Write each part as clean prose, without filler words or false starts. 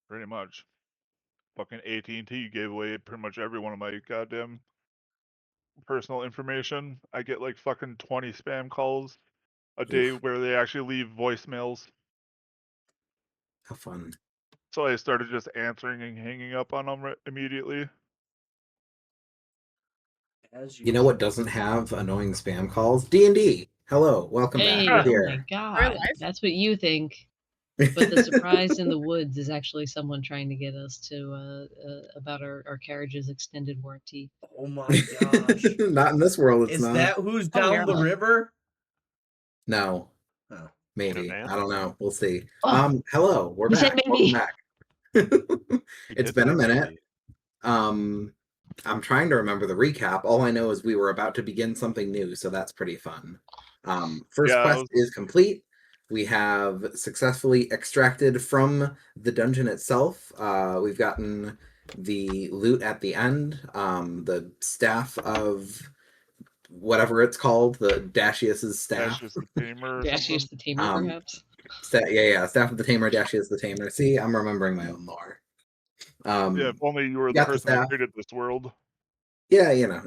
Pretty much. Fucking AT&T gave away pretty much every one of my goddamn personal information. I get like fucking 20 spam calls a day where they actually leave voicemails. How fun. So I started just answering and hanging up on them immediately. You know what doesn't have annoying spam calls? D&D. Hello, welcome back. Hey, We're oh here. my god. That's what you think. But the surprise in the woods is actually someone trying to get us to about our carriage's extended warranty. Oh my gosh. Not in this world, it's Is not. that who's down the river? No. Oh. Maybe. man. I don't know. We'll see. Oh, Hello, we're you said back. maybe. Welcome back. It's did been a say minute. maybe. I'm trying to remember the recap. All I know is we were about to begin something new, so that's pretty fun. First quest is complete. We have successfully extracted from the dungeon itself. We've gotten the loot at the end, the staff of whatever it's called, the Dashius's staff. Dashius the Tamer or Dashius the Tamer, perhaps? Staff of the Tamer, Dashius the Tamer. See, I'm remembering my own lore. Yeah, if only you were the person that created this world. Yeah, you know,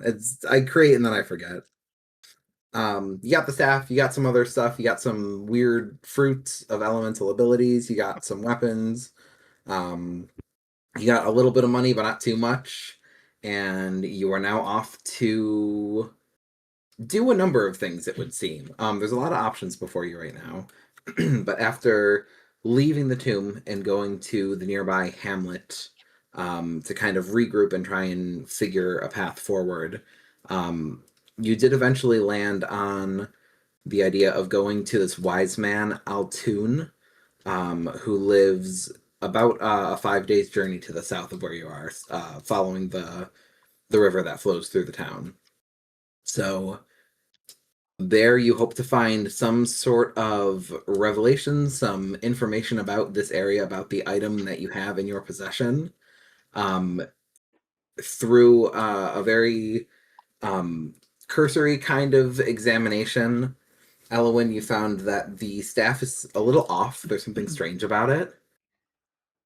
I create and then I forget. You got the staff, you got some other stuff, you got some weird fruits of elemental abilities, you got some weapons, you got a little bit of money, but not too much, and you are now off to do a number of things, it would seem. There's a lot of options before you right now, but after leaving the tomb and going to the nearby hamlet to kind of regroup and try and figure a path forward, you did eventually land on the idea of going to this wise man, Altoon, who lives about a 5 days journey to the south of where you are, following the river that flows through the town. So there you hope to find some sort of revelation, some information about this area, about the item that you have in your possession, through a very cursory kind of examination. Elowyn, you found that the staff is a little off. There's something strange about it.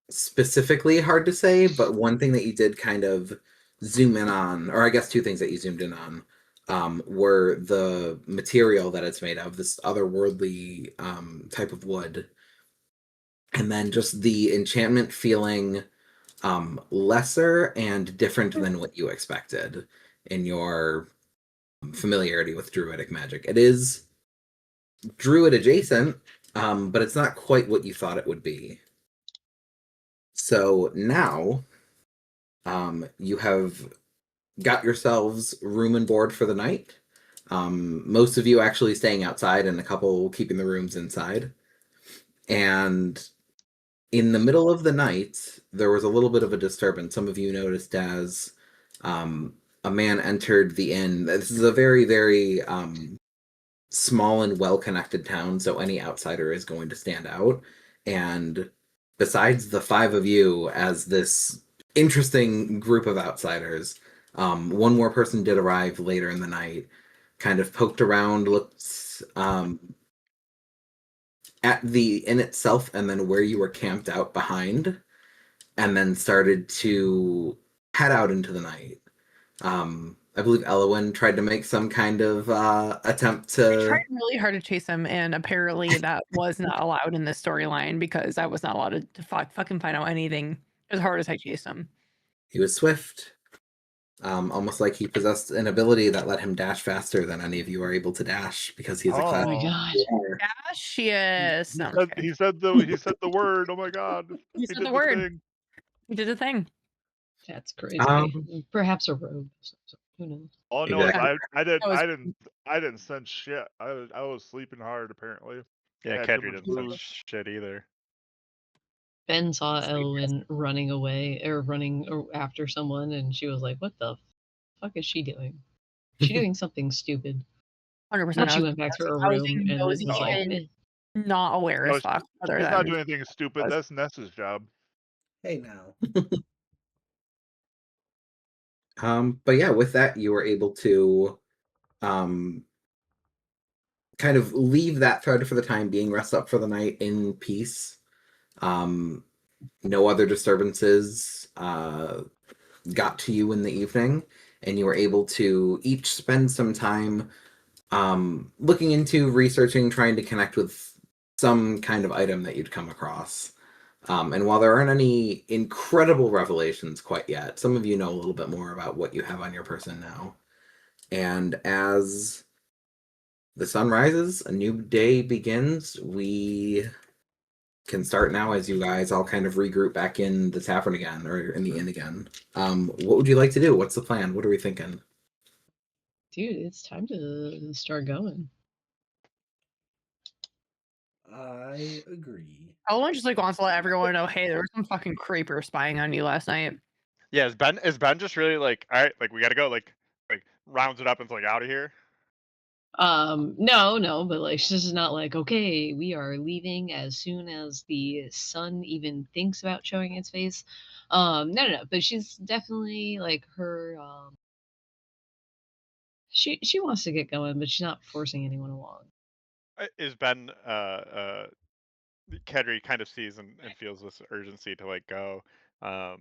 Specifically, hard to say, but one thing that you did kind of zoom in on, or I guess two things that you zoomed in on, were the material that it's made of, this otherworldly type of wood, and then just the enchantment feeling lesser and different than what you expected in your familiarity with druidic magic. It is druid adjacent, but it's not quite what you thought it would be. So now you have got yourselves room and board for the night. Most of you actually staying outside and a couple keeping the rooms inside. And in the middle of the night, there was a little bit of a disturbance. Some of you noticed as a man entered the inn. This is a very, very small and well-connected town, so any outsider is going to stand out. And besides the five of you as this interesting group of outsiders, one more person did arrive later in the night, kind of poked around, looked at the inn itself and then where you were camped out behind, and then started to head out into the night. I believe Elowyn tried to make some kind of attempt to... I tried really hard to chase him, and apparently that was not allowed in this storyline because I was not allowed to fucking find out anything as hard as I chased him. He was swift. Almost like he possessed an ability that let him dash faster than any of you are able to dash because he's a class. Oh my god. Dash, yes. No, He said the word. Oh my god. He said did the word. thing. He did the thing. That's crazy. Perhaps a rogue. Who knows? Oh no, Exactly. I didn't sense shit. I was sleeping hard apparently. Yeah, Kedri didn't sense shit either. Ben saw Elowyn running away or running after someone, and she was like, "What the fuck is she doing? She's doing something stupid." 100%. She went back to her room and was like, not aware as fuck. He's not doing anything stupid. That's Ness's job. Hey now. But yeah, with that, you were able to kind of leave that thread for the time being, rest up for the night in peace. no other disturbances got to you in the evening, and you were able to each spend some time looking into researching, trying to connect with some kind of item that you'd come across. And while there aren't any incredible revelations quite yet, some of you know a little bit more about what you have on your person now. And as the sun rises, a new day begins. We can start now as you guys all kind of regroup back in the tavern again, or in the inn again. What would you like to do? What's the plan? What are we thinking? Dude, it's time to start going. I agree. Elowyn just like wants to let everyone know, hey, there was some fucking creeper spying on you last night. Yeah, is Ben just really like, all right, like we gotta go, like rounds it up and it's like out of here? No, but like this is not like, okay, we are leaving as soon as the sun even thinks about showing its face. No, but she's definitely like her she wants to get going, but she's not forcing anyone along. Is Ben Kedri kind of sees and feels this urgency to like go, I and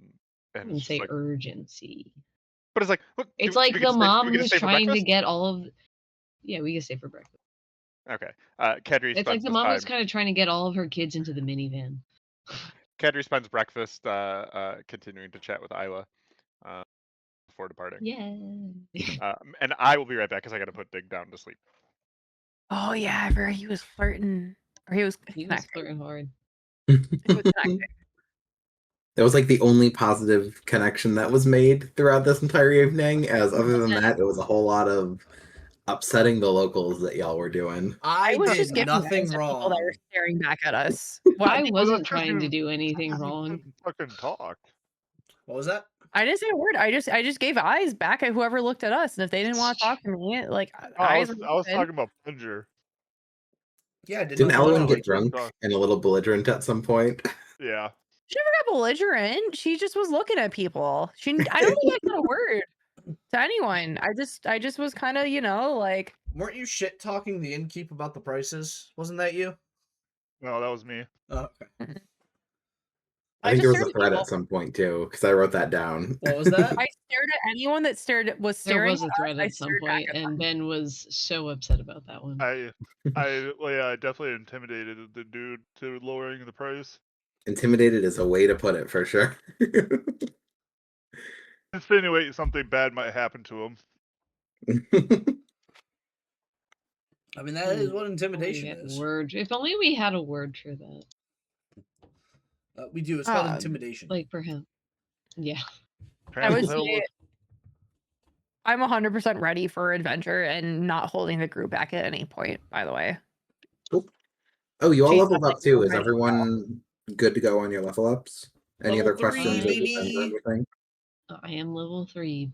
it's wouldn't just say like, urgency. but it's like, what, It's do like we get the to stay, do mom we get to who's stay for trying to breakfast? get all of yeah, we can stay for breakfast. Okay, Kedri It's like spends the this mom time. who's kind of trying to get all of her kids into the minivan. Kedri spends breakfast continuing to chat with Isla before departing. Yeah. And I will be right back because I got to put Dig down to sleep. Oh yeah, I forgot he was flirting. Or he was He was connecting. flirting hard. He was connecting. That was like the only positive connection that was made throughout this entire evening, as other than that, it was a whole lot of upsetting the locals that y'all were doing. I was just did giving nothing eyes at people that were wrong. staring back at us. I What? Well, that's wasn't 'cause trying to you do anything wrong. didn't fucking talk. What was that? I didn't say a word. I just gave eyes back at whoever looked at us, and if they didn't want to talk to me, like Oh, I eyes was were I was open. talking about Plunger. Yeah, I did Didn't nothing Plunger Elowyn wrong. get like drunk talk. and a little belligerent at some point? Yeah. She never got belligerent. She just was looking at people. I don't think I said a word to anyone. I just was kind of, like. Weren't you shit talking the innkeep about the prices? Wasn't that you? No, that was me. Oh, okay. I think there was stared a at thread people. at some point too, because I wrote that down. What was that? I stared at anyone that was There staring was a at us. thread I at some stared back point, at and them. Ben was so upset about that one. I definitely intimidated the dude to lowering the price. Intimidated is a way to put it for sure. Insinuate something bad might happen to him. I mean, that is what We intimidation had is. word. If only we had a word for that. We do. It's called Um, intimidation. Like for him. Yeah. I would Translate say with- I'm 100% ready for adventure and not holding the group back at any point, by the way. Oh, you all She's leveled up definitely too. Is ready to go. everyone good to go on your level ups? Any Level other questions 3, or defense or baby. anything? I am level 3.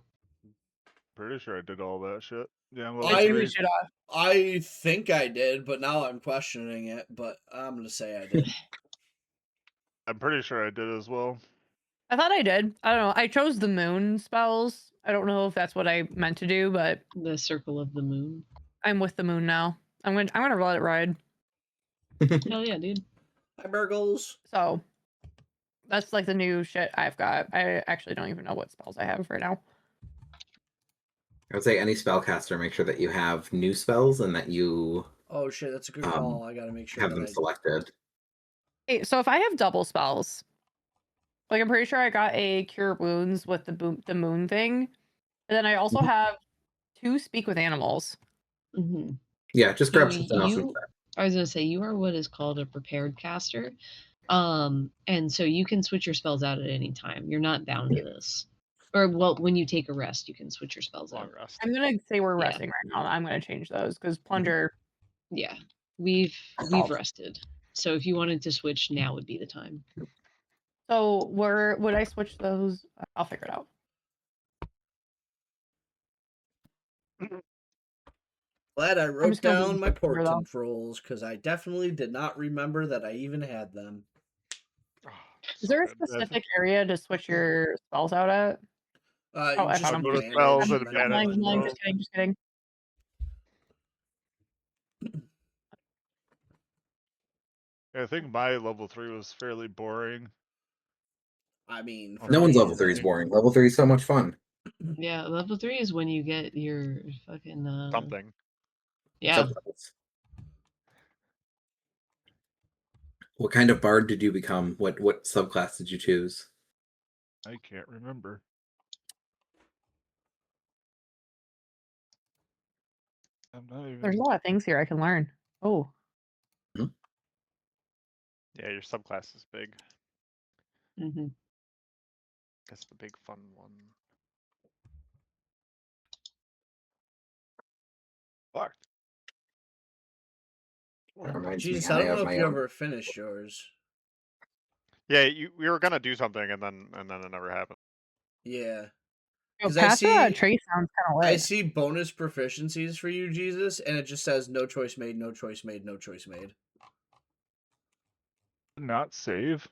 Pretty sure I did all that shit. Yeah, I'm I- level We 3. should, I think I did, but now I'm questioning it. But I'm gonna say I did. I'm pretty sure I did as well. I thought I did. I don't know. I chose the moon spells. I don't know if that's what I meant to do, but The circle of the moon. I'm with the moon now. I'm gonna let it ride. Hell yeah, dude. Hi, Burgles. So that's like the new shit I've got. I actually don't even know what spells I have right now. I would say any spellcaster, make sure that you have new spells and that you Oh shit, that's a good call. I gotta make sure have that them I. selected. Hey, so if I have double spells, like I'm pretty sure I got a cure wounds with the moon thing, and then I also Mhm. have 2 speak with animals. Mm-hmm. Yeah, just grab something else instead. I was gonna say you are what is called a prepared caster. And so you can switch your spells out at any time. You're not bound to this. Or well, when you take a rest, you can switch your spells Long out. rest. I'm gonna say we're Yeah. resting right now. I'm gonna change those because plunger. Yeah. We've Solved. rested. So if you wanted to switch, now would be the time. So would I switch those? I'll figure it out. Glad I wrote just gonna down leave my it here, port though. controls because I definitely did not remember that I even had them. Oh, Is so there a good. specific area to switch your spells out at? Oh, You I just found I'll them. go to manage spells and and then manage. find I'm them. just kidding. Just kidding. I think my level 3 was fairly boring. I mean, No for No one's me, level 3 is then- boring. Level 3 is so much fun. Yeah, level 3 is when you get your fucking Something. Yeah. Subclass. What kind of bard did you become? What subclass did you choose? I can't remember. I'm not even. There's a lot of things here I can learn. Oh, Yeah, your subclass is big. Mm-hmm. That's the big fun one. Fuck. That reminds Jesus, me, I I don't have know if my you own. ever finished yours. Yeah, we were gonna do something and then it never happened. Yeah. yo, 'Cause I Path to see- Trace sounds kind of I lit. see bonus proficiencies for you, Jesus, and it just says no choice made, no choice made, no choice made. Not save.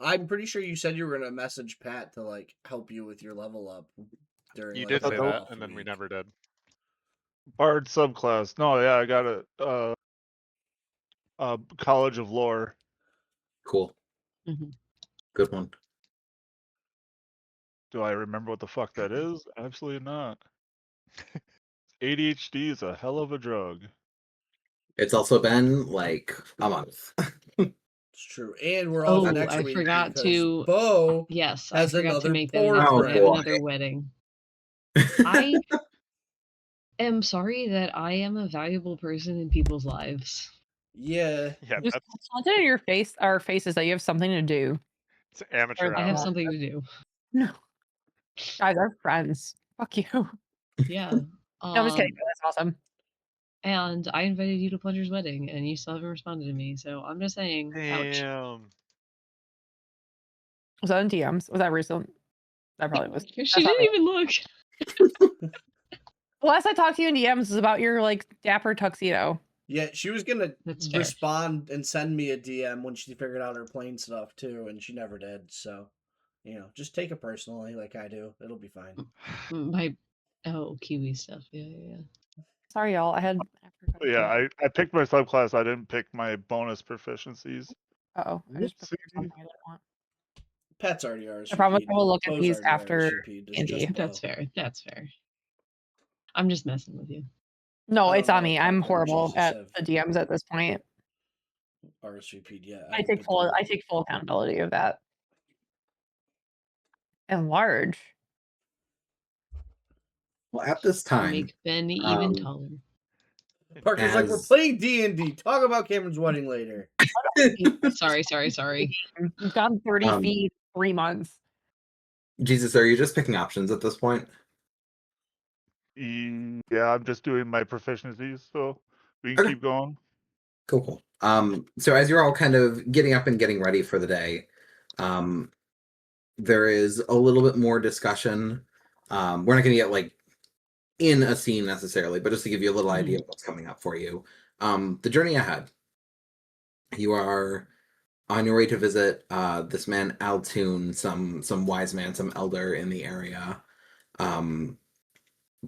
I'm pretty sure you said you were gonna message Pat to like help you with your level up during. You like, did the say day that, off and then we week. never did. Bard subclass. No, yeah, I got it. College of Lore. Cool. Mm-hmm. Good one. Do I remember what the fuck that is? Absolutely not. ADHD is a hell of a drug. It's also been like a month. It's true, and we're off Oh, next I week forgot because to. Bo Yes, has I forgot to another make that board announcement. I have boy. another wedding. I am sorry that I am a valuable person in people's lives. Yeah, Yeah, Just that's something in your face, our faces that you have something to do. it's amateur I I have hour. something to do. No, guys, our friends. Fuck you. Yeah. No, I'm just kidding. That's awesome. And I invited you to Plunger's wedding, and you still haven't responded to me. So I'm just saying, ouch. Damn. Was that in DMs? Was that recent? That probably was. She That's not didn't me. even look. The last I talked to you in DMs is about your like dapper tuxedo. yeah. She was gonna That's fair. respond and send me a DM when she figured out her plane stuff too, and she never did. So, just take it personally, like I do. It'll be fine. Kiwi stuff. Yeah. Sorry, y'all. I had. But yeah, I picked my subclass. I didn't pick my bonus proficiencies. Oh, I just Whoopsie. picked something I didn't want. Pat's already RSVP'd. I promise I will look at Bo's these already after RSVP'd. It's D&D. just Bo. That's fair. That's fair. I'm just messing with you. No, I it's don't on know me. if I'm Papa and horrible Jesus at have the DMs at this point. RSVP'd yet. I take full accountability of that. And large. Well, at this To time, make Ben even um, taller. Parker's like, we're as- playing D&D. Talk about Cameron's wedding later. Sorry. We've gone 30 Um, feet, 3 months. Jesus, are you just picking options at this point? Yeah, I'm just doing my proficiencies, so we can Okay. keep going. Cool. So as you're all kind of getting up and getting ready for the day, there is a little bit more discussion. We're not going to get like in a scene necessarily, but just to give you a little idea of what's coming up for you. The journey ahead. You are on your way to visit this man Altoon, some wise man, some elder in the area,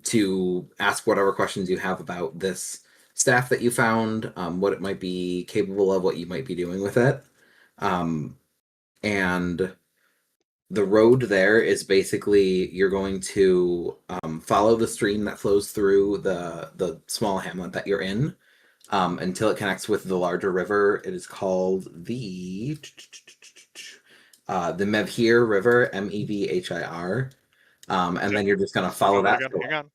to ask whatever questions you have about this staff that you found, what it might be capable of, what you might be doing with it. And the road there is basically you're going to follow the stream that flows through the small hamlet that you're in until it connects with the larger river. It is called the Mevhir River, Mevhir. And then you're just gonna follow that. Hang on.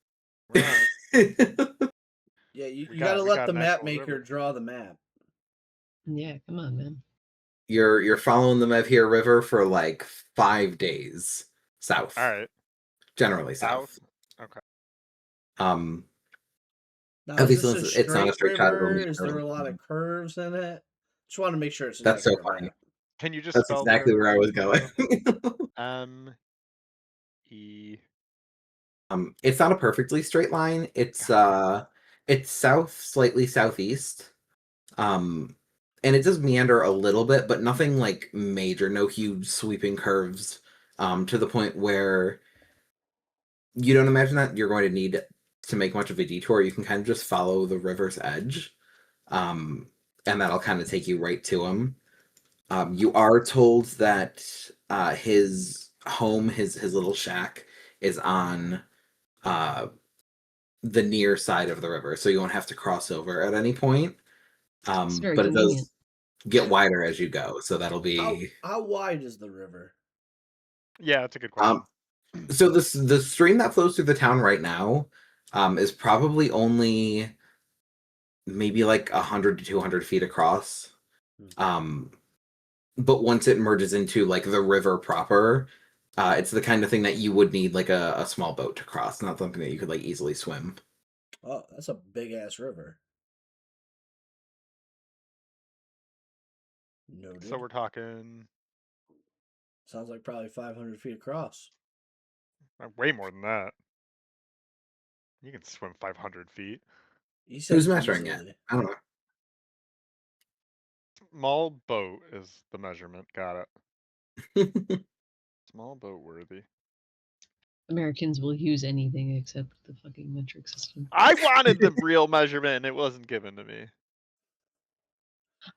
We're on it. Yeah, you We gotta got let the an map actual maker river. draw the map. Yeah, come on, man. You're following the Mevhir River for like 5 days south. All right. Generally south. Okay. Um, Now, Obviously, is this it's not a straight shot. river? Is there a lot of curves in it? Just want to make sure it's an That's so accurate funny. map. Can you just That's spell the exactly river where I was for me, going. E. It's not a perfectly straight line. It's south, slightly southeast. And it does meander a little bit, but nothing like major, no huge sweeping curves, to the point where you don't imagine that you're going to need to make much of a detour. You can kind of just follow the river's edge, and that'll kind of take you right to him. You are told that his home, his little shack, is on the near side of the river, so you won't have to cross over at any point. It's very But it convenient. does get wider as you go, so that'll be. How wide is the river? Yeah, that's a good question. So the stream that flows through the town right now is probably only maybe like 100 to 200 feet across. But once it merges into like the river proper, it's the kind of thing that you would need like a small boat to cross, not something that you could like easily swim. Oh, that's a big ass river. Noted. So we're talking Sounds like probably 500 feet across. way more than that. You can swim 500 feet. He said Who's measuring easily. it? I don't know. Small boat is the measurement. Got it. Small boat worthy. Americans will use anything except the fucking metric system. I wanted the real measurement and it wasn't given to me.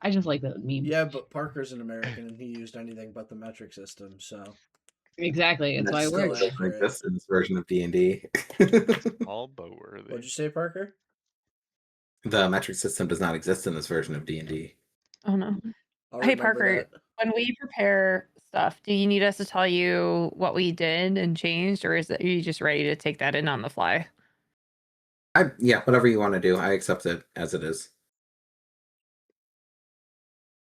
I just like that meme. Yeah, but Parker's an American and he used anything but the metric system, so Exactly. That's why it still works. accurate. Doesn't exist in this version of D&D. Small boat worthy. What'd you say, Parker? The metric system does not exist in this version of D&D. Oh no. I'll Hey remember Parker, that. when we prepare stuff, do you need us to tell you what we did and changed, or are you just ready to take that in on the fly? Yeah, whatever you want to do, I accept it as it is.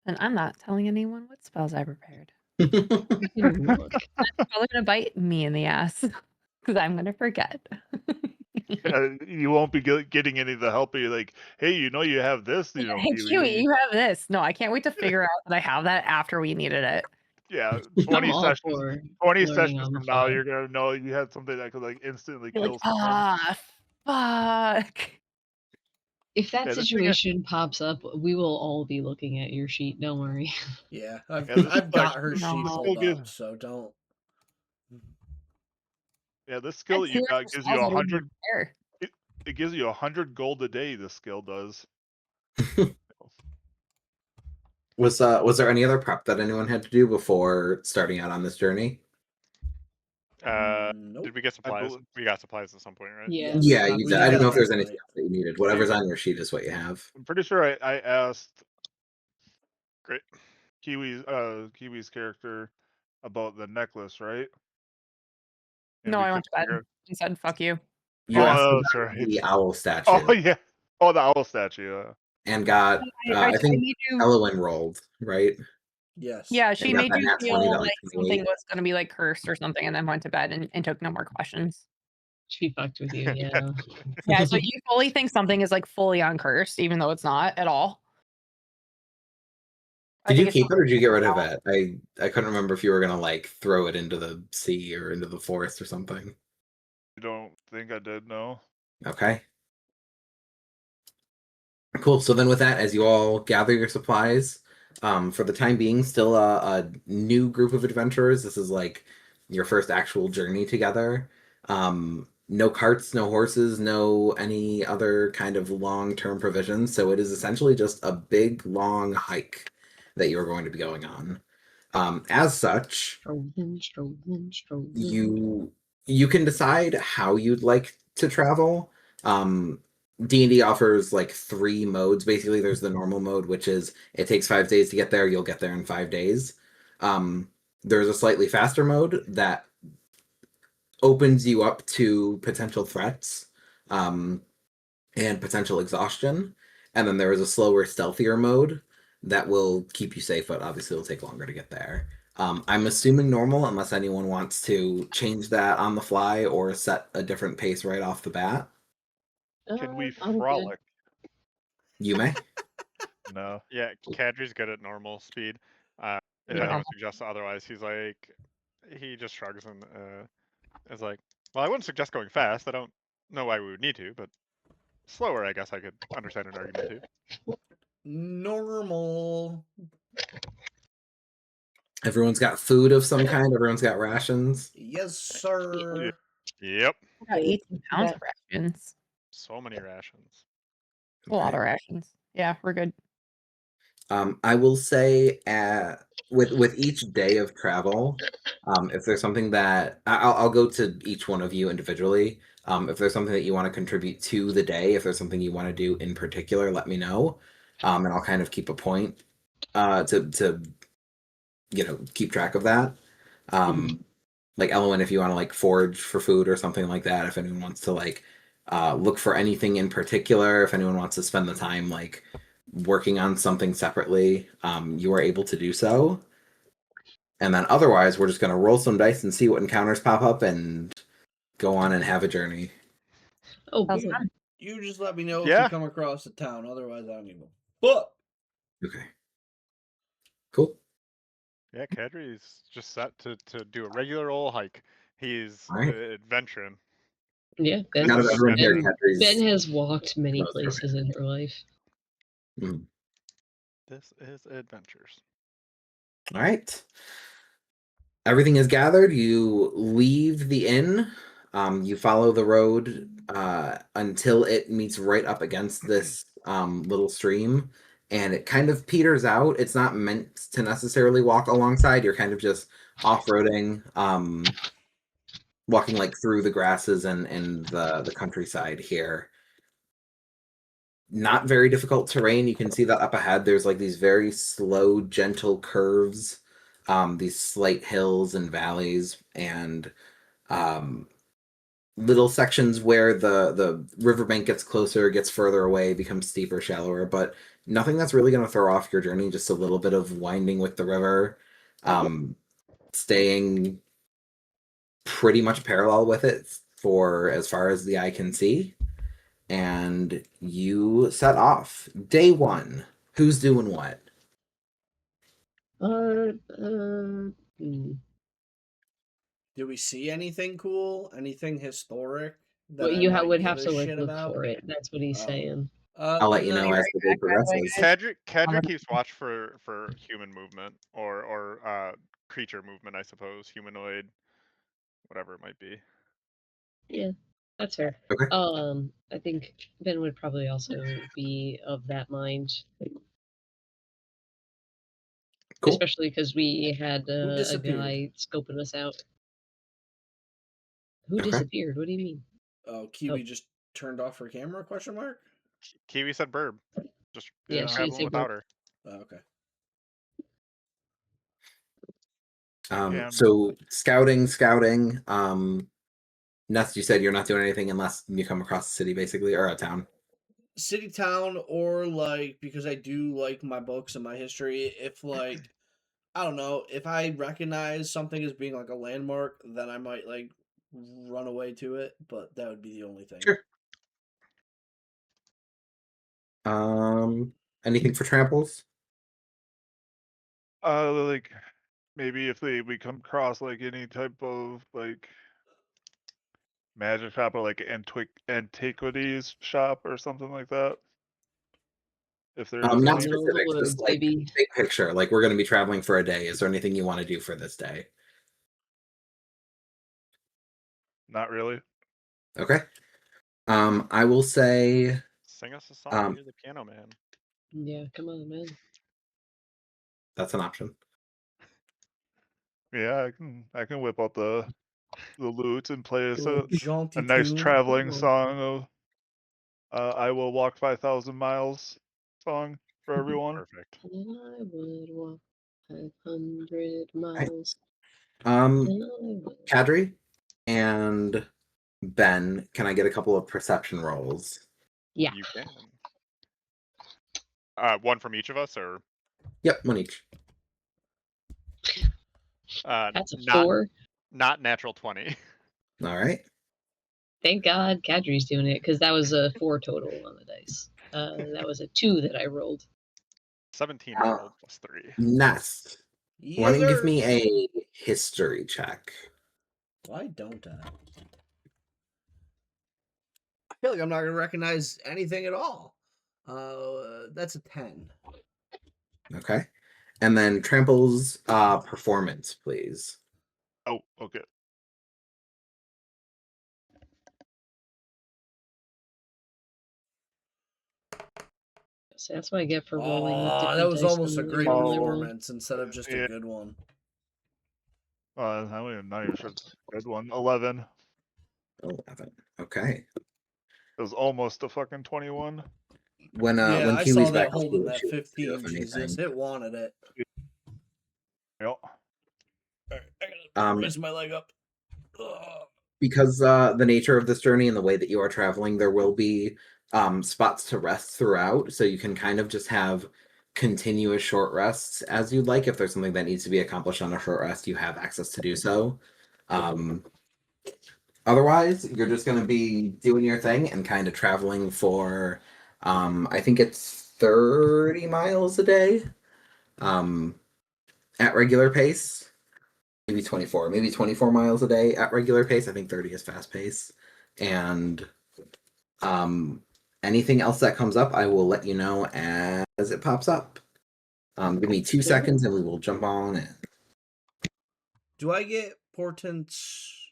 And I'm not telling anyone what spells I prepared. You can look. That's probably gonna bite me in the ass because I'm gonna forget. You won't be getting any of the help. You're like, hey, you know you have this. You know, Hey Kiwi, you have this. No, I can't wait to figure out that I have that after we needed it. Yeah, I'm 20 all sessions. for 20 learning sessions on the from now, fly. you're gonna know you had something that could like instantly You're kill like, someone. fuck. If that Yeah, this thing is- situation pops up, we will all be looking at your sheet. Don't worry. Yeah, I've Yeah, this I've got like- her sheet No. pulled Skill up, so don't. Yeah, this skill that you got gives you 100. There. It gives you 100 gold a day. This skill does. Was there any other prep that anyone had to do before starting out on this journey? Nope. Did we get supplies? believe- We got supplies at some point, right? Yeah. Yeah, we you got did. the- I didn't know if got there's that anything right. else that you needed. Whatever's on your sheet is what you have. I'm pretty sure I asked Great. Kiwi's character about the necklace, right? And No, we I went to couldn't bed figure- and said, fuck you. You Oh, asked that's about right. the owl statue Oh yeah. Oh, the owl statue. and got. I think made you, Elowyn rolled, right? Yes. yeah, she got made that you nat 20 feel to, like like, something 28. was going to be like cursed or something, and then went to bed and took no more questions. She fucked with you, yeah. Yeah, so you fully think something is like fully uncursed, even though it's not at all. I Did you think keep it's it or did you get rid of it? I couldn't remember if you were gonna like throw it into the sea or into the forest or something. I don't think I did. No. Okay. Cool. So then with that, as you all gather your supplies, for the time being, still a new group of adventurers. This is like your first actual journey together. No carts, no horses, no any other kind of long-term provisions. So it is essentially just a big, long hike that you're going to be going on. As such, Strolling. you can decide how you'd like to travel. D&D offers like 3 modes. Basically, there's the normal mode, which is it takes 5 days to get there. You'll get there in 5 days. There's a slightly faster mode that opens you up to potential threats and potential exhaustion. And then there is a slower, stealthier mode that will keep you safe, but obviously it'll take longer to get there. I'm assuming normal, unless anyone wants to change that on the fly or set a different pace right off the bat. Can we I'm good. frolic? You may. No. Yeah, Kadri's good at normal speed. If Yeah. anyone suggests otherwise, he just shrugs and is like, well, I wouldn't suggest going fast. I don't know why we would need to, but slower, I guess I could understand an argument too. Normal. Everyone's got food of some kind. Everyone's got rations. Yes, sir. Yep. I got 18 pounds of rations. So many rations. A lot Okay. of rations. Yeah, we're good. I will say with each day of travel, if there's something that I'll go to each one of you individually. If there's something that you want to contribute to the day, if there's something you want to do in particular, let me know, and I'll kind of keep a point to keep track of that. Like Elowyn, if you want to like forage for food or something like that, if anyone wants to like look for anything in particular, if anyone wants to spend the time like working on something separately, you are able to do so. And then otherwise, we're just going to roll some dice and see what encounters pop up and go on and have a journey. Oh, Sounds good. fun. You just let me know if Yeah. you come across the town. Otherwise, I don't even. But Okay. Cool. Yeah, Kadri's just set to do a regular old hike. He's All right. adventuring. Yeah, This Now is that everyone here, adventure. Kadri's Ben has walked many Most perfect. places in her life. This is adventures. All right. Everything is gathered. You leave the inn. You follow the road until it meets right up against this little stream, and it kind of peters out. It's not meant to necessarily walk alongside. You're kind of just off-roading, walking like through the grasses and the countryside here. Not very difficult terrain. You can see that up ahead. There's like these very slow, gentle curves, these slight hills and valleys, and little sections where the riverbank gets closer, gets further away, becomes steeper, shallower, but nothing that's really going to throw off your journey. Just a little bit of winding with the river, staying pretty much parallel with it for as far as the eye can see. And you set off. Day one. Who's doing what? Hmm. do we see anything cool? Anything historic that Well, I you might would give have a to like shit look about? for it. That's what he's Oh. saying. I'll let you No. know as the day progresses. Kadri keeps watch for human movement or creature movement, I suppose, humanoid, whatever it might be. Yeah, that's fair. Okay. I think Ben would probably also be of that mind, Cool. especially because we had a disappeared? guy scoping us out. Who Okay. disappeared? What do you mean? Oh, Kiwi just turned off her camera? Question mark. Kiwi said burb. Just Yeah, she traveling said without her. Oh, okay. Yeah. So scouting. Nest, you said you're not doing anything unless you come across a city, basically, or a town. City, town, or like because I do like my books and my history. If like I don't know, if I recognize something as being like a landmark, then I might like run away to it. But that would be the only thing. Sure. Anything for tramples? Like maybe if we come across like any type of like magic shop or like antiquities shop or something like that. If there is Not any. Middle of the specific, just woods, like baby. big picture. Like we're going to be traveling for a day. Is there anything you want to do for this day? Not really. Okay. I will say Sing us a song. Um, You're the piano man. Yeah, come on, man. that's an option. Yeah, I can whip out the lute and play us a Jaunty nice tune. traveling Come on. song of I Will Walk 5,000 Miles song for everyone. Perfect. And I would walk 500 miles. Um, And I would. Kadri and Ben, can I get a couple of perception rolls? Yeah. You can. One from each of us, or Yep, one each. That's a not 4. not natural 20. All right. Thank God Kadri's doing it, because that was a 4 total on the dice. That was a 2 that I rolled. 17 Uh, total plus 3. Nest, why Yes, don't you give sir. me a history check? Why don't I? I feel like I'm not gonna recognize anything at all. That's a 10. Okay. And then Trample's performance, please. Oh, okay. So that's what I get for rolling with Oh, different that was dice almost a than great normally roll. performance instead of just a Yeah. good one. I don't even know. Sure it's a good one. 11. 11. Okay. It was almost a fucking 21. When Yeah, I Kiwi's saw back, that I'll see holding what that she wants to do, 15. if Jesus, anything. it wanted it. Yep. All right, I gotta Um, raise my leg up. Ugh. because the nature of this journey and the way that you are traveling, there will be spots to rest throughout, so you can kind of just have continuous short rests as you'd like. If there's something that needs to be accomplished on a short rest, you have access to do so. Otherwise, you're just going to be doing your thing and kind of traveling for, I think it's 30 miles a day at regular pace. Maybe 24, maybe 24 miles a day at regular pace. I think 30 is fast pace. And anything else that comes up, I will let you know as it pops up. Give me 2 seconds and we will jump on in. Do I get portents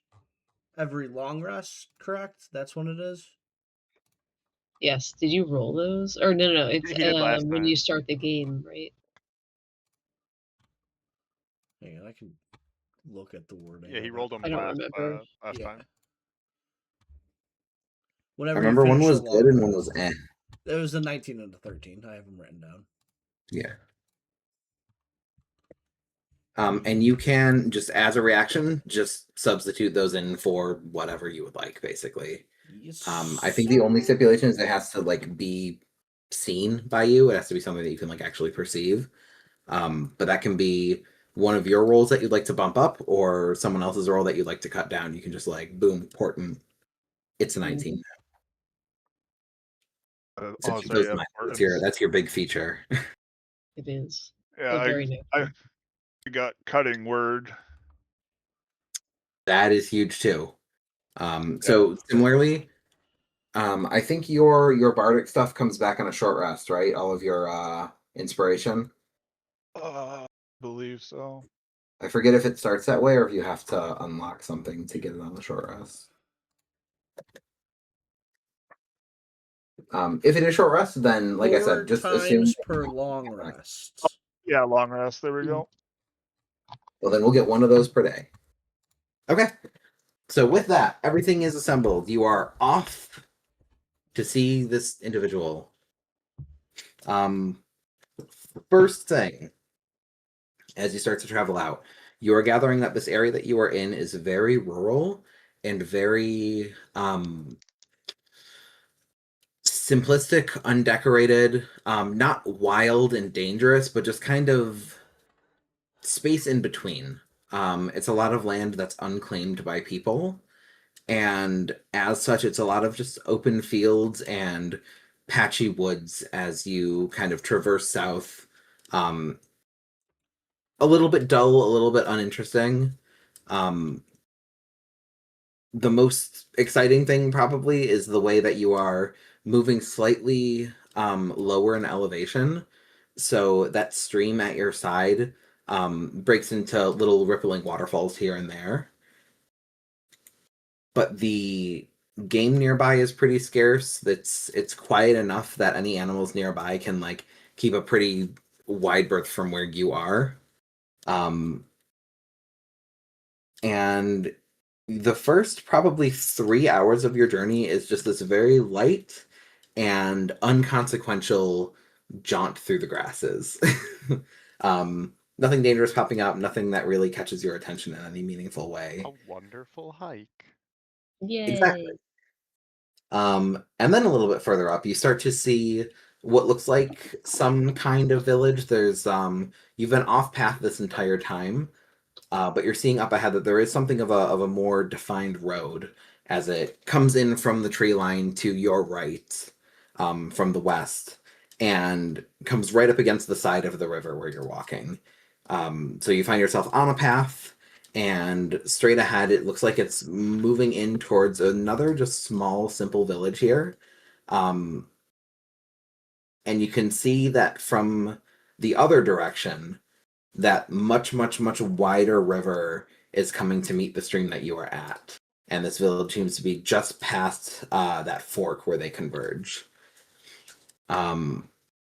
every long rest, correct? That's when it is? Yes. Did you roll those? Or no, it's He did last when you time. start the game, right? Hang on, I can look at the wording. Yeah, he of rolled it. them I don't last remember. last Yeah. time. I Whenever remember you one finish was a good long and one rest. was eh. It was the 19 and the 13. I have them written down. Yeah. And you can just, as a reaction, just substitute those in for whatever you would like, basically. Yes, I think the only stipulation is it has to like be seen by you. It has to be something that you can like actually perceive. But that can be one of your rolls that you'd like to bump up, or someone else's roll that you'd like to cut down. You can just like boom, portent. It's a 19. So Oh, keep sorry, those in yeah, mind. Martins. That's your big feature. It is. Yeah, Oh, very nice. I got cutting word. That is huge too. So similarly, I think your bardic stuff comes back on a short rest, right? All of your inspiration. I believe so. I forget if it starts that way or if you have to unlock something to get it on the short rest. If it is short rest, then like I 4 said, just assume. times per long rest. Yeah, long rest. There we go. Well, then we'll get one of those per day. Okay. So with that, everything is assembled. You are off to see this individual. First thing, as you start to travel out, you are gathering that this area that you are in is very rural and very simplistic, undecorated, not wild and dangerous, but just kind of space in between. It's a lot of land that's unclaimed by people, and as such, it's a lot of just open fields and patchy woods as you kind of traverse south. A little bit dull, a little bit uninteresting. Um, the most exciting thing probably is the way that you are moving slightly lower in elevation. So that stream at your side breaks into little rippling waterfalls here and there. But the game nearby is pretty scarce. It's quiet enough that any animals nearby can like keep a pretty wide berth from where you are. And the first probably 3 hours of your journey is just this very light and unconsequential jaunt through the grasses. Nothing dangerous popping up, nothing that really catches your attention in any meaningful way. A wonderful hike. Yay. Exactly. And then a little bit further up, you start to see what looks like some kind of village. There's you've been off path this entire time, but you're seeing up ahead that there is something of a more defined road as it comes in from the tree line to your right, from the west, and comes right up against the side of the river where you're walking. So you find yourself on a path, and straight ahead, it looks like it's moving in towards another just small, simple village here. And you can see that from the other direction, that much, much, much wider river is coming to meet the stream that you are at. And this village seems to be just past that fork where they converge.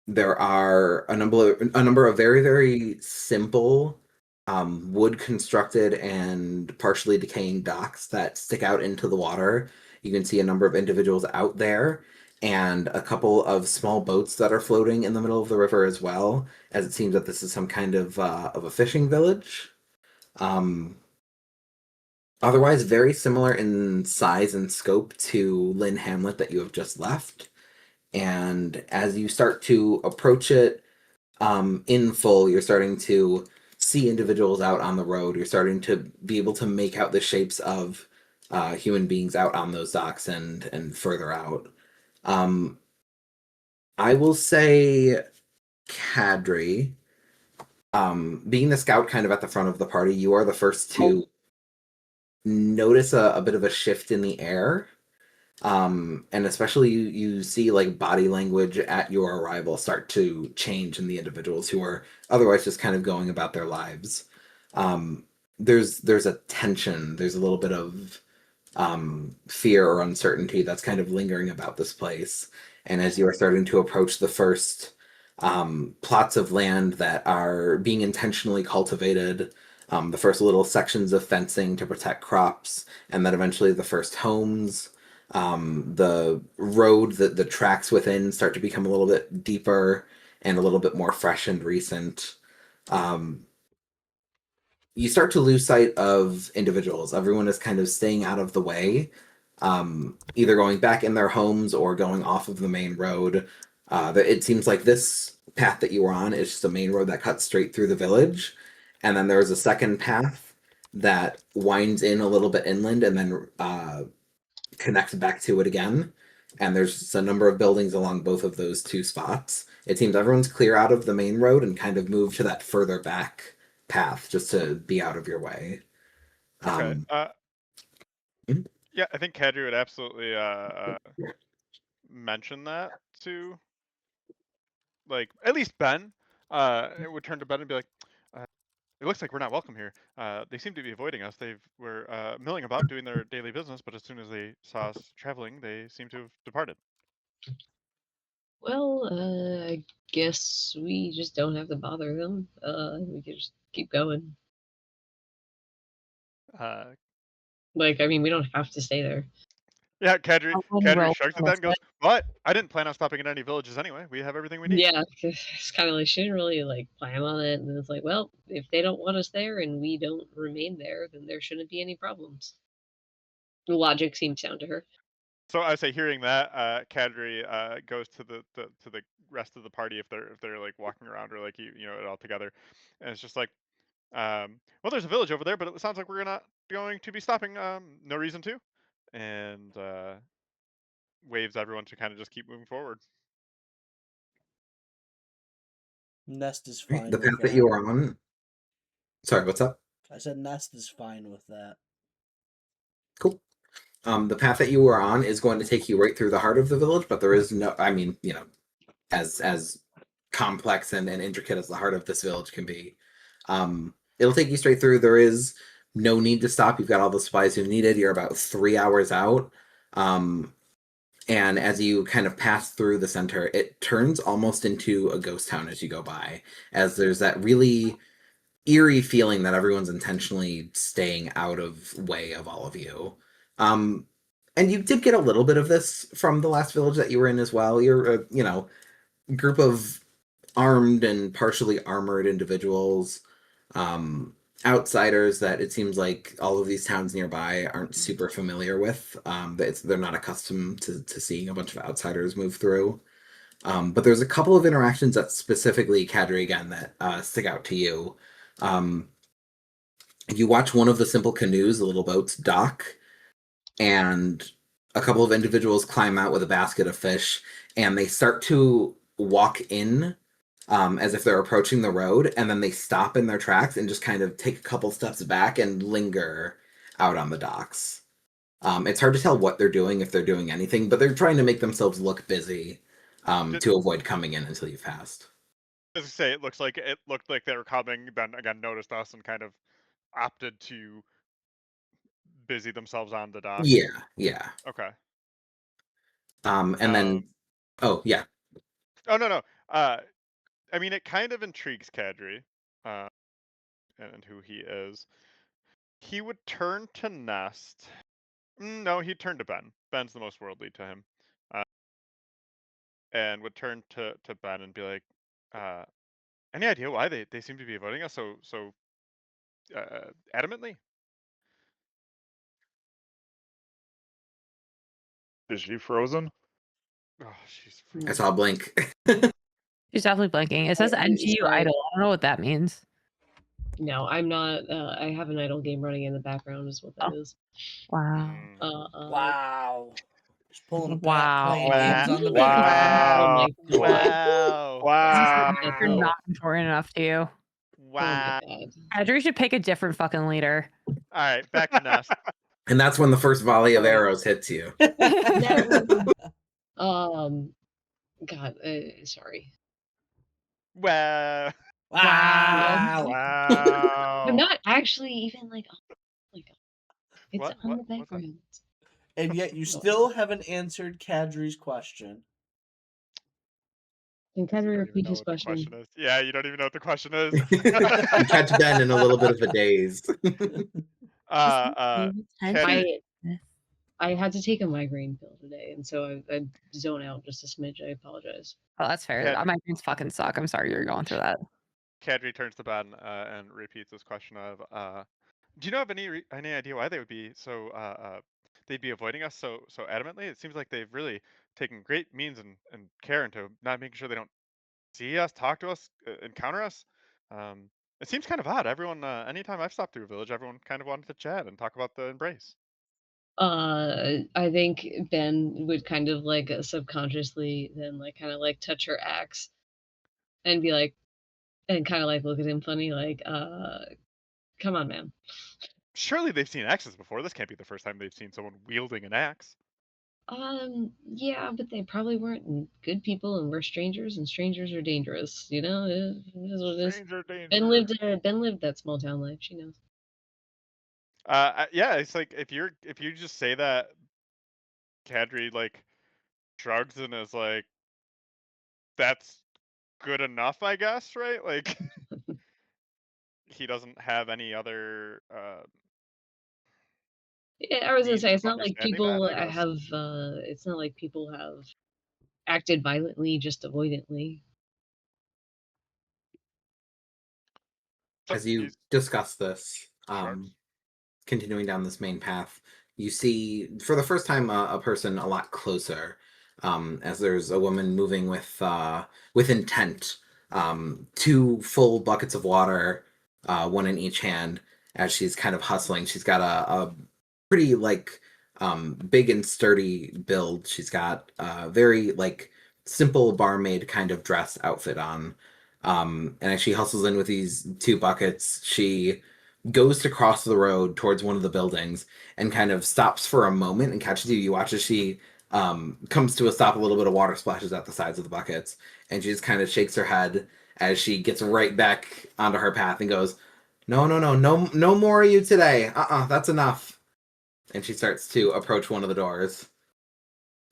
there are a number of very, very simple wood constructed and partially decaying docks that stick out into the water. You can see a number of individuals out there and a couple of small boats that are floating in the middle of the river as well, as it seems that this is some kind of a fishing village. Otherwise, very similar in size and scope to Lynn Hamlet that you have just left. And as you start to approach it in full, you're starting to see individuals out on the road. You're starting to be able to make out the shapes of human beings out on those docks and further out. I will say, Kadri, being the scout kind of at the front of the party, you are the first to notice a bit of a shift in the air. And especially you see like body language at your arrival start to change in the individuals who are otherwise just kind of going about their lives. There's a tension, there's a little bit of fear or uncertainty that's kind of lingering about this place. And as you are starting to approach the first plots of land that are being intentionally cultivated, the first little sections of fencing to protect crops, and then eventually the first homes, the road, the tracks within start to become a little bit deeper and a little bit more fresh and recent. You start to lose sight of individuals. Everyone is kind of staying out of the way, either going back in their homes or going off of the main road. It seems like this path that you were on is just a main road that cuts straight through the village. And then there's a second path that winds in a little bit inland and then connects back to it again. And there's just a number of buildings along both of those two spots. It seems everyone's clear out of the main road and kind of moved to that further back path just to be out of your way. Okay. Mhm. Yeah, I think Kadri would absolutely mention that to, like, at least Ben. It would turn to Ben and be like, "It looks like we're not welcome here. They seem to be avoiding us. Were milling about doing their daily business, but as soon as they saw us traveling, they seem to have departed." Well, I guess we just don't have to bother them. We can just keep going. Uh, Like, I mean, we don't have to stay there. yeah, Kadri One Kadri row shrugs at plus that and goes, "But I didn't plan on stopping in any villages anyway. We have everything we need." Yeah, it's kind of like she didn't really like plan on it, and it's like, well, if they don't want us there and we don't remain there, then there shouldn't be any problems. The logic seems sound to her. So I say, hearing that, Kadri goes to the rest of the party if they're like walking around or like you know it all together, and it's just like, well, there's a village over there, but it sounds like we're not going to be stopping. No reason to, and waves everyone to kind of just keep moving forward. Nest is Right, fine the with path that you that. are on. Sorry, what's up? I said Nest is fine with that. Cool. The path that you were on is going to take you right through the heart of the village, but there is no. I mean, you know, as complex and intricate as the heart of this village can be, it'll take you straight through. There is no need to stop. You've got all the supplies you needed. You're about 3 hours out. And as you kind of pass through the center, it turns almost into a ghost town as you go by, as there's that really eerie feeling that everyone's intentionally staying out of way of all of you. Um, and you did get a little bit of this from the last village that you were in as well. You're a, you know, group of armed and partially armored individuals, outsiders that it seems like all of these towns nearby aren't super familiar with. They're not accustomed to seeing a bunch of outsiders move through. But there's a couple of interactions that specifically, Kadri, again, that stick out to you. Um, you watch one of the simple canoes, the little boats, dock, and a couple of individuals climb out with a basket of fish, and they start to walk in as if they're approaching the road, and then they stop in their tracks and just kind of take a couple steps back and linger out on the docks. It's hard to tell what they're doing, if they're doing anything, but they're trying to make themselves look busy to avoid coming in until you've passed. As I say, it looked like they were coming, then again noticed us and kind of opted to busy themselves on the dock. Yeah, yeah. Okay. And then, oh yeah, Oh no. I mean, it kind of intrigues Kadri, and who he is. He would turn to Nest. No, he'd turn to Ben. Ben's the most worldly to him, and would turn to Ben and be like, "Any idea why they seem to be avoiding us so adamantly?" Is she frozen? Oh, she's I saw a blink. She's definitely blinking. It says NGU sorry. idle. I don't know what that means. No, I'm not. I have an idle game running in the background, is what that Oh. is. Wow. Wow. Just pulling a Wow. playing games on the Wow. Oh my god. Wow. Wow. You're not important enough to you. Wow. Oh my god. Adri should pick a different fucking leader. All right, back to Nest. And that's when the first volley of arrows hits you. God, sorry. Wow. Wow. Wow. I'm not actually even like, oh my god. It's What? on the What's that? background. And yet you still haven't answered Kadri's question. Can Kadri You don't repeat even know his what the question? question is. Yeah, you don't even know what the question is. You catch Ben in a little bit of a daze. Kadri, I had to take a migraine pill today, and so I zone out just a smidge. I apologize. Oh, that's fair. Cat- My dreams fucking suck. I'm sorry you're going through that. Kadri turns to Ben and repeats this question of, do you know of any idea why they would be so they'd be avoiding us so adamantly? It seems like they've really taken great means and care into not making sure they don't see us, talk to us, encounter us. It seems kind of odd. Everyone, anytime I've stopped through a village, everyone kind of wanted to chat and talk about the embrace. I think Ben would kind of like subconsciously then like kind of like touch her axe and be like, and kind of like look at him funny, like, come on, man. Surely they've seen axes before. This can't be the first time they've seen someone wielding an axe. Yeah, but they probably weren't good people, and we're strangers, and strangers are dangerous. You know, it is what it is. Stranger danger. Ben lived that small town life. She knows. Yeah, it's like if you just say that, Kadri like shrugs and is like, "That's good enough, I guess," right? Like he doesn't have any other Yeah, I was gonna means say of it's not like understanding people that, I guess. have. It's not like people have acted violently just avoidantly. So As you he's discuss this, shrugs. continuing down this main path, you see for the first time a person a lot closer, as there's a woman moving with intent, 2 full buckets of water, one in each hand, as she's kind of hustling. She's got a pretty like big and sturdy build. She's got a very like simple barmaid kind of dress outfit on. And as she hustles in with these 2 buckets, she goes to cross the road towards one of the buildings and kind of stops for a moment and catches you. You watch as she comes to a stop, a little bit of water splashes at the sides of the buckets, and she just kind of shakes her head as she gets right back onto her path and goes, no more of you today. That's enough. And she starts to approach one of the doors.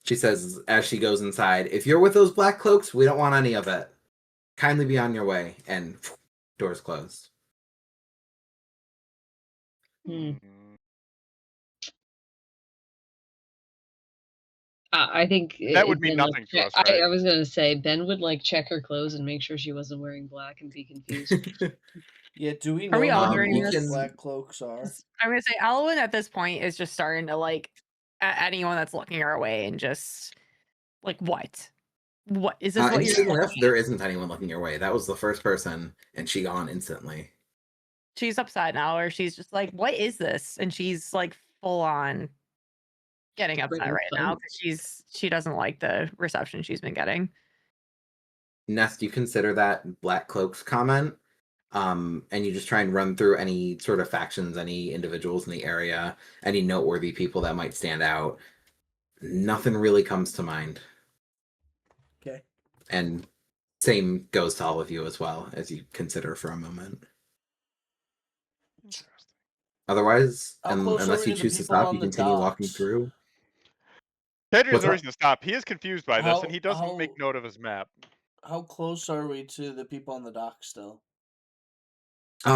She says as she goes inside, if you're with those black cloaks, we don't want any of it. Kindly be on your way. And doors closed. Hmm. I think That would mean Ben, like, nothing to us, right? I was gonna say Ben would like check her clothes and make sure she wasn't wearing black and be confused. Yeah, do we Are know we all what doing those this? black cloaks are? I'm gonna say Elowyn at this point is just starting to like at anyone that's looking our way and just like what is this? What you're Interesting enough, saying? there isn't anyone looking your way. That was the first person, and she gone instantly. She's upset now, or she's just like, what is this? And she's like full on getting upset Breaking right now fight. because she doesn't like the reception she's been getting. Nest, you consider that Black Cloak's comment, and you just try and run through any sort of factions, any individuals in the area, any noteworthy people that might stand out. Nothing really comes to mind. Okay. And same goes to all of you as well, as you consider for a moment. Interesting. Otherwise, How close are unless we you to the choose to people stop, on you the continue walking docks? through. Kadri has What's no that? reason to stop. He is confused by this, and he doesn't How- make note of his map. How close are we to the people on the dock still?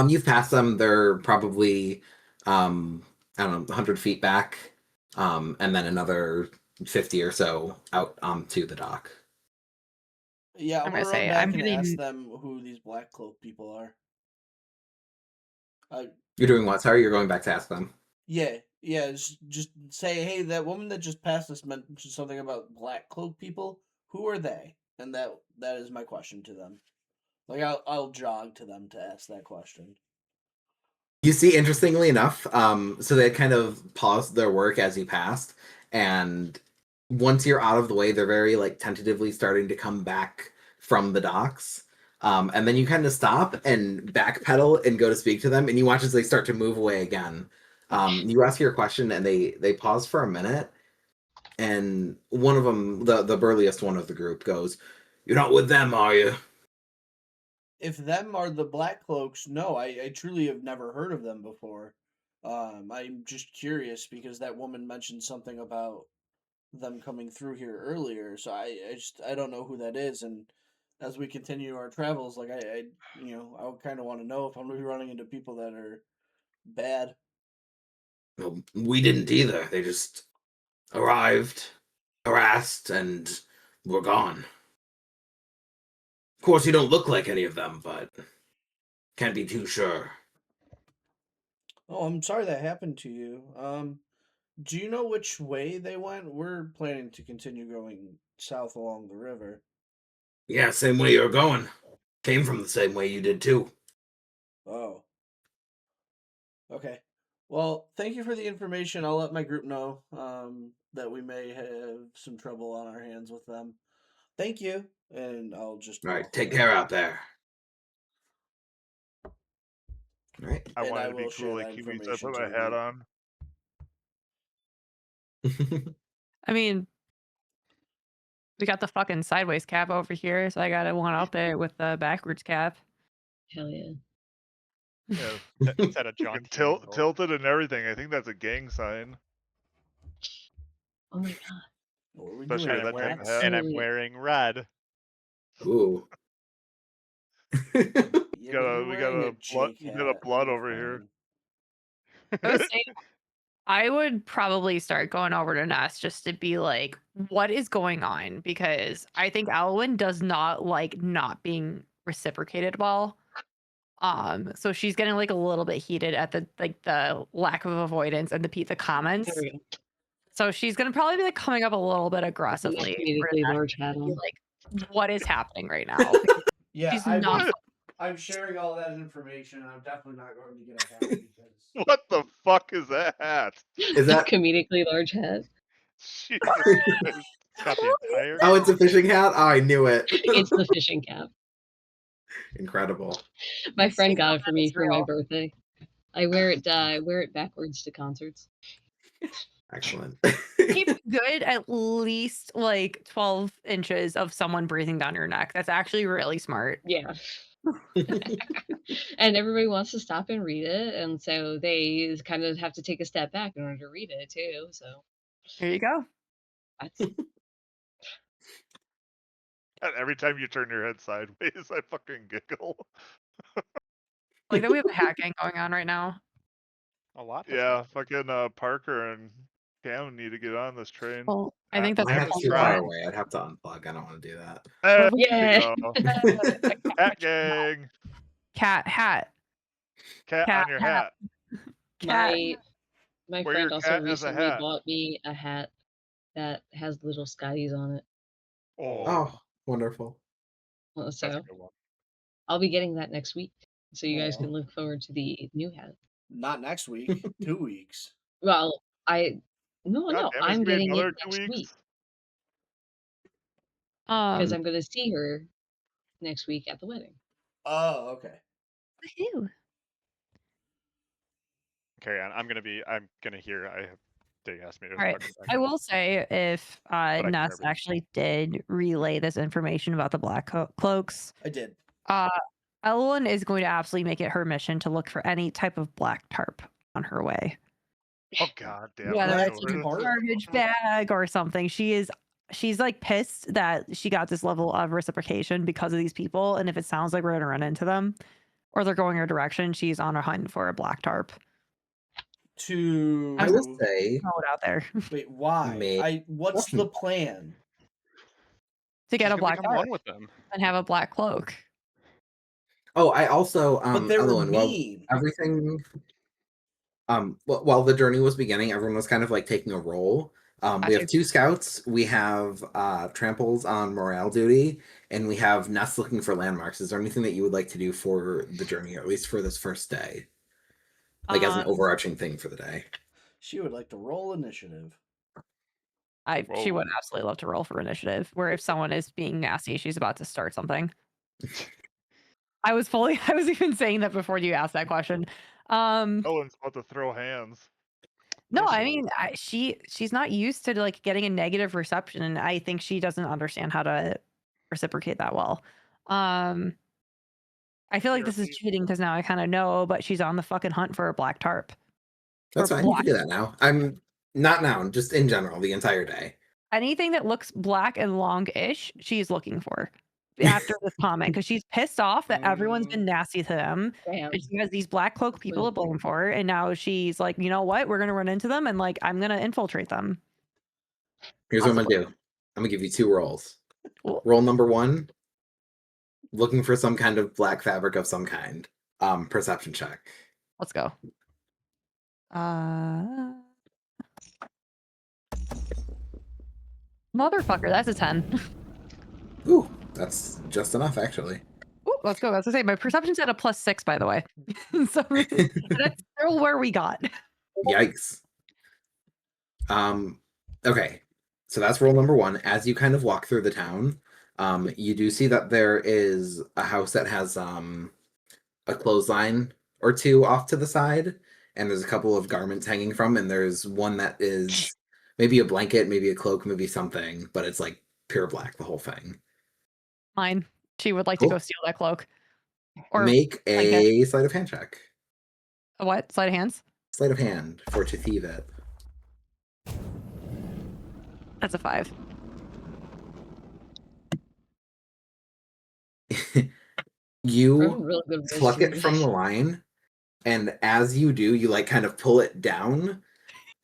You've passed them. They're probably, I don't know, 100 feet back, and then another 50 or so out onto the dock. Yeah, I'm I'm gonna gonna run say, back I'm and ask getting. them who these black cloak people are. You're doing what? Sorry, you're going back to ask them. Yeah. Just say, hey, that woman that just passed us mentioned something about black cloak people. Who are they? And that is my question to them. Like I'll jog to them to ask that question. You see, interestingly enough, so they kind of paused their work as you passed, and once you're out of the way, they're very like tentatively starting to come back from the docks. And then you kind of stop and backpedal and go to speak to them, and you watch as they start to move away again. You ask your question, and they pause for a minute, and one of them, the burliest one of the group, goes, "You're not with them, are you?" If them are the black cloaks, no, I truly have never heard of them before. I'm just curious because that woman mentioned something about them coming through here earlier, so I don't know who that is, and as we continue our travels, like I I kind of want to know if I'm gonna be running into people that are bad. Well, we didn't either. They just arrived, harassed, and were gone. Of course, you don't look like any of them, but can't be too sure. Oh, I'm sorry that happened to you. Do you know which way they went? We're planning to continue going south along the river. Yeah, same way you're going. Came from the same way you did too. Oh, okay. Well, thank you for the information. I'll let my group know that we may have some trouble on our hands with them. Thank you, and I'll just All right, walk take away. care out there. All right. I And wanted I to be will cool share like that Kiwi, so I information put to my the hat group. on. I mean, we got the fucking sideways cap over here, so I got one up there with the backwards cap. Hell yeah. Yeah, Instead of John fucking Candy. tilted and everything. I think that's a gang sign. Oh my god. What are we Especially doing? with that type of Hats? hat. And I'm Absolutely. wearing red. Ooh. Yeah, but you're We wearing a got Jake we got a hat. blood You're over here. fine. I would say I would probably start going over to Ness just to be like, what is going on? Because I think Elowyn does not like not being reciprocated well. So she's getting like a little bit heated at the lack of avoidance and the comments. There we go. So she's gonna probably be like coming up a little bit Put my aggressively. comedically large hat Be on. like, what is happening right now? Because Yeah, she's not. I'm sharing all that information. I'm definitely not going to get a hat because What the fuck is that hat? Is A that? comedically large hat. Jesus Christ. It's got the entire. Oh, it's a fishing hat. Oh, I knew it. It's the fishing cap. Incredible. My friend Speaking got of it for that, me it's for my real. birthday. I wear it backwards to concerts. Excellent. Keep good at least like 12 inches of someone breathing down your neck. That's actually really smart. Yeah. And everybody wants to stop and read it, and so they kind of have to take a step back in order to read it too. So There you go. that's And every time you turn your head sideways, I fucking giggle. Like that we have a hat gang going on right now. A lot. Yeah, fucking Parker and Cam need to get on this train. Well, I think that's My the hat's whole too try. far point. away. I'd have to unplug. I don't want to do that. There yeah. you go. A Hat gang. cat hat. Cat Cat on your hat. hat. Cat. My Wear friend your also cat as a recently hat. bought me a hat that has little Scotties on it. Oh, wonderful. That's So a good one. I'll be getting that next week. So you guys Aw. can look forward to the new hat. not next week, 2 weeks. Well, God no, damn, it's I'm gonna be getting it another 2 next week weeks. because I'm going to see her next week at the wedding. Oh, okay. Woohoo. Carry on. I'm gonna hear. I have. They asked me to. All right. fucking back I up. will say if I can hear Ness everything. actually did relay this information about the black cloaks, I did. Elowyn is going to absolutely make it her mission to look for any type of black tarp on her way. Oh god damn. Whether I it's know like a this. Black tarp? garbage bag or something. She is she's like pissed that she got this level of reciprocation because of these people. And if it sounds like we're going to run into them or they're going her direction, she's on a hunt for a black tarp. I will say, Throw it out there Wait, why? May- What's the plan? to get She's a gonna black become tarp one with them. and have a black cloak. Oh, I also But they're Elowyn, while mean. everything while the journey was beginning, everyone was kind of like taking a roll. We have 2 scouts, we have Tramples on morale duty, and we have Ness looking for landmarks. Is there anything that you would like to do for the journey, or at least for this first day? Like as an overarching thing for the day. She would like to roll initiative. She would absolutely love to roll for initiative, where if someone is being nasty, she's about to start something. I was even saying that before you asked that question. Elowyn's about to throw hands. No, Yes, I she mean, she's not used to like getting a negative reception, and I think she doesn't understand how to reciprocate that well. I feel like this is cheating because now I kind of know, but she's on the fucking hunt for a black tarp. That's fine. You can do that now. I'm not now, just in general, the entire day. Anything that looks black and long-ish, she's looking for after this comment because she's pissed off that everyone's been nasty to them. Damn. And she has these black cloak people to blame for her, and now she's like, you know what? We're gonna run into them, and like I'm gonna infiltrate them. Here's what I'm gonna do. I'm gonna give you 2 rolls. Roll number 1, looking for some kind of black fabric of some kind. Perception check. Let's go. Motherfucker, that's a 10. Ooh, that's just enough, actually. Ooh, let's go. That's to say, my perception's at a +6, by the way. So that's still where we got. Yikes. Okay, so that's roll number 1. As you kind of walk through the town, you do see that there is a house that has a clothesline or 2 off to the side, and there's a couple of garments hanging from, and there's one that is maybe a blanket, maybe a cloak, maybe something, but it's like pure black, the whole thing. Mine. She would like to go steal that cloak. Or make a sleight of hand check. A what? Sleight of hands? Sleight of hand for to thieve it. That's a 5. You pluck it from the line, and as you do, you like kind of pull it down,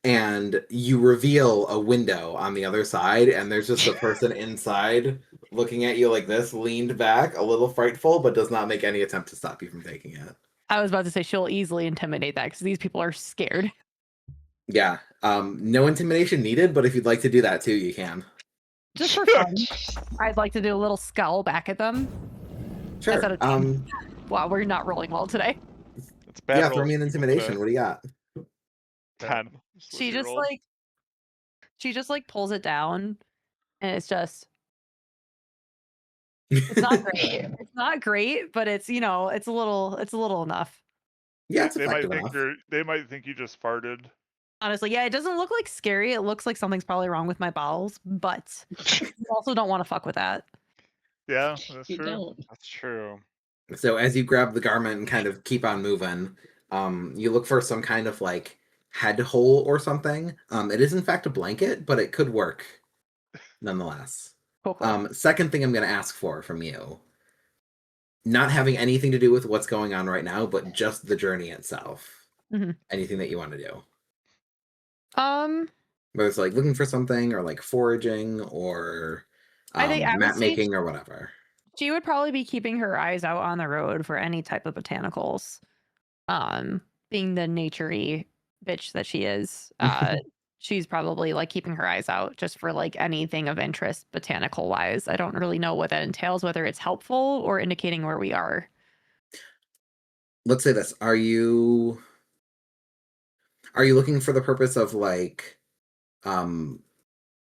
and you reveal a window on the other side, and there's just a person inside looking at you like this, leaned back, a little frightful, but does not make any attempt to stop you from taking it. I was about to say she'll easily intimidate that because these people are scared. Yeah. No intimidation needed, but if you'd like to do that too, you can. Just for fun. I'd like to do a little scowl back at them. Sure. Wow, we're not rolling well today. It's bad. Yeah, throw me an intimidation. What do you got? 10. She just like pulls it down, and it's just. It's not great. It's not great, but it's it's a little enough. Yeah, they might think you just farted. Honestly, yeah, it doesn't look like scary. It looks like something's probably wrong with my bowels, but you also don't want to fuck with that. Yeah, that's true. Don't. That's true. So as you grab the garment and kind of keep on moving, you look for some kind of like head hole or something. It is in fact a blanket, but it could work nonetheless. Cool. Second thing I'm going to ask for from you, not having anything to do with what's going on right now, but just the journey itself. Mm-hmm. Anything that you want to do? Whether it's like looking for something or like foraging or map making or whatever. She would probably be keeping her eyes out on the road for any type of botanicals. Being the nature-y bitch that she is, she's probably like keeping her eyes out just for like anything of interest botanical wise. I don't really know what that entails, whether it's helpful or indicating where we are. Let's say this. Are you looking for the purpose of like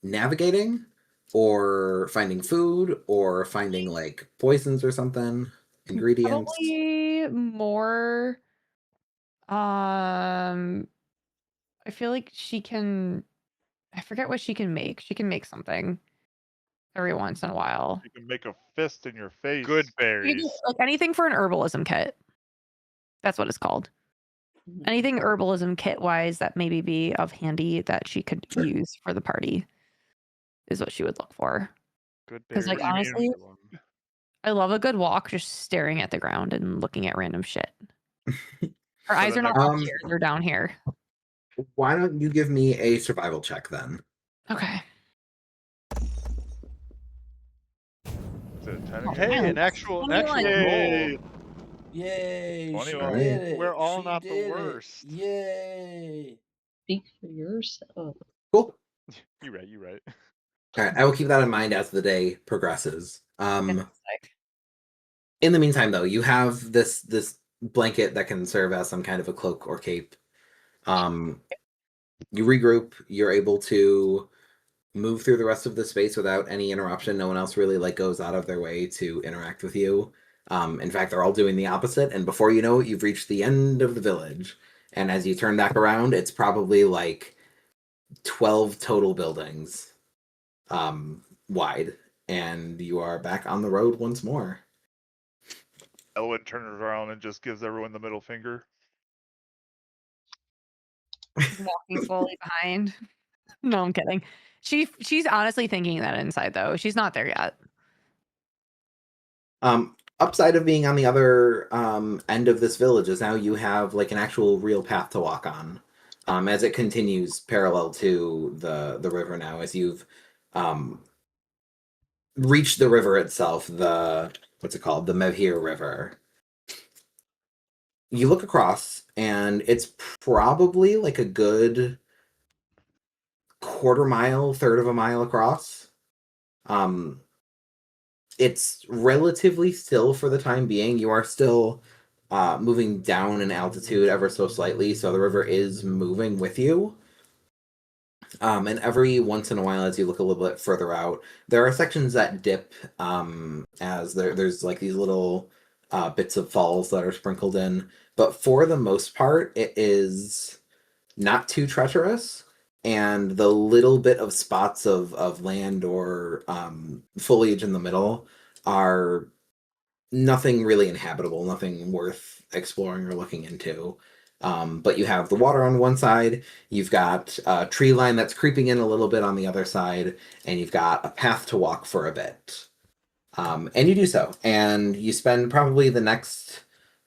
navigating or finding food or finding like poisons or something, ingredients? Probably more I feel like she can, I forget what she can make. She can make something every once in a while. You can make a fist in your face. Good berries. Like anything for an herbalism kit. That's what it's called. Anything herbalism kit wise that maybe be of handy that she could use for the party. is what she would look for. Good 'Cause, like, berries. You mean- honestly, everyone. I love a good walk just staring at the ground and looking at random shit. Her eyes the are not next- up here, they're down here. Why don't you give me a survival check then? Okay. Is it 10 Oh, again? Hey, an Nice. actual 21. roll. Yay! Yay! She 21. did it. We're all She not the did it. worst. Yay! Speak for yourself. Cool. You right. You right. All right, I will keep that in mind as the day progresses. Fantastic. In the meantime, though, you have this blanket that can serve as some kind of a cloak or cape. You regroup. You're able to move through the rest of the space without any interruption. No one else really like goes out of their way to interact with you. In fact, they're all doing the opposite. And before you know it, you've reached the end of the village. And as you turn back around, it's probably like 12 total buildings wide, and you are back on the road once more. Elowyn turns around and just gives everyone the middle finger. Walking slowly behind. No, I'm kidding. She's honestly thinking that inside though. She's not there yet. Upside of being on the other end of this village is now you have like an actual real path to walk on. As it continues parallel to the river now, as you've reached the river itself, the what's it called? The Mevhir River. You look across, and it's probably like a good quarter mile, third of a mile across. It's relatively still for the time being. You are still moving down in altitude ever so slightly, so the river is moving with you. And every once in a while, as you look a little bit further out, there are sections that dip as there's like these little bits of falls that are sprinkled in. But for the most part, it is not too treacherous. And the little bit of spots of land or foliage in the middle are nothing really inhabitable, nothing worth exploring or looking into. But you have the water on one side, you've got a tree line that's creeping in a little bit on the other side, and you've got a path to walk for a bit. And you do so, and you spend probably the next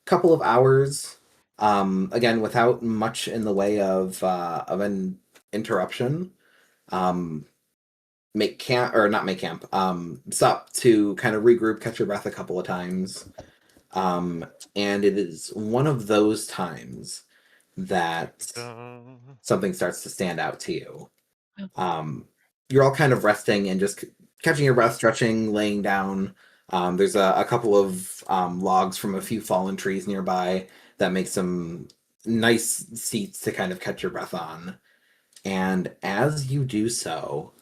couple of hours, again, without much in the way of an interruption. Make camp, or not make camp, stop to kind of regroup, catch your breath a couple of times. And it is one of those times that something starts to stand out to you. You're all kind of resting and just catching your breath, stretching, laying down. There's a couple of logs from a few fallen trees nearby that make some nice seats to kind of catch your breath on. And as you do so,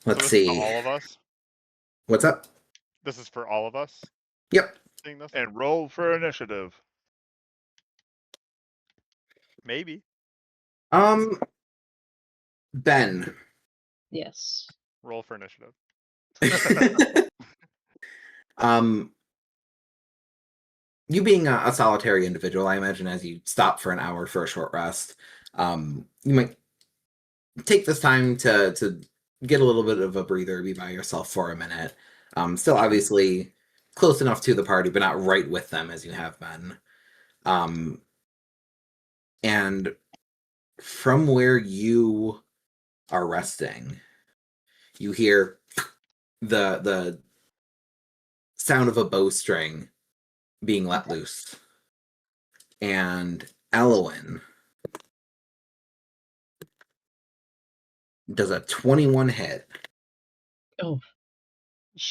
let's this is see. for all of us. What's up? This is for all of us. Yep. Seeing this, And roll for initiative. maybe. Ben. Yes. Roll for initiative. You being a solitary individual, I imagine as you stop for an hour for a short rest, you might take this time to get a little bit of a breather, be by yourself for a minute. Still obviously close enough to the party, but not right with them as you have been. And from where you are resting, you hear the sound of a bowstring being let loose. And Elowyn does a 21 hit. Oh,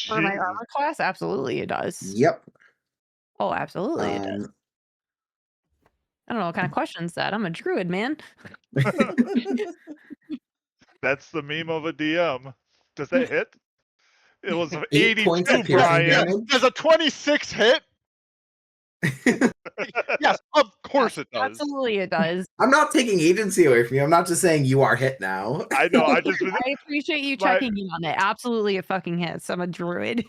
For my Jesus. armor class, absolutely it does. Yep. Oh, absolutely it does. I don't know what kind of questions that. I'm a druid, man. That's the meme of a DM. Does that hit? It was 8 points of 82, piercing Brian. damage. Does a 26 hit? Yes, of course it does. Absolutely it does. I'm not taking agency away from you. I'm not just saying you are hit now. I know. I just I appreciate you My- checking in on it. Absolutely it fucking hits. I'm a druid.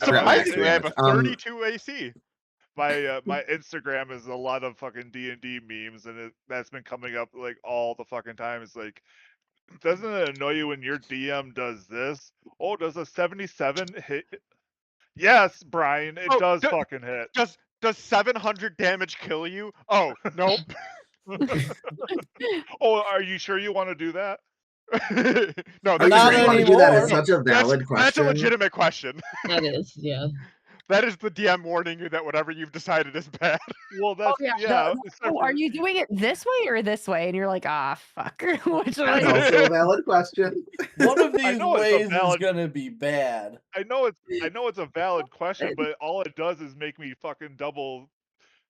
Surprisingly, I have a experience. 32 AC. my Instagram is a lot of fucking D&D memes, and that's been coming up like all the fucking time. It's like Doesn't it annoy you when your DM does this? Oh, does a 77 hit? Yes, Brian, it Oh, does fucking hit. Does 700 damage kill you? Oh, nope. Oh, are you sure you want to do that? No, Are you Not sure you want to do that? It's anymore. such a valid that's question. a legitimate question. That is, yeah. That is the DM warning you that whatever you've decided is bad. Well, that's yeah. except Are for- you doing it this way or this way? And you're like, ah, fuck. Which That's way? also a valid question. One of I these know it's a ways is valid- gonna be bad. I know it's a valid question, but all it does is make me fucking double,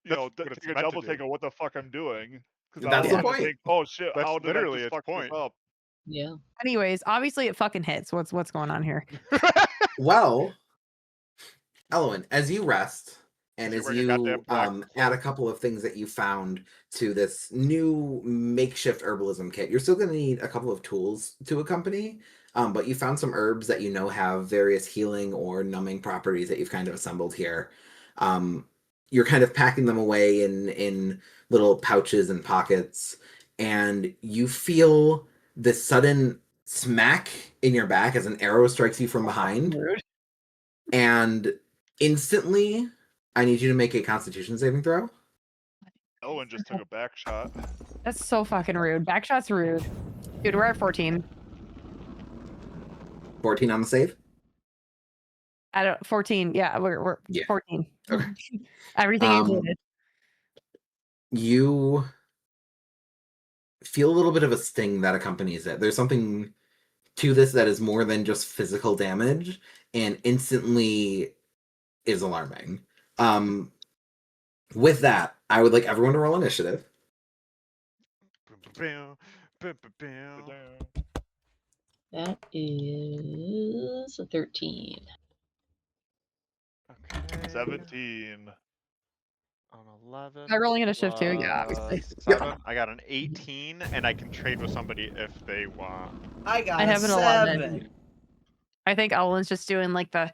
That's what it's take a meant to double do. take of what the fuck I'm doing. Because That's I'll the have to point. think, oh shit, That's how did I literally just its fuck this point. up? Yeah. Anyways, obviously it fucking hits. What's going on here? Well, Elowyn, as you rest and Is he as wearing a you goddamn black add a cloak? couple of things that you found to this new makeshift herbalism kit, you're still going to need a couple of tools to accompany. But you found some herbs that you know have various healing or numbing properties that you've kind of assembled here. You're kind of packing them away in little pouches and pockets, and you feel this sudden smack in your back as an arrow strikes you from behind. Rude. And instantly, I need you to make a Constitution saving throw. Owen just took a back shot. That's so fucking rude. Backshot's rude. Dude, we're at 14. 14 on the save. I don't 14. Yeah, we're Yeah. 14. Okay. Everything included. You feel a little bit of a sting that accompanies it. There's something to this that is more than just physical damage and instantly is alarming. With that, I would like everyone to roll initiative. That is a 13. Okay. 17. On 11. Am I rolling initiative too? Yeah, obviously. plus 7. I got an 18, and I can trade with somebody if they want. I got I a have an 7. 11. I think Elwyn's just doing like the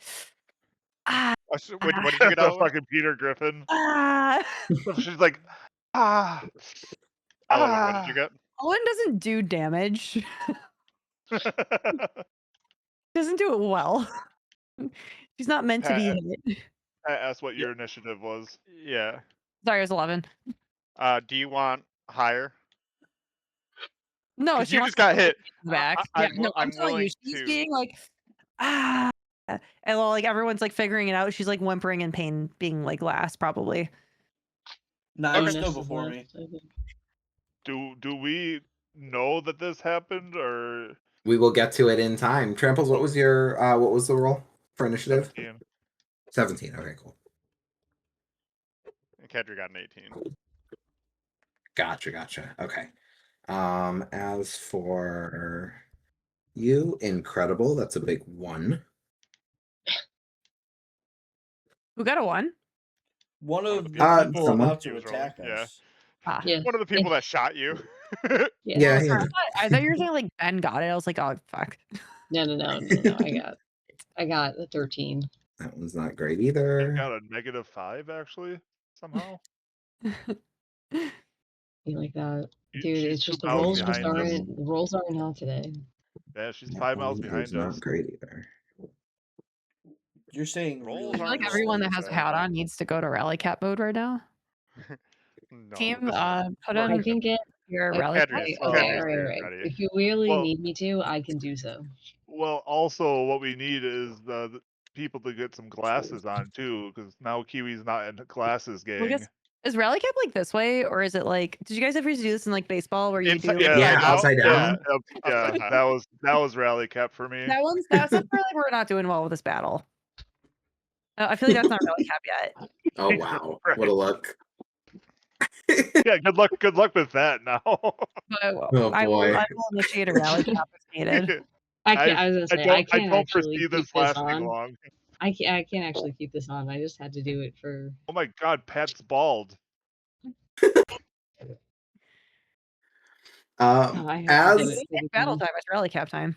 What did you get, The Elowyn? fucking Peter Griffin. ah. She's like, ah. Elowyn, what did you get? Elwyn doesn't do damage. Doesn't do it well. She's not meant to be hit. I asked what your initiative was. Yeah. Sorry, it was 11. Do you want higher? No, 'Cause she you wants just got to hit. back. I'm no, I'm telling you, willing she's to. being like, ah. And while like everyone's like figuring it out, she's like whimpering in pain, being like last probably. Nah, Okay. you're still Ness is before me. left, I think. Do we know that this happened, or We will get to it in time. Tramples, what was the roll for initiative? 17? 17. Okay, cool. And Kedri got an 18. Gotcha. Okay. As for you, incredible. That's a big 1. Who got a 1? One of the people people someone. about He to was attack rolling, yeah. us. Ah. Yeah. One of the people that shot you. Yeah, Sorry, yeah. I thought you were saying like Ben got it. I was like, oh fuck. No. I got a 13. That one's not great I either. got a -5 actually somehow. Be like that. Dude, Dude, she's it's 2 just the miles rolls just behind us. aren't the rolls aren't out today. Yeah, she's That 5 miles one is behind not us. great either. You're saying Rolls really I feel like aren't slow. everyone that rolls, has a eh? hat on needs to go to rally cap mode right now. No. Team, this is- put we're on I good. can get your okay, rally cap. Kedri's- okay, Kedri's right. ready. If you really Well- need me to, I can do so. Well, also what we need is the people to get some glasses on too, because now Kiwi's not in glasses gang. Well, I guess- Is rally cap like this way, or is it like? Did you guys ever used to do this in like baseball, where you Inside- do? yeah, Like, Yeah, down? upside down. Yeah, Upside down. that was rally cap for me. that's where like we're not doing well with this battle. I feel like that's not rally cap yet. Oh wow, Right. what a look. Yeah, good luck with that now. But Oh, I boy. will initiate a rally cap if needed. I can't. I was gonna say I can't don't actually foresee keep this this lasting on. long. I can't actually keep this on. I just had to do it for. Oh my god, Pat's bald. Oh, I have to do As it for the Battle team. time. It's rally cap time.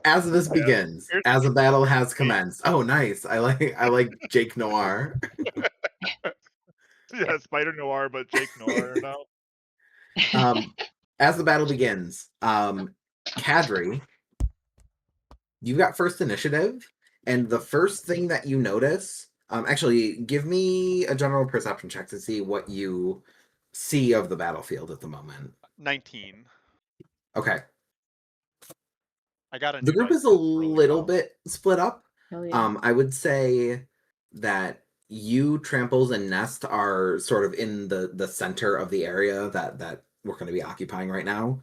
as this Yeah. begins, as a battle has commenced. Oh, nice. I like Jake Noir. Yeah, Spider Noir, but Jake Noir now. As the battle begins, Kadri, you got first initiative, and the first thing that you notice, actually, give me a general perception check to see what you see of the battlefield at the moment. 19. Okay. I got a The new group dice is a 'cause it's really little well. bit split up. Hell yeah. I would say that you, Tramples, and Nest are sort of in the center of the area that we're going to be occupying right now.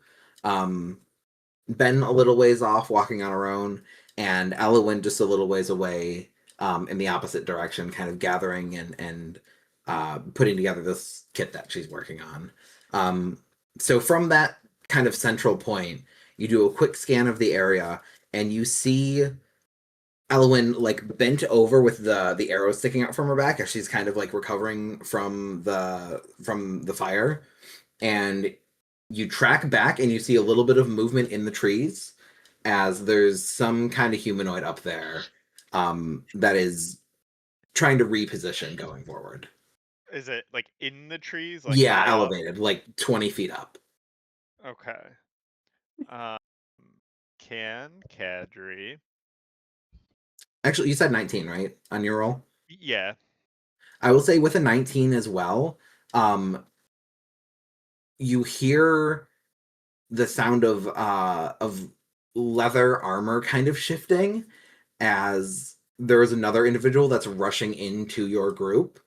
Ben a little ways off, walking on her own, and Elowyn just a little ways away, in the opposite direction, kind of gathering and putting together this kit that she's working on. So from that kind of central point, you do a quick scan of the area, and you see Elowyn like bent over with the arrow sticking out from her back as she's kind of like recovering from the fire, and you track back and you see a little bit of movement in the trees as there's some kind of humanoid up there that is trying to reposition going forward. Is it like in the trees, like Yeah, high up? elevated, like 20 feet up. Okay. Um, can Kadri? Actually, you said 19, right? On your roll? Yeah. I will say with a 19 as well, you hear the sound of leather armor kind of shifting as there is another individual that's rushing into your group,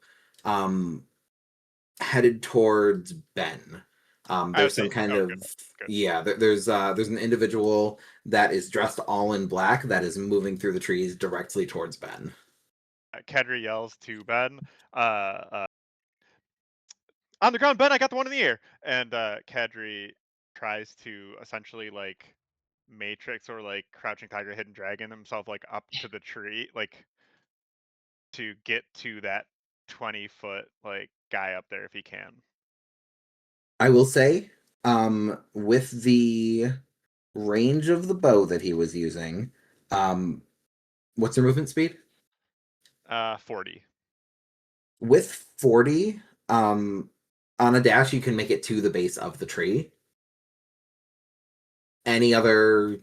headed towards Ben. I There's would some say. kind Oh, of good. Good. yeah. There's an individual that is dressed all in black that is moving through the trees directly towards Ben. Kadri yells to Ben, on the ground, Ben, I got the one in the air. And Kadri tries to essentially like Matrix or like Crouching Tiger, Hidden Dragon himself like up to the tree, like to get to that 20-foot like guy up there if he can. I will say, with the range of the bow that he was using, what's your movement speed? 40. With 40, on a dash, you can make it to the base of the tree. Any other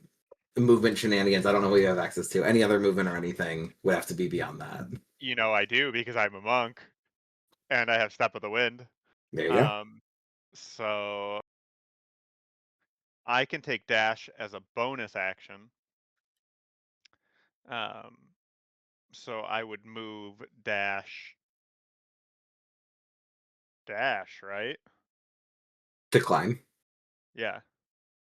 movement shenanigans, I don't know what you have access to. Any other movement or anything would have to be beyond that. You know I do because I'm a monk and I have Step of the Wind. There you go. So I can take dash as a bonus action. So I would move dash, right? To climb. Yeah.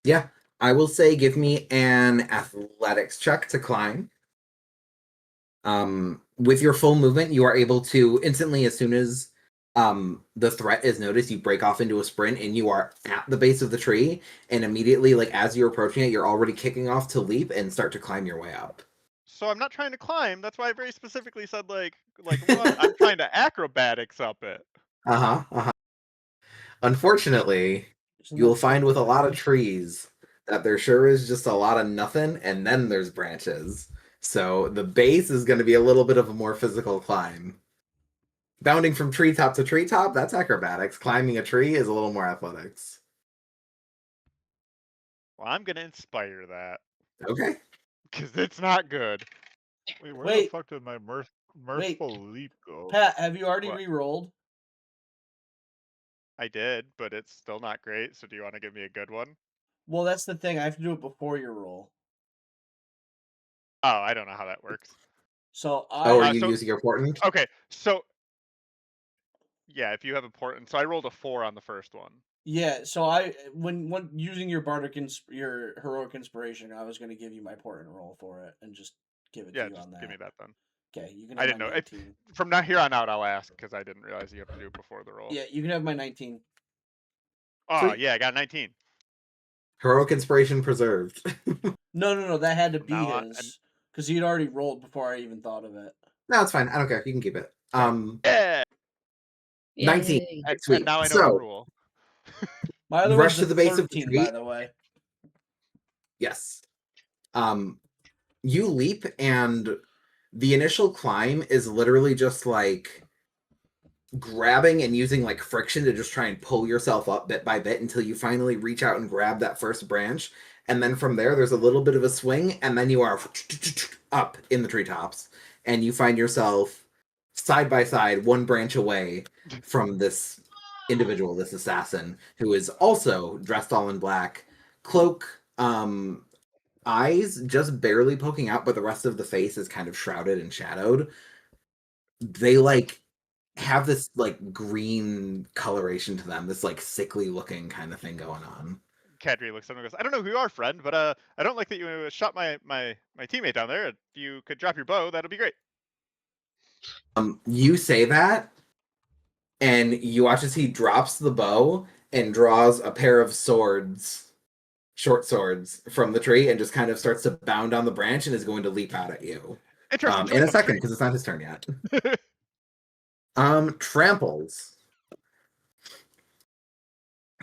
Yeah. I will say give me an athletics check to climb. With your full movement, you are able to instantly, as soon as the threat is noticed, you break off into a sprint and you are at the base of the tree, and immediately, like as you're approaching it, you're already kicking off to leap and start to climb your way up. So I'm not trying to climb. That's why I very specifically said like run. I'm trying to acrobatics up it. Unfortunately, Isn't you'll that find with a lot of acrobatics? trees that there sure is just a lot of nothing, and then there's branches. So the base is going to be a little bit of a more physical climb. Bounding from treetop to treetop, that's acrobatics. Climbing a tree is a little more athletics. Well, I'm gonna inspire that Okay. because it's not good. Wait, where the Wait. fuck did my mirthful leap go? Pat, have you already What? re-rolled? I did, but it's still not great. So do you want to give me a good one? Well, that's the thing. I have to do it before your roll. Oh, I don't know how that works. So Oh, are I you so- using your portent? Okay, so yeah, if you have a portent, so I rolled a 4 on the first one. yeah. So I when using your your heroic inspiration, I was going to give you my portent roll for it and just give it Yeah, to you just on that. give me that then. Okay, you can I have didn't my know. 19. From now here on out, I'll ask because I didn't realize you have to do it before the roll. Yeah, you can have my 19. Oh Sweet. yeah, I got 19. Heroic inspiration preserved. No. That had to From be now on, his because he'd already rolled before I even thought of it. No, it's fine. I don't care. You can keep it. yeah, 19. Yay. and Sweet. now I know the So, rule. My other you one's rush a to the base of the 13, tree. by the way. Yes. You leap, and the initial climb is literally just like grabbing and using like friction to just try and pull yourself up bit by bit until you finally reach out and grab that first branch. And then from there, there's a little bit of a swing, and then you are up in the treetops, and you find yourself side by side, one branch away from this individual, this assassin, who is also dressed all in black, cloak, eyes just barely poking out, but the rest of the face is kind of shrouded and shadowed. They like have this like green coloration to them, this like sickly looking kind of thing going on. Kadri looks at him and goes, "I don't know who you are, friend, but I don't like that you shot my teammate down there. If you could drop your bow, that'd be great." You say that, and you watch as he drops the bow and draws a pair of swords, short swords, from the tree, and just kind of starts to bound on the branch and is going to leap out at you. Interesting. In a second, because it's not his turn yet. Tramples.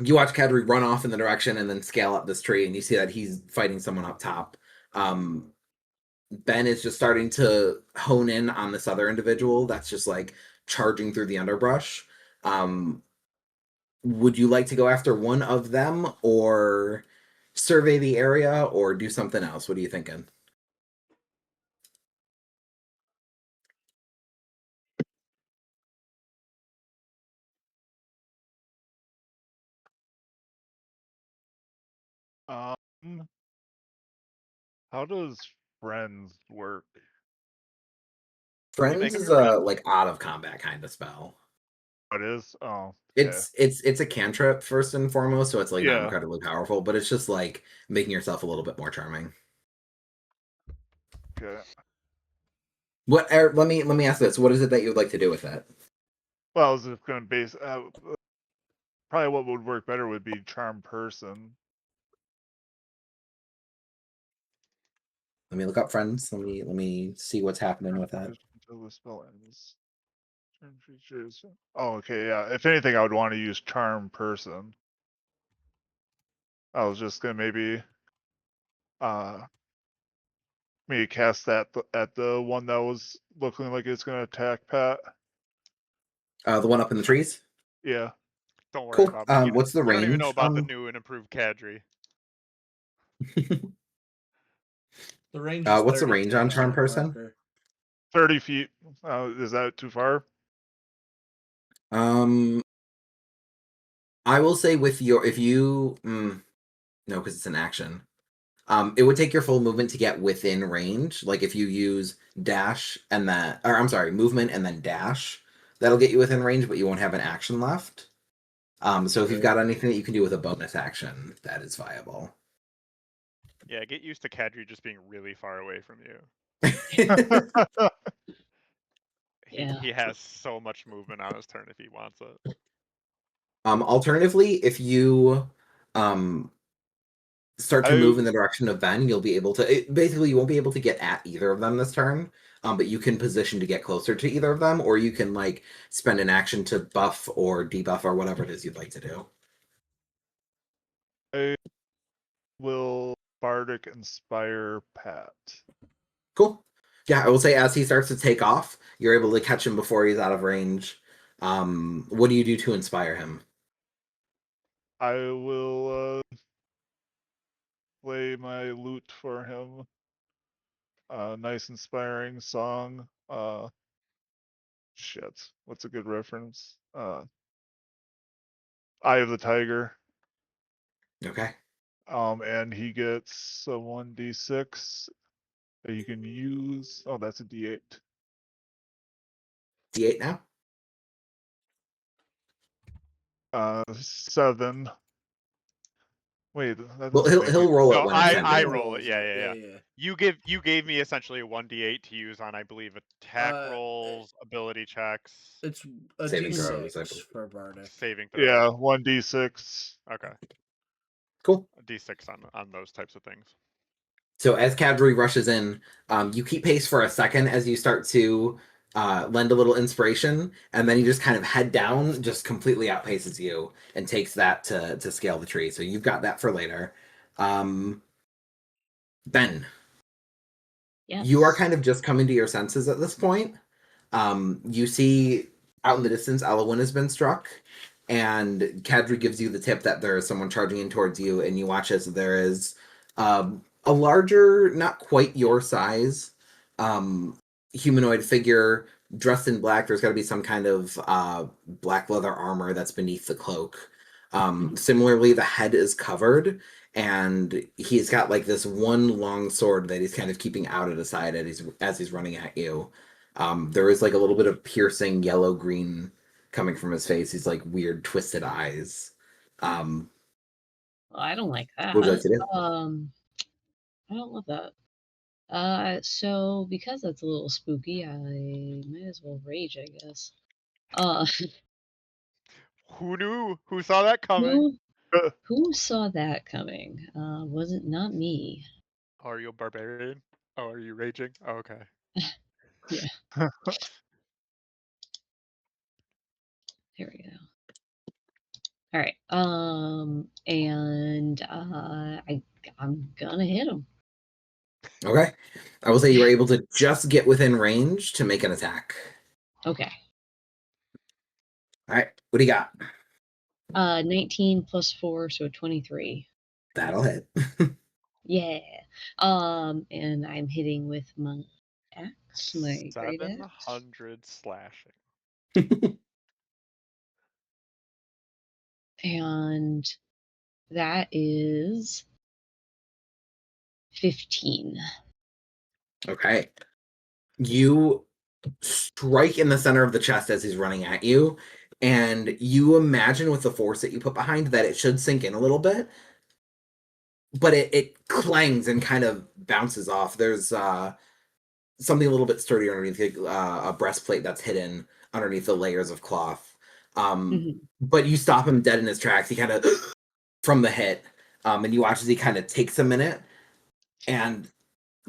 You watch Kadri run off in the direction and then scale up this tree, and you see that he's fighting someone up top. Ben is just starting to hone in on this other individual that's just like charging through the underbrush. Would you like to go after one of them, or survey the area, or do something else? What are you thinking? How does friends work? You Friends make is your a friend. like out of combat kind of spell. What is? Oh, okay. It's a cantrip first and foremost, so it's like not Yeah. incredibly powerful, but it's just like making yourself a little bit more charming. Okay. Let me ask this: what is it that you would like to do with that? Well, I was just gonna base. Probably what would work better would be charm person. Let me look up friends. Let me see what's happening with that. Until the spell ends. Turn features. Oh, okay, yeah. If anything, I would want to use charm person. I was just gonna maybe cast that at the one that was looking like it's gonna attack Pat. The one up in the trees. Yeah. Don't worry Cool. about me. What's the I don't even know range? about the new and improved Kadri. The range is What's the 30 range on feet, charm person? Parker. 30 feet. Is that too far? I will say with your no, because it's an action. It would take your full movement to get within range. Like if you use dash and that, or I'm sorry, movement and then dash, that'll get you within range, but you won't have an action left. So if you've got anything that you can do with a bonus action, that is viable. Yeah, get used to Kadri just being really far away from you. Yeah. He has so much movement on his turn if he wants it. Alternatively, if you start to move in the direction of Ben, you'll be able to. Basically, you won't be able to get at either of them this turn. But you can position to get closer to either of them, or you can like spend an action to buff or debuff or whatever it is you'd like to do. I will Bardic Inspire Pat. Cool. Yeah, I will say as he starts to take off, you're able to catch him before he's out of range. What do you do to inspire him? I will play my lute for him. Nice inspiring song. Shit. What's a good reference? Eye of the Tiger. Okay. And he gets a 1d6 that you can use. Oh, that's a d8. D8 now? 7. Wait, that Well, doesn't make he'll it. roll No, it when it's time. I to roll it. Yeah. You gave me essentially a 1d8 to use on, I believe, attack rolls, ability checks, It's a Saving D6 throws, I believe. for Bardic. saving throws. Yeah, 1d6. Okay. Cool. A d6 on those types of things. So as Kadri rushes in, you keep pace for a second as you start to lend a little inspiration, and then he just kind of head down, just completely outpaces you, and takes that to scale the tree. So you've got that for later. Ben, Yes. you are kind of just coming to your senses at this point. You see out in the distance, Elowyn has been struck, and Kadri gives you the tip that there is someone charging in towards you, and you watch as there is a larger, not quite your size, humanoid figure dressed in black. There's got to be some kind of black leather armor that's beneath the cloak. Similarly, the head is covered, and he's got like this one long sword that he's kind of keeping out at his side as he's running at you. There is like a little bit of piercing yellow green coming from his face. He's like weird twisted eyes. Well, I don't like that. What would you like to do? I don't love that. So because that's a little spooky, I might as well rage, I guess. Who knew? Who saw that coming? Who saw that coming? Was it not me? Are you a barbarian? Oh, are you raging? Oh, okay. Yeah. There we go. All right. And I'm gonna hit him. Okay. I will say you were able to just get within range to make an attack. Okay. All right. What do you got? 19 plus 4, so 23. That'll hit. Yeah. And I'm hitting with my axe, my great axe. 700 slashing. And that is 15. Okay. You strike in the center of the chest as he's running at you, and you imagine with the force that you put behind that it should sink in a little bit, but it clangs and kind of bounces off. There's something a little bit sturdier underneath, a breastplate that's hidden underneath the layers of cloth. But you stop him dead in his tracks. He kind of from the hit, and you watch as he kind of takes a minute and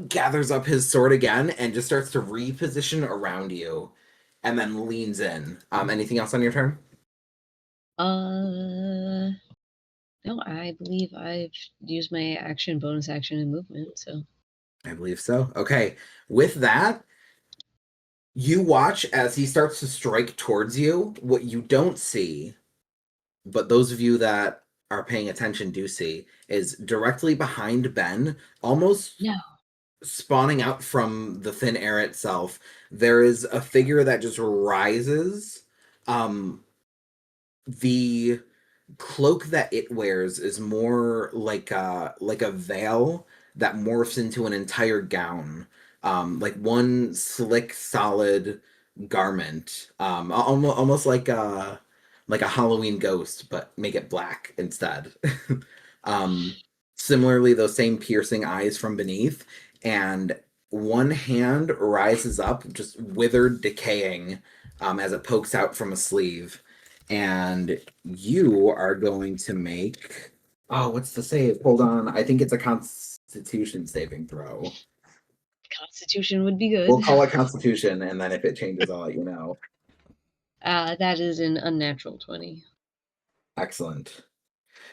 gathers up his sword again and just starts to reposition around you, and then leans in. Anything else on your turn? No, I believe I've used my action, bonus action, and movement, so. I believe so. Okay. With that, you watch as he starts to strike towards you. What you don't see, but those of you that are paying attention do see, is directly behind Ben, almost spawning out from the thin air itself, there is a figure that just rises. The cloak that it wears is more like a veil that morphs into an entire gown, like one slick, solid garment, almost like a Halloween ghost, but make it black instead. Similarly, those same piercing eyes from beneath, and one hand rises up, just withered, decaying, as it pokes out from a sleeve. And you are going to make... Oh, what's the save? Hold on. I think it's a Constitution saving throw. Constitution would be good. We'll call it Constitution, and then if it changes, I'll let you know. That is an unnatural 20. Excellent.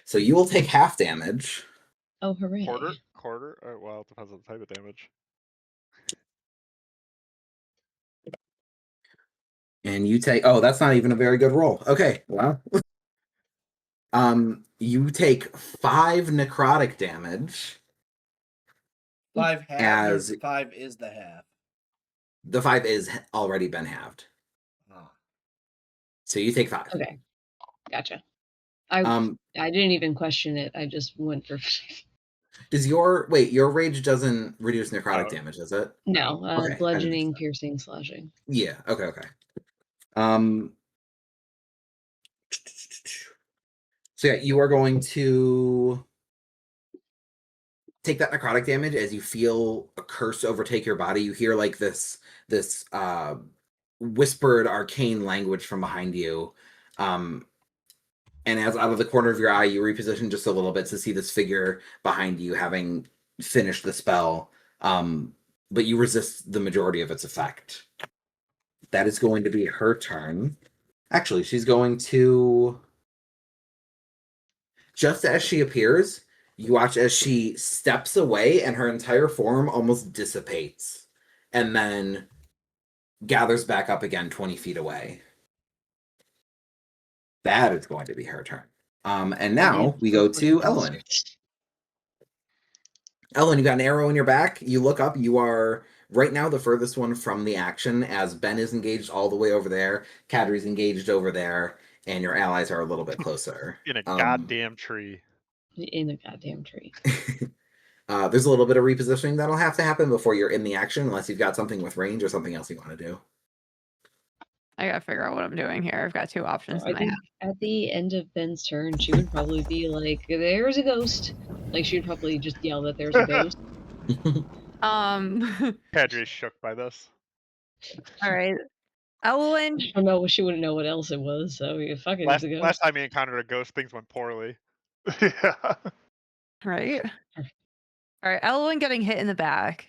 So you will take half damage. Oh, hooray. Quarter? Oh, well, it depends on the type of damage. And you take... Oh, that's not even a very good roll. Okay, well... You take 5 necrotic damage. 5 halves, or 5 is the half? The 5 is already been halved. Oh. So you take 5. Okay, gotcha. I didn't even question it. I just went for... Does your rage doesn't reduce necrotic damage, does it? No, Okay, bludgeoning, piercing, slashing. Yeah, okay. So yeah, you are going to take that necrotic damage as you feel a curse overtake your body. You hear like this whispered arcane language from behind you. And as out of the corner of your eye, you reposition just a little bit to see this figure behind you having finished the spell. But you resist the majority of its effect. That is going to be her turn. Actually, she's going to... Just as she appears, you watch as she steps away and her entire form almost dissipates. And then gathers back up again 20 feet away. That is going to be her turn. And now we go to Elowyn. Elowyn, you got an arrow in your back. You look up. You are right now the furthest one from the action, as Ben is engaged all the way over there. Kadri's engaged over there, and your allies are a little bit closer. In a goddamn tree. In a goddamn tree. There's a little bit of repositioning that'll have to happen before you're in the action, unless you've got something with range or something else you want to do. I gotta figure out what I'm doing here. I've got two options I in my think hand. at the end of Ben's turn, she would probably be like, "There's a ghost." Like she'd probably just yell that there's a ghost. Kadri's shook by this. All right. Elowyn. I don't know. She wouldn't know what else it was. So fuck it, it's a ghost. Last time he encountered a ghost, things went poorly. Yeah. Right. All right. Elowyn getting hit in the back.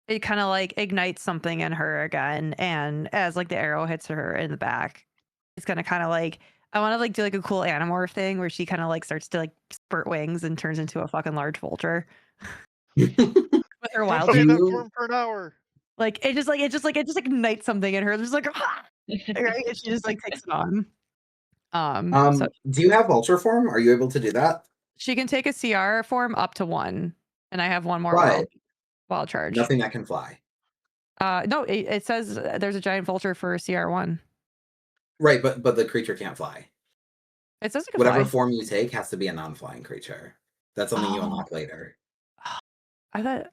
It kind of like ignites something in her again, and as like the arrow hits her in the back, it's gonna kind of like I want to like do like a cool Animorph thing where she kind of like starts to like spurt wings and turns into a fucking large vulture with her Don't wild. stay in that You- form for an hour. Like it just ignites something in her. There's like right, and she just like takes it on. So Do you have vulture form? Are you able to do that? she can take a CR form up to 1, and I have one more But wild charge. nothing that can fly. No, it says there's a giant vulture for CR1. Right, but the creature can't fly. It says it can Whatever fly. form you take has to be a non-flying creature. That's something you Oh. unlock later. I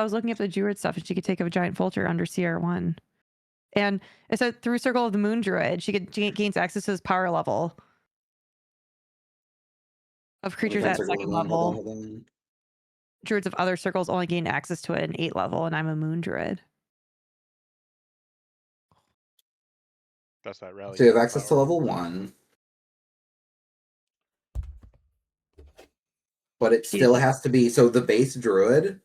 was looking up the Druid stuff, and she could take a giant vulture under CR1. And it said through Circle of the Moon Druid, she gains access to his power level of creatures at Circle of second the Moon, level. hold on. Druids of other circles only gain access to it at an 8 level, and I'm a Moon Druid. That's that rally. So you have access to level 1. But it still has to be, so the base druid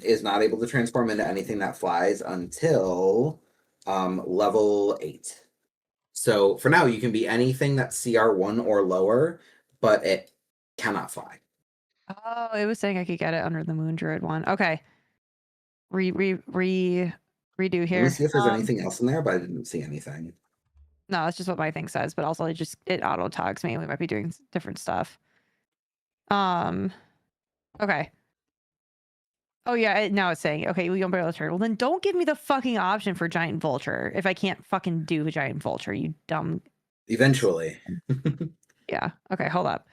is not able to transform into anything that flies until level 8. So for now, you can be anything that's CR1 or lower, but it cannot fly. Oh, it was saying I could get it under the Moon Druid one. Okay. Redo here. Let me see if there's anything else in there, but I didn't see anything. No, that's just what my thing says, but also it auto tags me. We might be doing different stuff. Okay. Oh yeah, now it's saying, okay, we don't be able to turn. Well, then don't give me the fucking option for giant vulture if I can't fucking do a giant vulture, you dumb. Eventually. Yeah. Okay, hold up.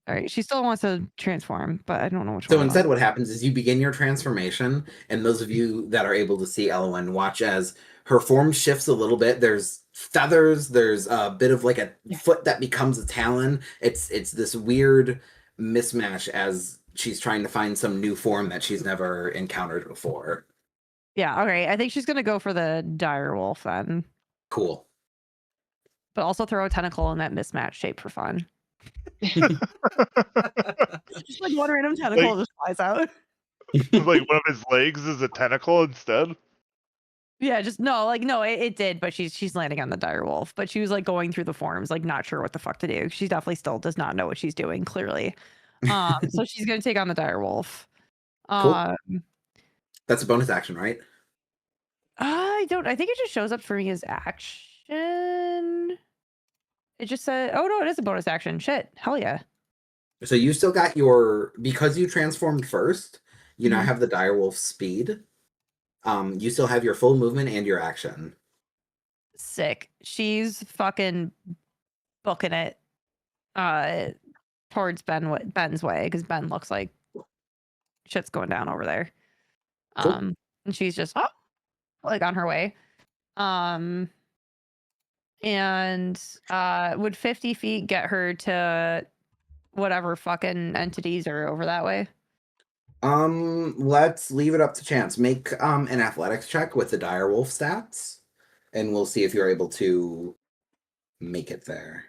All right, she still wants to transform, but I don't know which So one. instead, what happens is you begin your transformation, and those of you that are able to see Elowyn watch as her form shifts a little bit. There's feathers. There's a bit of like a foot that becomes a talon. It's this weird mismatch as she's trying to find some new form that she's never encountered before. Yeah. Okay. I think she's gonna go for the dire wolf then, Cool. but also throw a tentacle in that mismatch shape for fun. Just like one random tentacle just flies out. Like one of his legs is a tentacle instead. Yeah, just no, it did, but she's landing on the dire wolf. But she was like going through the forms, like not sure what the fuck to do. She definitely still does not know what she's doing, clearly. So she's gonna take on the dire wolf. Cool. That's a bonus action, right? I think it just shows up for me as action. It just said, oh no, it is a bonus action. Shit, hell yeah. So you still got because you transformed first, you now have the direwolf speed. You still have your full movement and your action. Sick. She's fucking booking it towards Ben's way, because Ben looks like shit's going down over there. Cool. And she's just like on her way. And would 50 feet get her to whatever fucking entities are over that way? Let's leave it up to chance. Make an athletics check with the direwolf stats, and we'll see if you're able to make it there.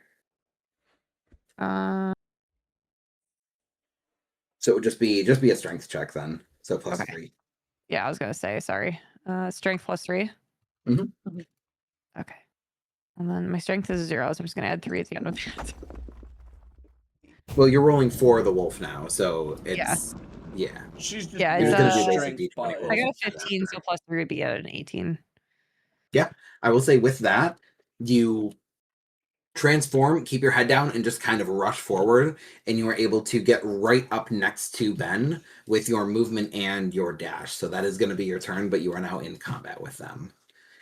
So it would just be a strength check then. So plus Okay. 3. Yeah, I was gonna say, sorry. Strength plus 3. Mhm. Okay. And then my strength is 0, so I'm just gonna add 3 at the end of that. Well, you're rolling for the wolf now, so it's yeah. She's just Yeah, You're it's, just gonna do basic strength D20 by- rolls. I got a 15, so plus 3 would be at an 18. I will say with that, you transform, keep your head down, and just kind of rush forward, and you are able to get right up next to Ben with your movement and your dash. So that is going to be your turn, but you are now in combat with them.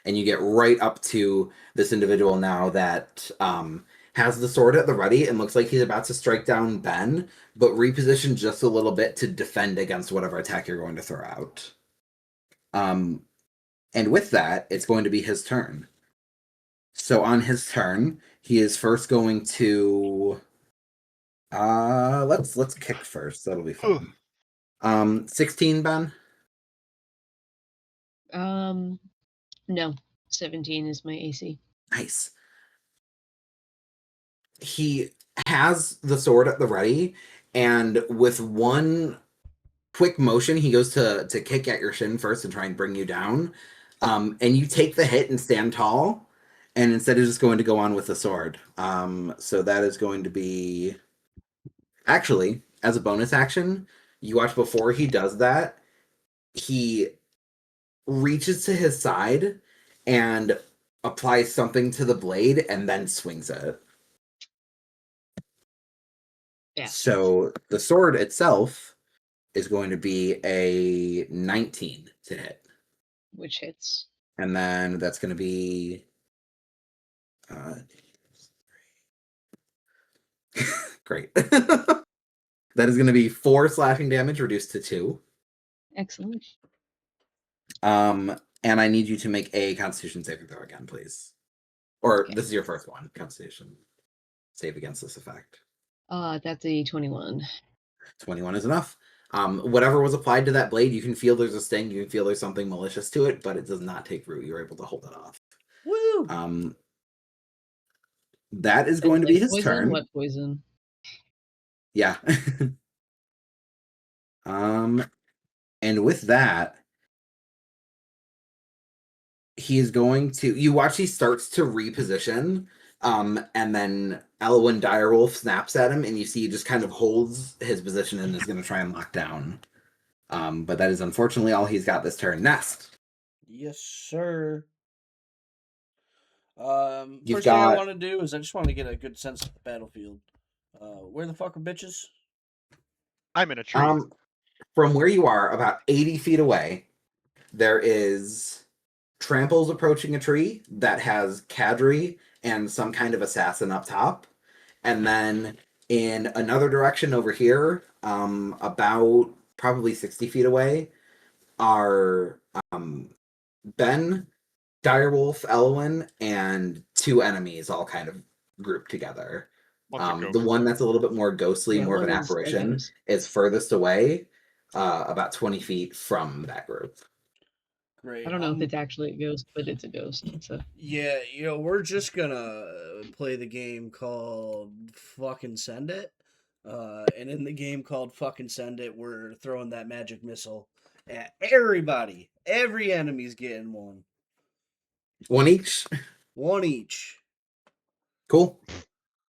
And you get right up to this individual now that has the sword at the ready and looks like he's about to strike down Ben, but reposition just a little bit to defend against whatever attack you're going to throw out. And with that, it's going to be his turn. So on his turn, he is first going to let's kick first. That'll be fun. 16, Ben? No. 17 is my AC. Nice. He has the sword at the ready, and with one quick motion, he goes to kick at your shin first and try and bring you down. And you take the hit and stand tall, and instead is just going to go on with the sword. So that is going to be... Actually, as a bonus action, you watch before he does that, he reaches to his side and applies something to the blade and then swings it. Yeah. So the sword itself is going to be a 19 to hit. Which hits. And then that's going to be... Great. That is going to be 4 slashing damage reduced to 2. Excellent. And I need you to make a Constitution saving throw again, please. Or Okay. this is your first one. Constitution save against this effect. That's a 21. 21 is enough. Whatever was applied to that blade, you can feel there's a sting, you can feel there's something malicious to it, but it does not take root. You're able to hold it off. Woo! That is going to be his poison? turn. What poison? Yeah. And with that, he's going to... You watch he starts to reposition, and then Elowyn Direwolf snaps at him, and you see he just kind of holds his position and is going to try and lock down. But that is unfortunately all he's got this turn. Nest. Yes, sir. You've First thing I got- want to do is I just want to get a good sense of the battlefield. Where the fuck are bitches? I'm in a tree. From where you are, about 80 feet away, there is tramples approaching a tree that has Kadri and some kind of assassin up top. And then in another direction over here, about probably 60 feet away, are Ben, Direwolf, Elowyn, and 2 enemies all kind of grouped together. Bunch of The ghosts. one that's a little bit more ghostly, Yeah, more of an one is apparition, items. is furthest away, about 20 feet from that group. Great. I don't know if it's actually a ghost, but it's a ghost. So Yeah, we're just gonna play the game called Fucking Send It. And in the game called Fucking Send It, we're throwing that magic missile at everybody. Every enemy's getting one. One each. One each. Cool.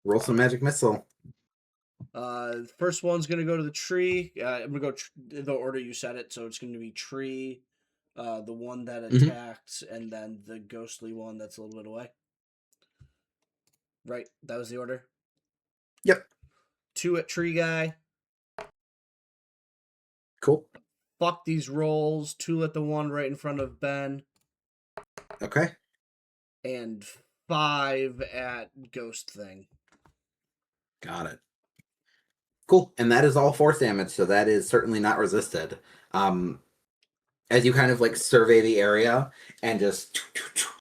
Roll some magic missile. First one's gonna go to the tree. I'm gonna go the order you said it, so it's gonna be tree, the one that attacked, and then the ghostly one that's a little bit away. Right, that was the order. Yep. 2 at tree guy. Cool. Fuck these rolls. 2 at the one right in front of Ben, Okay. and 5 at ghost thing. Got it. Cool. And that is all force damage, so that is certainly not resisted. As you kind of like survey the area and just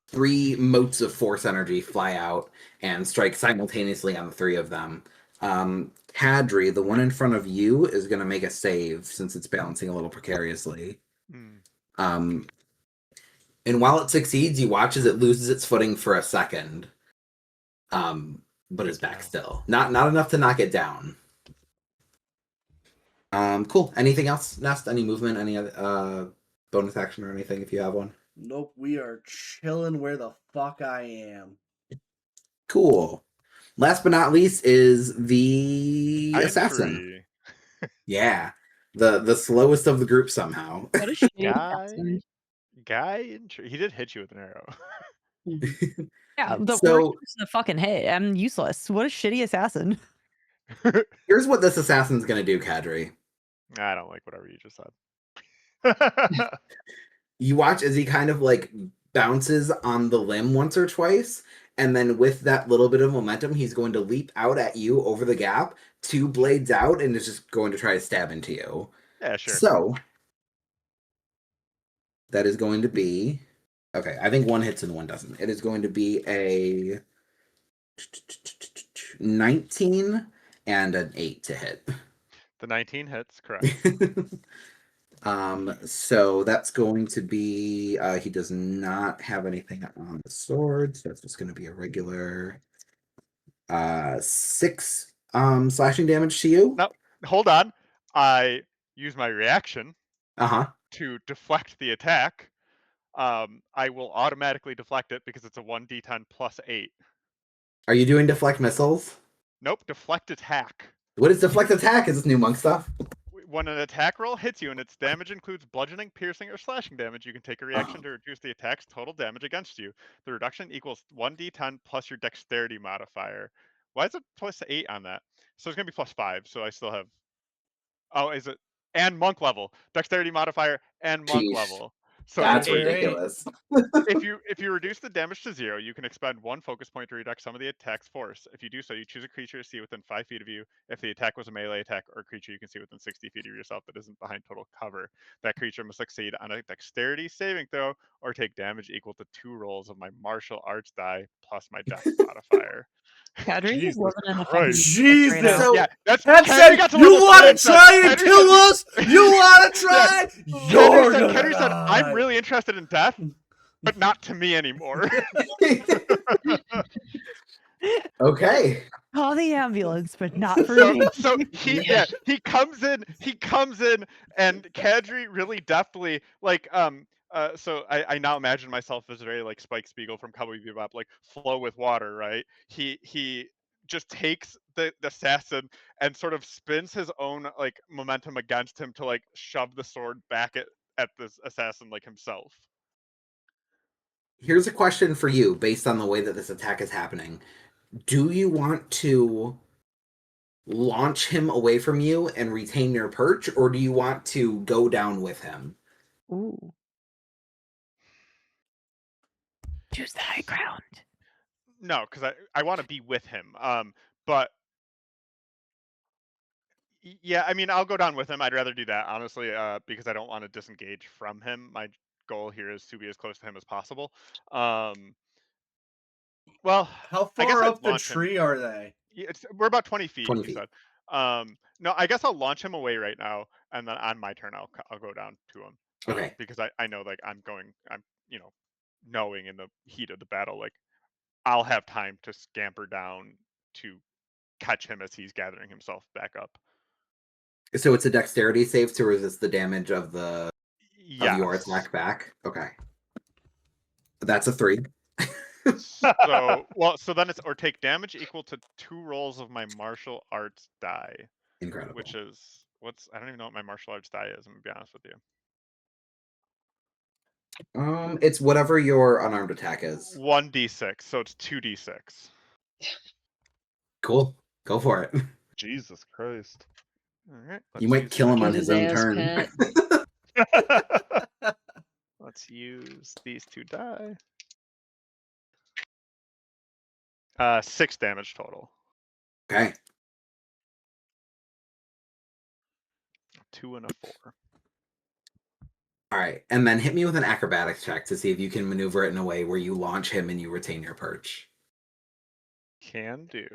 3 motes of force energy fly out and strike simultaneously on the 3 of them. Kadri, the one in front of you, is going to make a save since it's balancing a little precariously. And while it succeeds, you watch as it loses its footing for a second, but is back still. Not enough to knock it down. Cool. Anything else, Nest? Any movement? Any other bonus action or anything if you have one? Nope, we are chilling where the fuck I am. Cool. Last but not least is the Pine assassin. tree. Yeah. The slowest of the group somehow. what a shame. Guy in tree. He did hit you with an arrow. Yeah, the worst So person to fucking hit. I'm useless. What a shitty assassin. here's what this assassin's gonna do, Kadri. I don't like whatever you just said. You watch as he kind of like bounces on the limb once or twice, and then with that little bit of momentum, he's going to leap out at you over the gap, 2 blades out, and is just going to try to stab into you. Yeah, sure. So that is going to be okay. I think one hits and one doesn't. It is going to be a 19 and an 8 to hit. The 19 hits, correct. So that's going to be he does not have anything on the sword, so that's just going to be a regular 6 slashing damage to you. No, hold on. I use my reaction Uh-huh. to deflect the attack. I will automatically deflect it because it's a 1d10 plus 8. Are you doing deflect missiles? Nope, deflect attack. What is deflect attack? Is this new monk stuff? When an attack roll hits you and its damage includes bludgeoning, piercing, or slashing damage, you can take a reaction to reduce the attack's total damage against you. The reduction equals 1d10 plus your dexterity modifier. Why is it plus 8 on that? So it's going to be plus 5, so I still have... Oh, is it? And monk level. Dexterity modifier and monk Jeez. level. So That's it's 8. ridiculous. If you reduce the damage to 0, you can expend 1 focus point to reduce some of the attack's force. If you do so, you choose a creature to see within 5 feet of you. If the attack was a melee attack or a creature you can see within 60 feet of yourself that isn't behind total cover, that creature must succeed on a dexterity saving throw or take damage equal to 2 rolls of my martial arts die plus my dex modifier. Kadri is Jesus living in a fucking Christ. Jesus. right now. So- Yeah, that's Ted Henry said, got to "You level want 3 to try and Henry kill said- us? You want to try? You're gonna Henry said, I'm die." really interested in death, but not to me anymore. Okay. Call the ambulance, but not for So, me. so he comes in, and Kadri really deftly so I now imagine myself as very like Spike Spiegel from Cowboy Bebop, like flow with water, right? He just takes the assassin and sort of spins his own like momentum against him to like shove the sword back at this assassin like himself. Here's a question for you based on the way that this attack is happening. Do you want to launch him away from you and retain your perch, or do you want to go down with him? Ooh. Choose the high ground. No, because I want to be with him. But yeah, I mean, I'll go down with him. I'd rather do that, honestly, because I don't want to disengage from him. My goal here is to be as close to him as possible. Well, How I guess far I'd up the launch him. tree are they? We're about 20 feet, 20 you feet. said. No, I guess I'll launch him away right now, and then on my turn, I'll go down to him. Okay. Because I know, like, I'm knowing in the heat of the battle, like, I'll have time to scamper down to catch him as he's gathering himself back up. So it's a dexterity save to resist the damage of your Yes. attack back? Okay. That's a 3. So then it's or take damage equal to 2 rolls of my martial arts die. Incredible. Which is I don't even know what my martial arts die is, I'm gonna be honest with you. It's whatever your unarmed attack is. 1d6, so it's 2d6. Cool. Go for it. Jesus Christ. All right. You might kill him on His his own ass turn. pat. Let's use these 2 die. 6 damage total. Okay. 2 and a 4. All right. And then hit me with an acrobatics check to see if you can maneuver it in a way where you launch him and you retain your perch. Can do.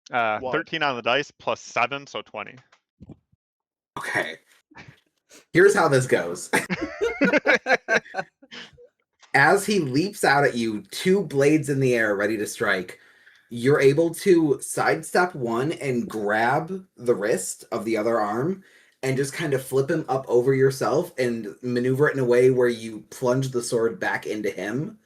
What? 13 on the dice plus 7, so 20. Okay. Here's how this goes. As he leaps out at you, 2 blades in the air ready to strike, you're able to sidestep one and grab the wrist of the other arm and just kind of flip him up over yourself and maneuver it in a way where you plunge the sword back into him.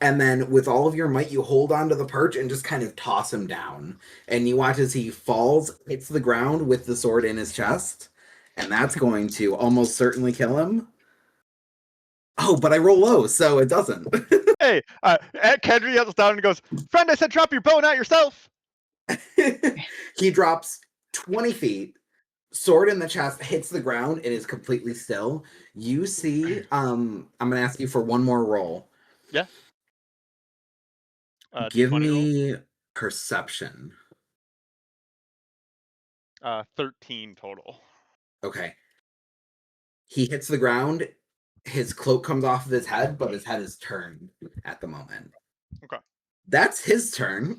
And then with all of your might, you hold onto the perch and just kind of toss him down. And you watch as he falls, hits the ground with the sword in his chest. And that's going to almost certainly kill him. Oh, but I roll low, so it doesn't. Hey, Kendry yells down and goes, "Friend, I said drop your bow, not yourself." He drops 20 feet, sword in the chest, hits the ground, and is completely still. You see, I'm gonna ask you for one more roll. Yeah. Give D20 roll. me perception. 13 total. Okay. He hits the ground. His cloak comes off of his head, but his head is turned at the moment. Okay. That's his turn.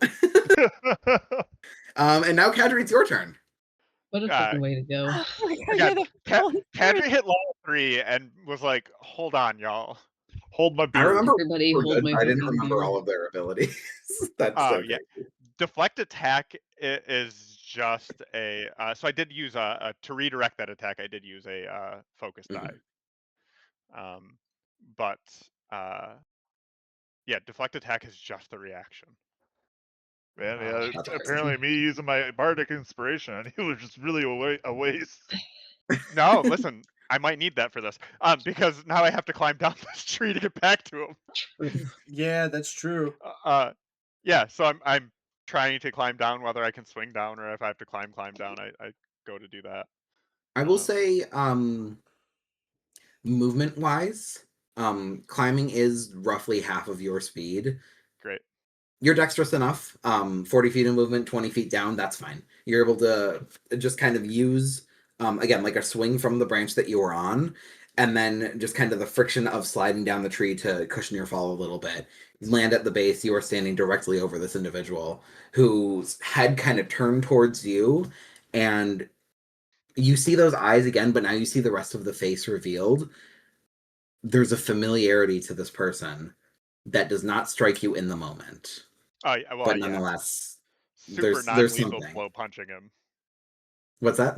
And now, Kadri, it's your turn. What a fucking way to go. Oh my God, Again, you're the Kadri hit level 3 and was like, "Hold on, y'all." Hold my I beer. remember Everybody we're hold good, my but I didn't fucking remember beer. all of their abilities. That's Oh, so yeah. crazy. Deflect attack is just a. So I did use to redirect that attack. I did use a focus die. But yeah, deflect attack is just the reaction. Man, Oh, yeah. That's Apparently, me using my bardic inspiration, it was just really a waste. No, listen, I might need that for this. Because now I have to climb down this tree to get back to him. true. Yeah, that's true. Yeah. So I'm trying to climb down, whether I can swing down or if I have to climb down, I go to do that. I will say, movement wise, climbing is roughly half of your speed. Great. You're dexterous enough. 40 feet of movement, 20 feet down, that's fine. You're able to just kind of use, again, like a swing from the branch that you were on, and then just kind of the friction of sliding down the tree to cushion your fall a little bit. You land at the base, you are standing directly over this individual whose head kind of turned towards you, and you see those eyes again, but now you see the rest of the face revealed. There's a familiarity to this person that does not strike you in the moment, Oh, yeah, well, but yeah. nonetheless, Super there's non-lethal something. blow punching him. What's that?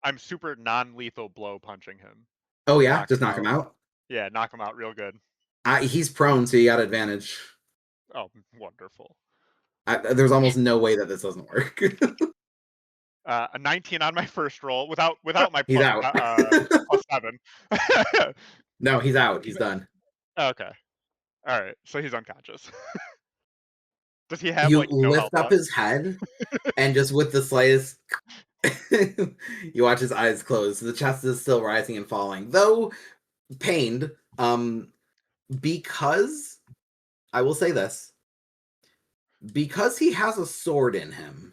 I'm super non-lethal blow punching him. Oh yeah, just knock him out. Yeah, knock him out real good. He's prone, so you got advantage. Oh, wonderful. There's almost no way that this doesn't work. A 19 on my first roll without my He's out. plus 7. No, he's out. He's done. Okay. All right. So he's unconscious. Does he have You like no health lift up left? his head, and just with the slightest, you watch his eyes close. The chest is still rising and falling, though pained. Because I will say this: because he has a sword in him,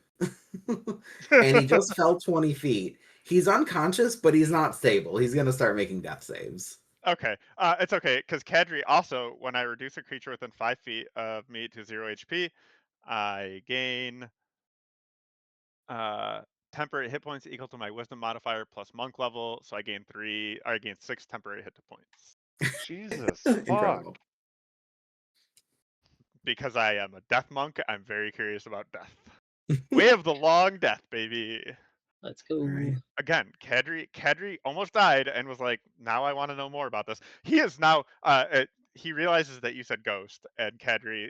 and he just fell 20 feet. He's unconscious, but he's not stable. He's gonna start making death saves. Okay. It's okay because Kadri also, when I reduce a creature within 5 feet of me to 0 HP, I gain temporary hit points equal to my wisdom modifier plus monk level. So I gain 6 temporary hit points. Jesus fuck. Incredible. Because I am a death monk, I'm very curious about death. Way of the long death, baby. Let's go. Right. Again, Kadri almost died and was like, now I want to know more about this. He is now he realizes that you said ghost, and Kadri,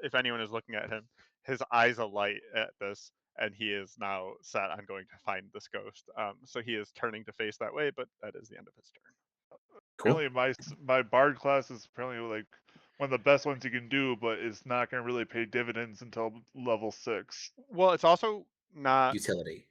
if anyone is looking at him, his eyes alight at this, and he is now set on going to find this ghost. So he is turning to face that way, but that is the end of his turn. Cool. Apparently, my bard class is apparently like one of the best ones you can do, but it's not going to really pay dividends until level 6. Well, it's also not. Utility.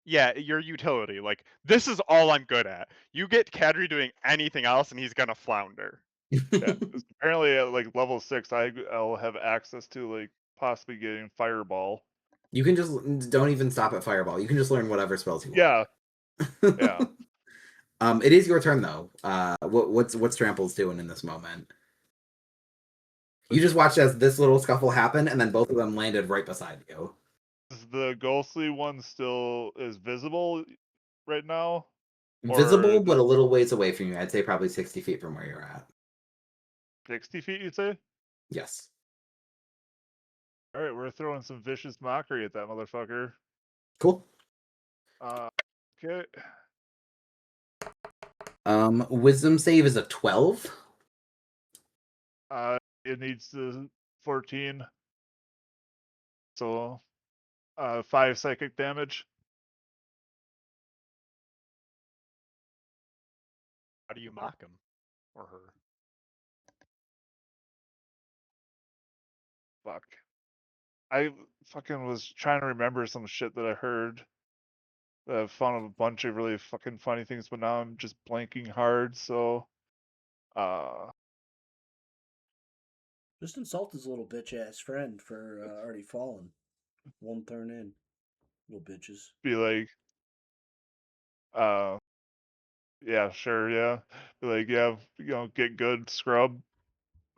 Yeah, your utility. Like, this is all I'm good at. You get Kadri doing anything else, and he's gonna flounder. Yeah, 'cause apparently at like level 6, I'll have access to like possibly getting fireball. You can just don't even stop at fireball. You can just learn whatever spells you Yeah, want. yeah. It is your turn though. What's Trample's doing in this moment? You just watched as this little scuffle happened, and then both of them landed right beside you. Is the ghostly one still is visible right now? Or Visible, is but it a little ways away from you. I'd say probably 60 feet from where you're at. 60 feet, you say? Yes. All right, we're throwing some vicious mockery at that motherfucker. Cool. Okay. Wisdom save is a 12. It needs the 14. So, 5 psychic damage. How do you mock him or her? fuck. I fucking was trying to remember some shit that I heard. I found a bunch of really fucking funny things, but now I'm just blanking hard. So, Just insult his little bitch ass friend for already fallen. 1 turn in. Little bitches. be like, yeah, sure, yeah. Be like, yeah, get good, scrub.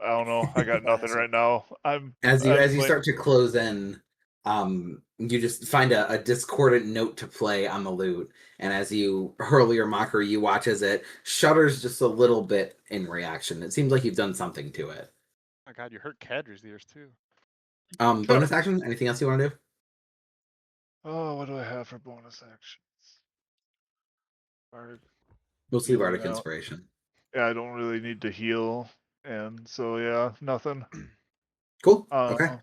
I don't know. I got nothing right Classic. now. I'm As you like, start to close in, you just find a discordant note to play on the lute, and as you hurl your mockery, you watch as it shudders just a little bit in reaction. It seems like you've done something to it. Oh my god, you hurt Cadry's ears too. Bonus action. Anything else you want to do? oh, what do I have for bonus actions? Bardic Mostly healing Bardic now. Inspiration. Yeah, I don't really need to heal, and so yeah, nothing. Cool. Okay.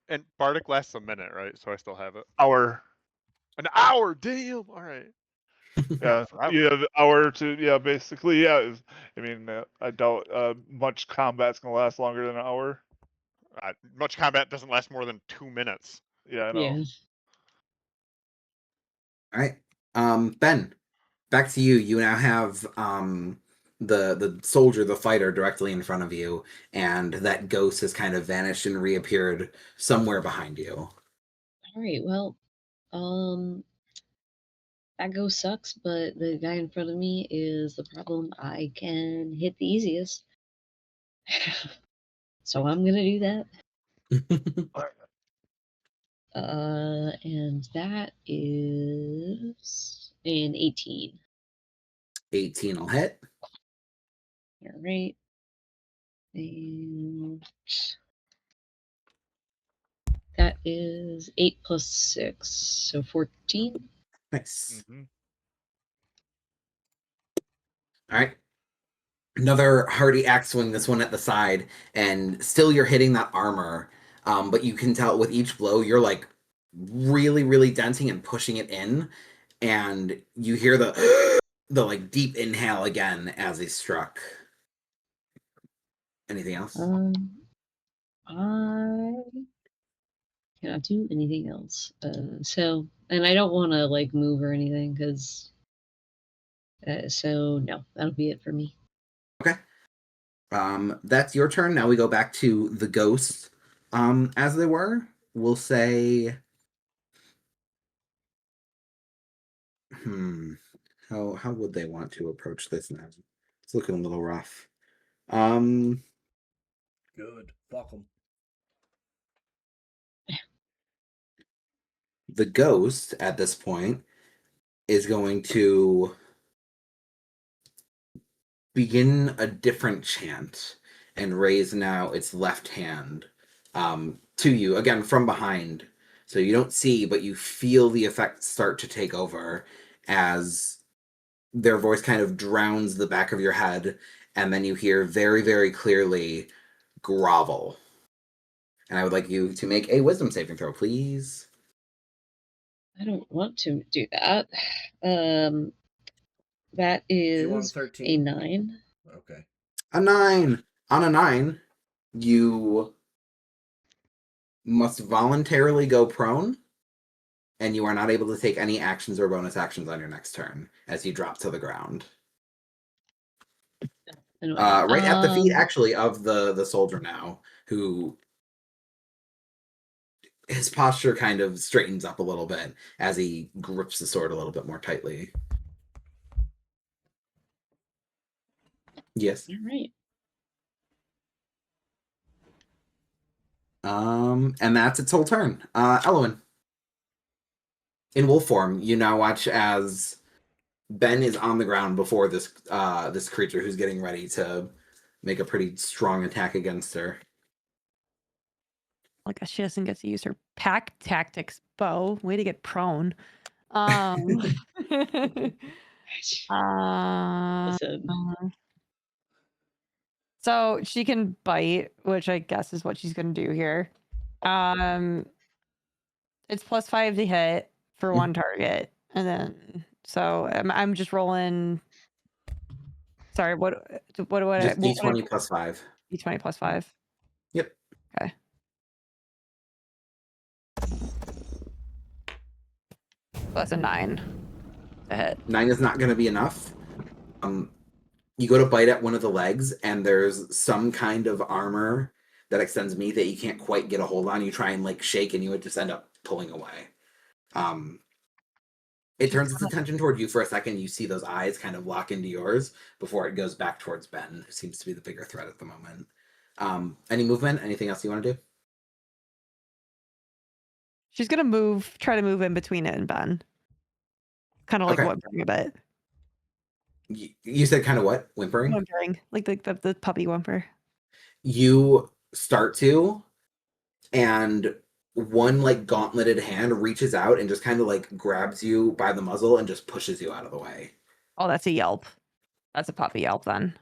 And Bardic lasts a minute, right? So I still have it. Hour. An hour, damn. All right. Yeah, forever. you have an hour to, yeah, basically, yeah. I mean, I doubt much combat's gonna last longer than an hour. Much combat doesn't last more than 2 minutes. Yeah, I know. Yeah. All right. Ben, back to you. You now have the soldier, the fighter, directly in front of you, and that ghost has kind of vanished and reappeared somewhere behind you. All right. Well, that ghost sucks, but the guy in front of me is the problem I can hit the easiest. So I'm gonna do that. And that is an 18. 18 will hit. All right. And that is 8 plus 6, so 14. Nice. Mhm. All right. Another hearty axe swing, this one at the side, and still you're hitting that armor. But you can tell with each blow, you're like really, really denting and pushing it in, and you hear the the like deep inhale again as he struck. Anything else? I cannot do anything else. So, and I don't want to like move or anything because. So no, that'll be it for me. Okay. That's your turn. Now we go back to the ghosts. As they were, we'll say. How would they want to approach this now? It's looking a little rough. Good. Fuck them. The ghost at this point is going to begin a different chant and raise now its left hand to you again from behind. So you don't see, but you feel the effect start to take over as their voice kind of drowns the back of your head, and then you hear very, very clearly grovel. And I would like you to make a wisdom saving throw, please. I don't want to do that. That You want is 13? a 9. Okay. A 9. On a 9, you must voluntarily go prone, and you are not able to take any actions or bonus actions on your next turn as you drop to the ground. Right at the feet, actually, of the soldier now, who his posture kind of straightens up a little bit as he grips the sword a little bit more tightly. Yes. All right. And that's its whole turn. Elowyn. In wolf form, you now watch as Ben is on the ground before this this creature who's getting ready to make a pretty strong attack against her. Like she doesn't get to use her pack tactics bow. Way to get prone. Um, Listen, so she can bite, which I guess is what she's gonna do here. It's +5 to hit for one target, and then so I'm just rolling. Sorry, what Just I D20 plus 5. D20 plus 5. Yep. Okay. That's a 9 to hit. 9 is not going to be enough. You go to bite at one of the legs, and there's some kind of armor that extends me that you can't quite get a hold on. You try and like shake, and you would just end up pulling away. It turns its attention toward you for a second. You see those eyes kind of lock into yours before it goes back towards Ben, who seems to be the bigger threat at the moment. Any movement? Anything else you want to do? She's gonna try to move in between it and Ben. Kind of like Okay. whimpering a bit. You said kind of what? Whimpering? Whimpering, like the puppy whimper. You start to, and one like gauntleted hand reaches out and just kind of like grabs you by the muzzle and just pushes you out of the way. Oh, that's a yelp. That's a puppy yelp then.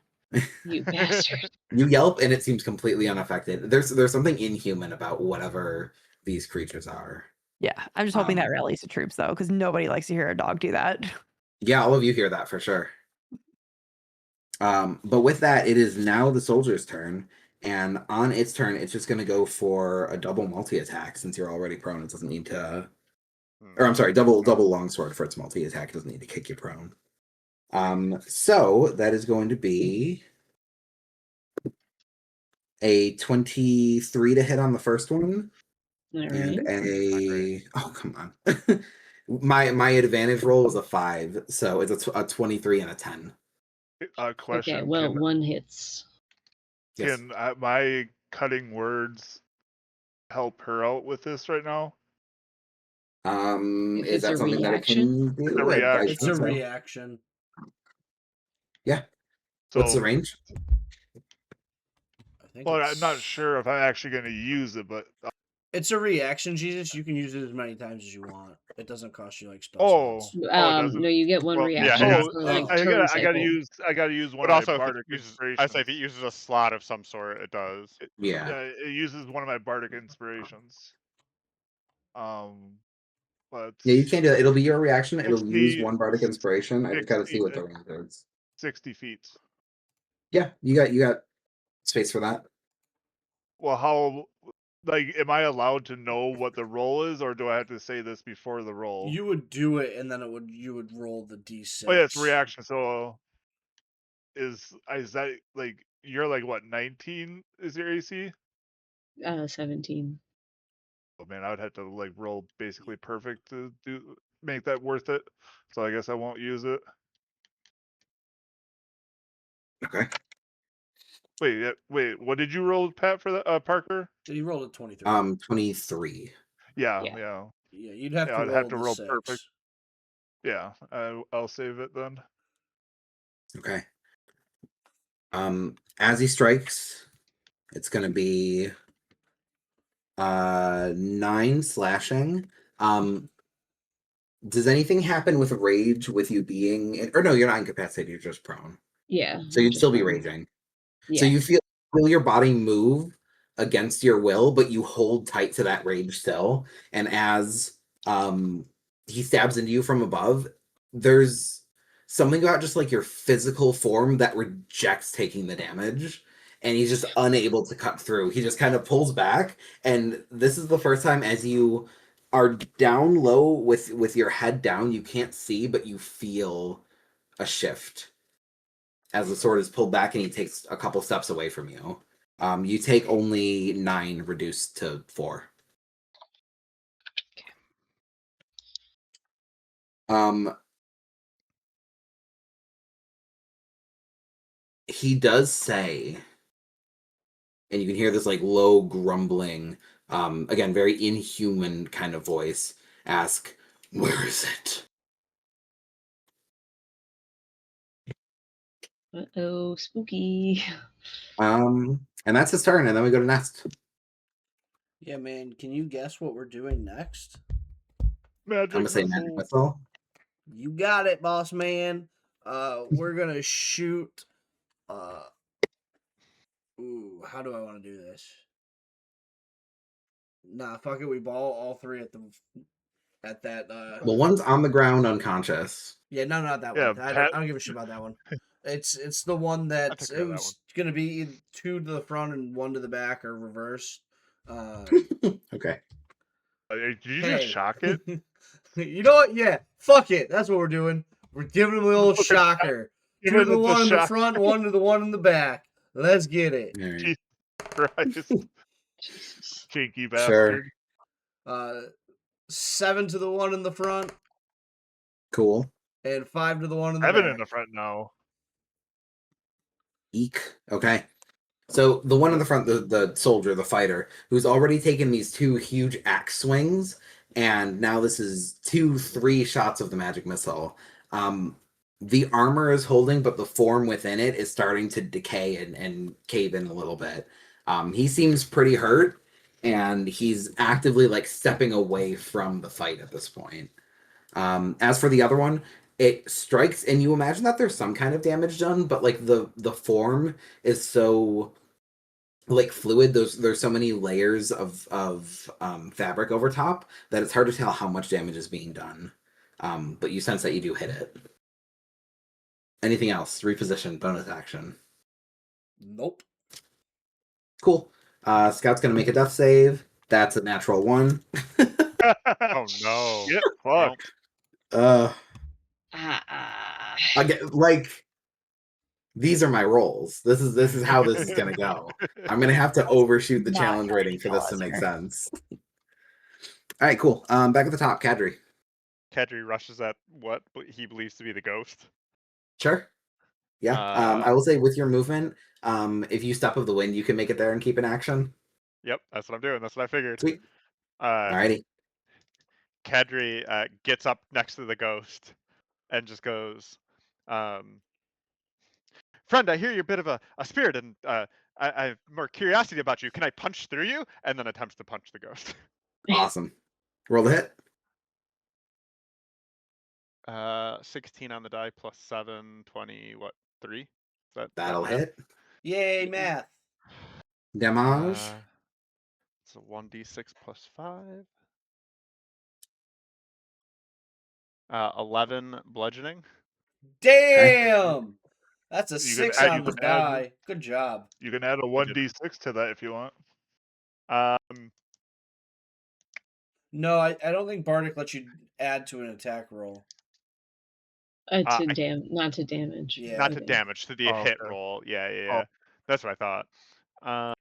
You bastard. You yelp and it seems completely unaffected. There's something inhuman about whatever these creatures are. Yeah, I'm just hoping that rallies the troops though, because nobody likes to hear a dog do that. Yeah, all of you hear that for sure. But with that, it is now the soldier's turn, and on its turn, it's just going to go for a double multi-attack since you're already prone. It doesn't need to, or I'm sorry, double longsword for its multi-attack. It doesn't need to kick you prone. So that is going to be a 23 to hit on the first one, and a come on. My advantage roll was a 5, so it's a 23 and a 10. Question. Okay, well, one hits. Yes. Can my cutting words help her out with this right now? If Is it's that a something that it can do? It's a reaction. It's a reaction. Yeah. So, What's the range? I think well, I'm not sure if I'm actually going to use it, but it's a reaction, Jesus. You can use it as many times as you want. It doesn't cost you like spell slots. doesn't. No, you get one Well, reaction. yeah. for, like, I turn gotta cycle. use one But of also, my if bardic it uses, inspirations. I say if it uses a slot of some sort, it does. Yeah. It uses one of my bardic inspirations. But Yeah, you can't do that. It'll be your reaction. It'll 60 use one bardic inspiration. I just gotta see 60 what the range is. 60 feet. Yeah, you got space for that. Well, how, like, am I allowed to know what the roll is, or do I have to say this before the roll? You would do it, and then you would roll the d6. Oh yeah, it's reaction. So is that like you're like what 19 is your AC? 17. Oh man, I would have to like roll basically perfect to make that worth it. So I guess I won't use it. Okay. Wait. What did you roll, Pat, for the Parker? He rolled a 23. 23. Yeah. Yeah, you'd have to I'd roll have to the roll 6. perfect. Yeah, I'll save it then. Okay. As he strikes, it's gonna be 9 slashing. Does anything happen with rage with you being or no, you're not incapacitated, you're just prone. Yeah. So you'd just still be prone. raging. Yeah. So you feel your body move against your will, but you hold tight to that rage still. And as he stabs into you from above, there's something about just like your physical form that rejects taking the damage. And he's just unable to cut through. He just kind of pulls back. And this is the first time as you are down low with your head down, you can't see, but you feel a shift as the sword is pulled back and he takes a couple steps away from you. You take only 9 reduced to 4. He does say, and you can hear this like low grumbling, again, very inhuman kind of voice, ask, "Where is it?" Uh-oh, spooky. And that's his turn, and then we go to Nest. Yeah, man. Can you guess what we're doing next? Magic I'm gonna say magic missile. You got it, boss man. We're gonna shoot. Ooh, how do I want to do this? Nah, fuck it. We ball all 3 at that. Well, one's on the ground unconscious. Yeah, no, not that Yeah, one. I Pat- don't give a shit about that one. It's the one that took care it of that was gonna be 2 to the front and 1 to the back or reverse. Okay. Did you just shock it? You know what? Yeah, fuck it. That's what we're doing. We're giving him a little shocker. Give Two it to the the one in the shock. front, one to the one in the back. Let's get it. All right. Jesus Christ. Jesus. Cheeky Sure. bastard. 7 to the one in the front, Cool. and 5 to the one in the 7 back. in the front now. Eek. Okay. So the one in the front, the soldier, the fighter, who's already taken these 2 huge axe swings, and now this is 3 shots of the magic missile. The armor is holding, but the form within it is starting to decay and cave in a little bit. He seems pretty hurt, and he's actively like stepping away from the fight at this point. As for the other one, it strikes, and you imagine that there's some kind of damage done, but like the form is so like fluid. There's so many layers of fabric over top that it's hard to tell how much damage is being done. But you sense that you do hit it. Anything else? Reposition, bonus action. Nope. Cool. Scout's gonna make a death save. That's a natural 1. Oh no. Get Well, fucked. Again, like these are my rolls. This is how this is gonna go. I'm gonna have to overshoot the Not challenge going rating to for tell this to us make here. sense. All right, cool. Back at the top, Kadri. Kedri rushes at what he believes to be the ghost. Sure. Yeah. I will say with your movement, if you step of the wind, you can make it there and keep in action. Yep, that's what I'm doing. That's what I figured. Sweet. Alrighty. Kedri gets up next to the ghost and just goes, friend, I hear you're a bit of a spirit, and I have more curiosity about you. Can I punch through you? And then attempts to punch the ghost. Awesome. Roll the hit. 16 on the die plus 7, 20, what, 3? Is that That'll math? hit. Yay, math. Damage. It's a 1d6 plus 5. 11 bludgeoning. Damn! That's a You can 6 add- on you the can add- die. Good job. You can add a 1d6 to that if you want. No, I don't think Bardic lets you add to an attack roll. Not to damage. Yeah. Not I to think. damage, to the Oh, hit okay. roll. Yeah. Oh. That's what I thought.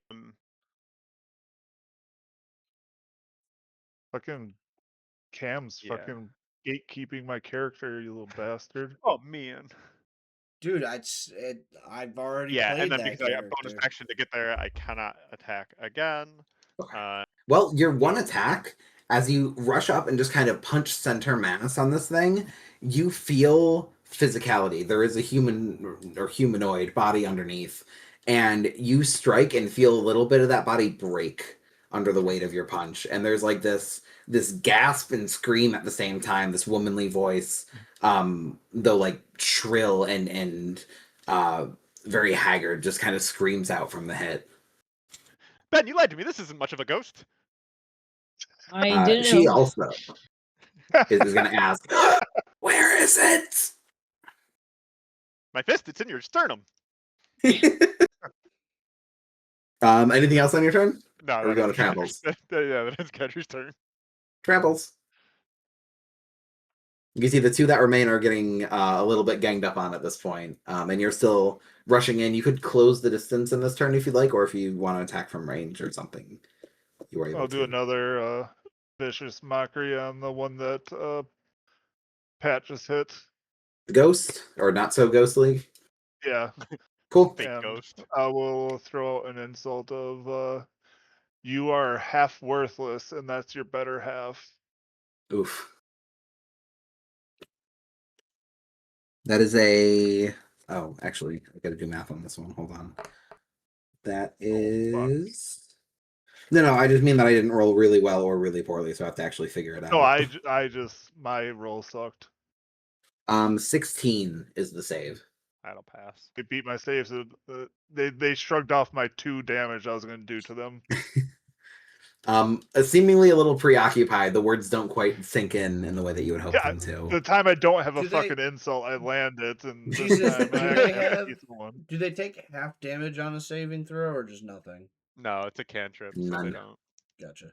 Fucking Cam's Yeah. fucking gatekeeping my character, you little bastard. Oh man. Dude, I've already Yeah, played and then that because I have bonus character. action to get there, I cannot attack again. Okay. Well, your one so- attack, as you rush up and just kind of punch center mass on this thing, you feel physicality. There is a human or humanoid body underneath, and you strike and feel a little bit of that body break under the weight of your punch. And there's like this gasp and scream at the same time, this womanly voice, though like shrill and very haggard, just kind of screams out from the hit. Ben, you lied to me. This isn't much of a ghost. I didn't She know. also is going to ask, where is it? My fist, it's in your sternum. Anything else on your turn? No, Or we go to Kedri's- travels? Yeah, that is Kedri's turn. Travels. You can see the 2 that remain are getting a little bit ganged up on at this point, and you're still rushing in. You could close the distance in this turn if you'd like, or if you want to attack from range or something. You are able I'll to. do another vicious mockery on the one that Pat just hit. The ghost, or not so ghostly. Yeah. Cool. Fake And ghost. I will throw out an insult of you are half worthless and that's your better half. Oof. That is a. Oh, actually, I got to do math on this one. Hold on. That is. No, I just mean that I didn't roll really well or really poorly, so I have to actually figure it out. No, I just my roll sucked. 16 is the save. That'll pass. They beat my saves. They shrugged off my 2 damage I was going to do to them. Seemingly a little preoccupied. The words don't quite sink in the way that you would hope Yeah, them to. The time I don't have a Do they- fucking insult, I land it, and this Jesus, time do I they actually have a have- decent one. Do they take half damage on a saving throw or just nothing? No, it's a cantrip, so None. they don't. Gotcha.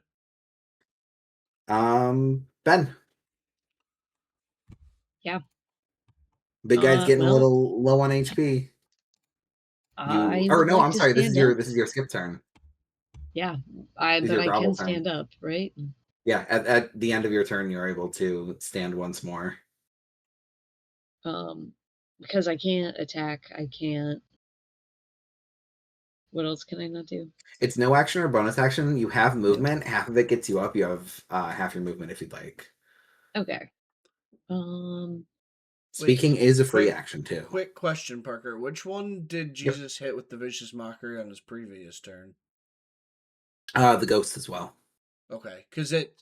Ben. Big guy's getting a well, little low on HP. I Or would no, like I'm to sorry. stand up. This is your skip turn. Yeah, This is but your I grovel can turn. stand up, right? Yeah, at the end of your turn, you're able to stand once more. Because I can't attack. I can't. What else can I not do? It's no action or bonus action. You have movement. Half of it gets you up. You have half your movement if you'd like. Okay. Speaking is a free quick- action too. Quick question, Parker. Which one did Jesus hit with the vicious mockery on his previous turn? The ghost as well. Okay, because it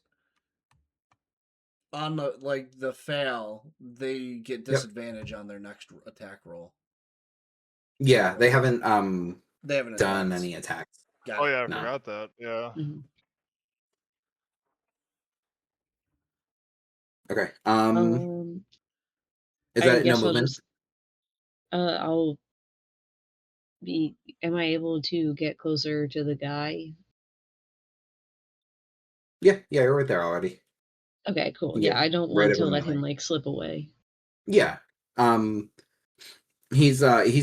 on the fail, they get disadvantage on their next attack roll. Yeah, they haven't They haven't done attacked. any attacks. Got Oh it. yeah, I No. forgot that. Yeah. Mhm. Okay. Is I that no guess I'll movement? just. I'll be. Am I able to get closer to the guy? Yeah, you're right there already. Okay, cool. Yeah, Yeah, I don't right want up to in let him melee. like slip away. Yeah. He's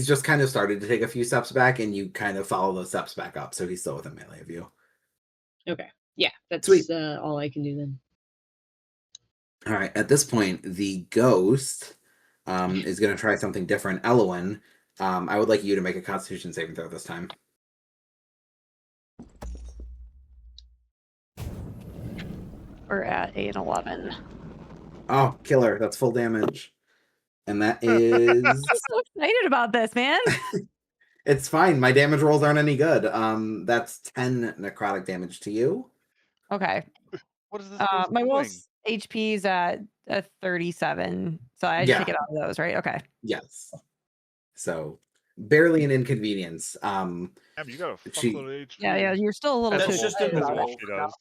just kind of started to take a few steps back, and you kind of follow those steps back up, so he's still within melee of you. Okay. Yeah, that's Sweet. all I can do then. All right. At this point, the ghost is going to try something different. Elowyn, I would like you to make a Constitution saving throw this time. We're at 8 and 11. Oh, killer! That's full damage, and that is. I'm so excited about this, man. It's fine. My damage rolls aren't any good. That's 10 necrotic damage to you. Okay. What is this ghost My doing? wolf's HP is at 37, so I just take it out of those, right? Okay. Yes. So barely an inconvenience. Damn, you got a She- fuckload of HP. Yeah, you're still a little That's too just excited in the about it. wolf. She does.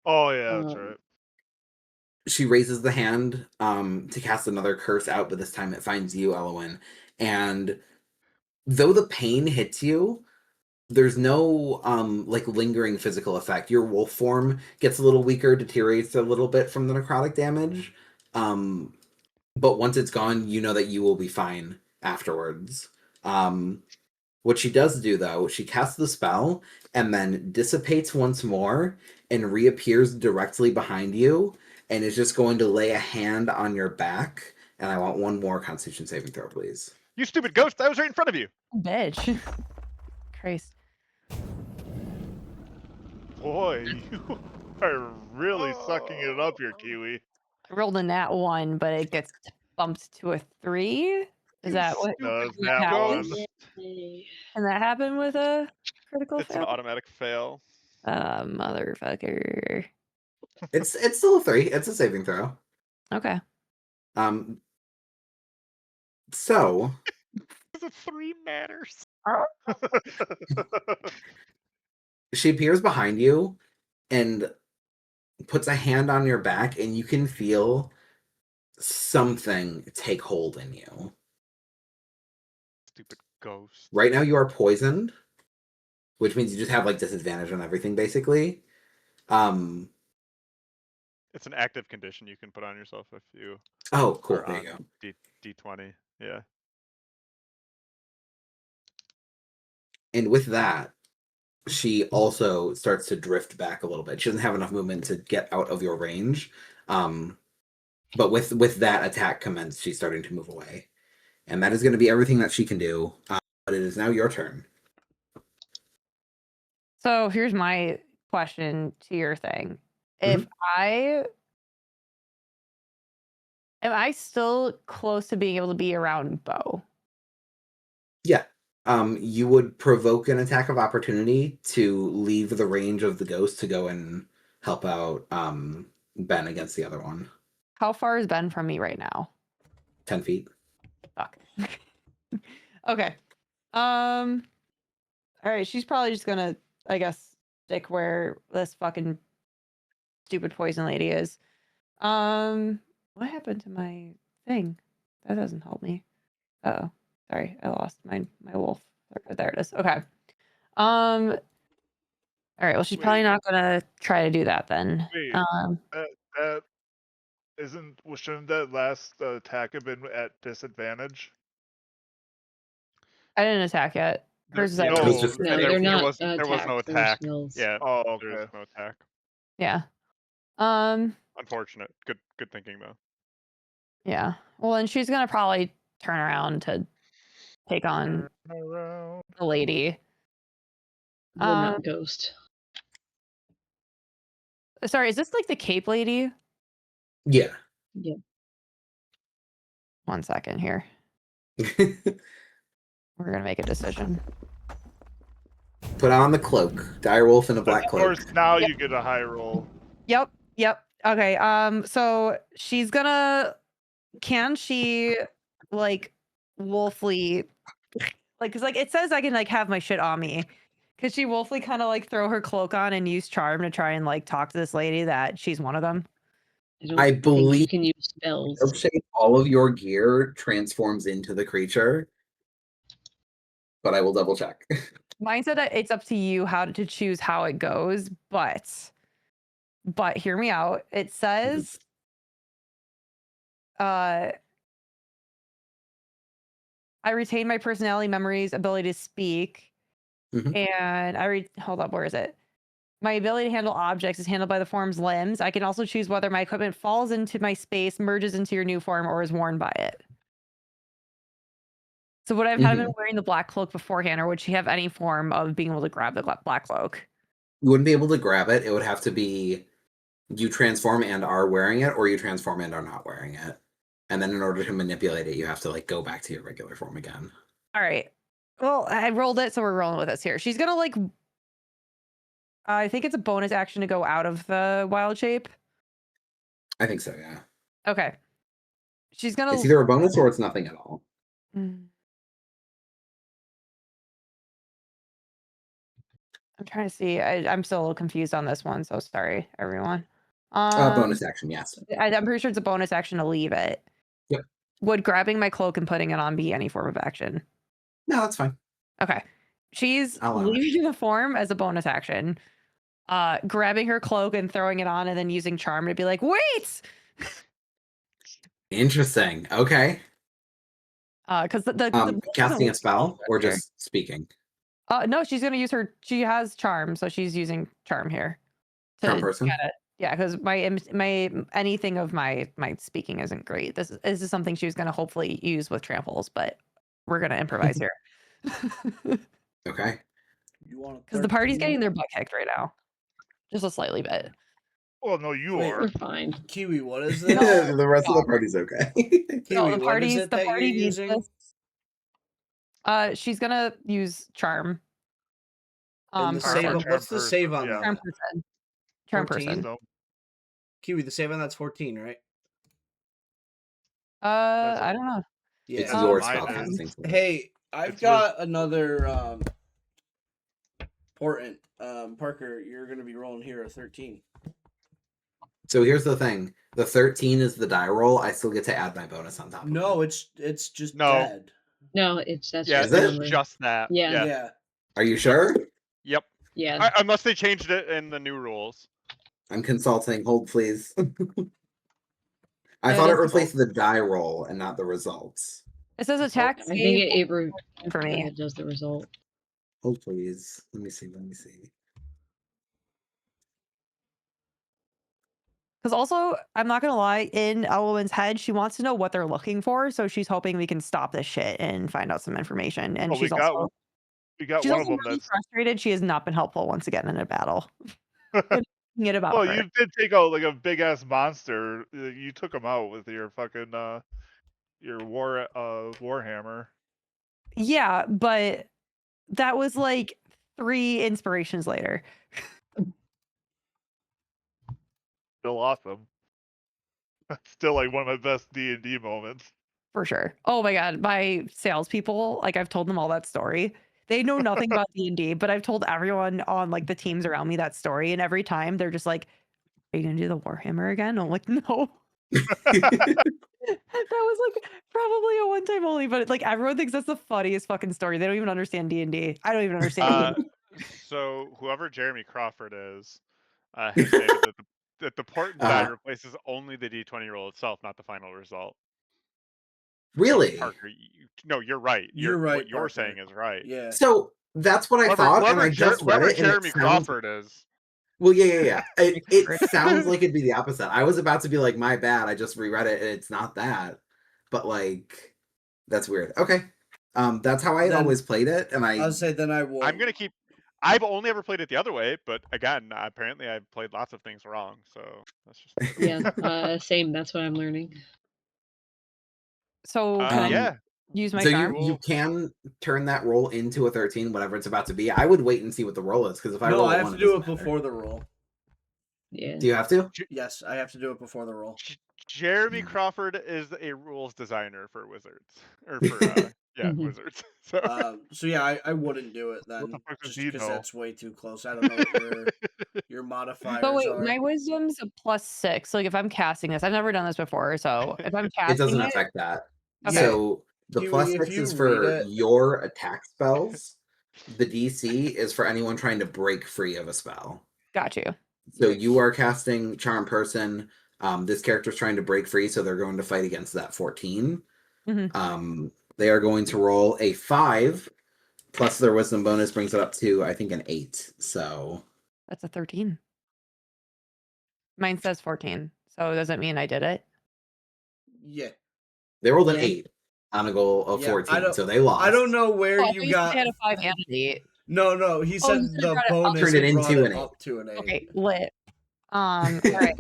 Oh yeah, that's right. She raises the hand to cast another curse out, but this time it finds you, Elowyn. And though the pain hits you, there's no like lingering physical effect. Your wolf form gets a little weaker, deteriorates a little bit from the necrotic damage. But once it's gone, you know that you will be fine afterwards. What she does do, though, she casts the spell and then dissipates once more and reappears directly behind you and is just going to lay a hand on your back. And I want one more Constitution saving throw, please. You stupid ghost! I was right in front of you. Bitch. Christ. Boy, you are really sucking it up here, Kiwi. I rolled a nat 1, but it gets bumped to a 3. Is that what? Does stupid that ghost. one? Can that happen with a critical It's an fail? automatic fail. Motherfucker. It's still a 3. It's a saving throw. Okay. So The 3 matters. she appears behind you and puts a hand on your back, and you can feel something take hold in you. Stupid ghost. Right now you are poisoned, which means you just have like disadvantage on everything basically. It's an active condition you can put on yourself if you Oh, cool. are There you on go. D20. Yeah. And with that, she also starts to drift back a little bit. She doesn't have enough movement to get out of your range. But with that attack commenced, she's starting to move away. And that is going to be everything that she can do. But it is now your turn. So here's my question to your thing. If am I still close to being able to be around Bo? Yeah. You would provoke an attack of opportunity to leave the range of the ghost to go and help out Ben against the other one. How far is Ben from me right now? 10 feet. Fuck. Okay. All right. She's probably just gonna, I guess, stick where this fucking stupid poison lady is. What happened to my thing? That doesn't help me. Oh, sorry, I lost my wolf. There it is. Okay. All right. Well, she's probably Wait. not gonna try to do that then. Wait. Shouldn't that last attack have been at disadvantage? I didn't attack yet. Hers is at It was just- No, there they're not was no attacks, they're attack. spells. Yeah, Oh, there was okay. no attack. Yeah. Unfortunate. Good thinking though. Yeah. Well, and she's gonna probably turn around to take on Around. the lady. Well, not ghost. Sorry, is this like the cape lady? Yeah. Yep. 1 second here. We're gonna make a decision. Put on the cloak. Direwolf in a black Of cloak. course, now Yep. you get a high roll. Yep. Okay. So she's gonna. Can she like wolfly, like, cause like it says I can like have my shit on me. Could she wolfly kind of like throw her cloak on and use charm to try and like talk to this lady that she's one of them? I think believe you can use spells. Milkshake, all of your gear transforms into the creature, but I will double check. Mine said that it's up to you how to choose how it goes, but hear me out. It says I retain my personality, memories, ability to speak, and hold up, where is it? My ability to handle objects is handled by the form's limbs. I can also choose whether my equipment falls into my space, merges into your new form, or is worn by it. So would I have had been wearing the black cloak beforehand, or would she have any form of being able to grab the black cloak? You wouldn't be able to grab it. It would have to be you transform and are wearing it, or you transform and are not wearing it. And then in order to manipulate it, you have to like go back to your regular form again. All right. Well, I rolled it, so we're rolling with this here. She's gonna like. I think it's a bonus action to go out of the wild shape. I think so, yeah. Okay. She's gonna. It's either a bonus or it's nothing at all. I'm trying to see. I'm still a little confused on this one, so sorry, everyone. Bonus action, yes. I'm pretty sure it's a bonus action to leave it. Yep. Would grabbing my cloak and putting it on be any form of action? No, that's fine. Okay. She's I'll allow it. leaving the form as a bonus action. Grabbing her cloak and throwing it on, and then using charm to be like, wait. Interesting. Okay. Because casting a spell or just speaking? No, she's gonna use her. She has charm, so she's using charm here. Charm person? Get it. Yeah, because my anything of my speaking isn't great. This is something she was gonna hopefully use with tramples, but we're gonna improvise here. Okay. Because the party's getting their butt kicked right now, just a slightly bit. Well, no, you Wait, are. We're fine. Kiwi, what is this? The rest of the party's okay. Kiwi, No, what is it the that party you're needs using? this. She's gonna use charm. And the Charm save, person. what's the save on Yeah. that? Charm person. Charm 14? person. So, Kiwi, the save on that's 14, right? I don't know. Yeah. It's your mine spell is. casting. Hey, I've It's yours. got another portent. Parker, you're gonna be rolling here a 13. So here's the thing. The 13 is the die roll. I still get to add my bonus on top of No, it. it's just No. dead. No, that's Is just it? the It's number. just that. Yeah. Yeah. Are you sure? Yep. Yeah. Unless they changed it in the new rules. I'm consulting. Hold, please. I Yeah, thought it that's- replaced the die roll and not the results. It says attack. I think it for me. it does the result. Hold, please. Let me see. Because also, I'm not gonna lie, in Elowyn's head, she wants to know what they're looking for, so she's hoping we can stop this shit and find out some information. And Well, she's we got also one of them really that's. frustrated. She has not been helpful once again in a battle. It about Well, her. you did take out like a big ass monster. You took him out with your fucking your warhammer. Yeah, but that was like 3 inspirations later. Still awesome. Still like one of my best D&D moments. For sure. Oh my god, my salespeople, like I've told them all that story. They know nothing about D&D, but I've told everyone on like the teams around me that story, and every time they're just like, "Are you gonna do the Warhammer again?" I'm like, "No." That was like probably a one time only, but like everyone thinks that's the funniest fucking story. They don't even understand D&D. I don't even understand. So whoever Jeremy Crawford is, has stated that that the port die replaces only the d20 roll itself, not the final result. So, Really? Parker, no, you're right. You're right, What you're Parker. saying is right. Yeah. So that's what I thought, and I just read whoever it, and Jeremy it sounds... Crawford is. Well, yeah. It sounds like it'd be the opposite. I was about to be like, my bad, I just reread it, and it's not that. But, like, that's weird. Okay. That's how I had Then- always played it, and I'll say then I will. I'm gonna keep. I've only ever played it the other way, but again, apparently I've played lots of things wrong. So that's just Yeah, same. That's what I'm learning. So can I yeah. use my So charm? you can turn that roll into a 13, whatever it's about to be. I would wait and see what the roll is, because if I No, roll I a have one, to do it doesn't matter. before the roll. Yeah. Do you have to? Yes, I have to do it before the roll. Jeremy Crawford is a rules designer for Wizards, or for Wizards. So yeah, I wouldn't do it then, the fuck does just he because know? that's way too close. I don't know what your modifiers So wait, are. my wisdom's a +6. Like if I'm casting this, I've never done this before. So if I'm casting It doesn't affect that. Okay. So the Kiwi, if +6 you is read for it- your attack spells. The DC is for anyone trying to break free of a spell. Got you. So you are casting Charm Person. This character's trying to break free, so they're going to fight against that 14. Mhm. They are going to roll a 5, plus their wisdom bonus brings it up to, I think, an 8. So That's a 13. Mine says 14. So does it mean I did it? Yeah. they rolled an Yeah. 8 on a goal of Yeah, I 14, don't- so they lost. I don't know where Oh, I thought you you said got. they had a 5 and an 8. No, he said you said it the brought it up. bonus Turned it brought into it an up to an 8. Okay, lit. All right.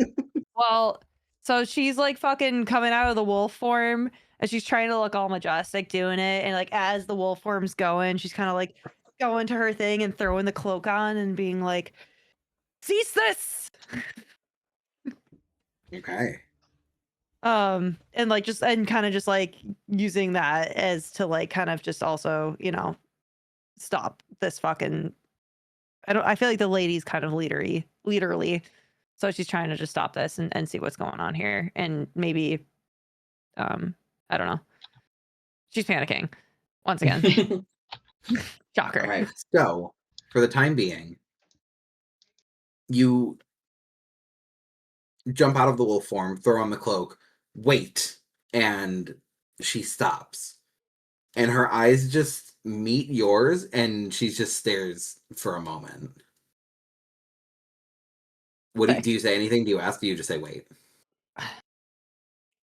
Well, so she's like fucking coming out of the wolf form and she's trying to look all majestic doing it. And like as the wolf form's going, she's kind of like going to her thing and throwing the cloak on and being like, cease this. Okay. And like just and kind of just like using that as to like kind of just also, you know, stop this fucking I feel like the lady's kind of leaderly. So she's trying to just stop this and see what's going on here. And maybe I don't know. She's panicking. Once again. Shocker. All right. So, for the time being, you jump out of the wolf form, throw on the cloak, wait, and she stops. And her eyes just meet yours, and she just stares for a moment. What Okay. do you say anything? Do you ask? Do you just say wait?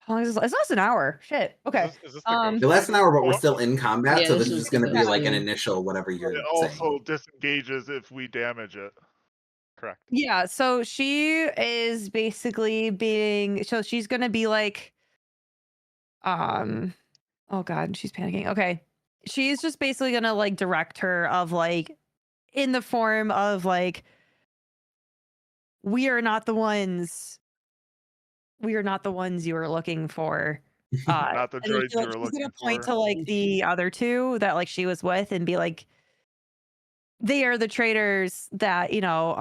How long is this? It's less than an hour. Shit. Okay. Is this the ghost It lasts an hour, but we're Oh. still in combat, Yeah, so this this is is just going to be the like an game. initial whatever you're It saying. also disengages if we damage it. Correct. Yeah, so she is basically being so she's gonna be like oh god, she's panicking. Okay. She's just basically gonna like direct her of like in the form of like we are not the ones you were looking for. Not the and then droids she, you like, were she's looking gonna point for. to like the other two that like she was with and be like they are the traitors that, you know,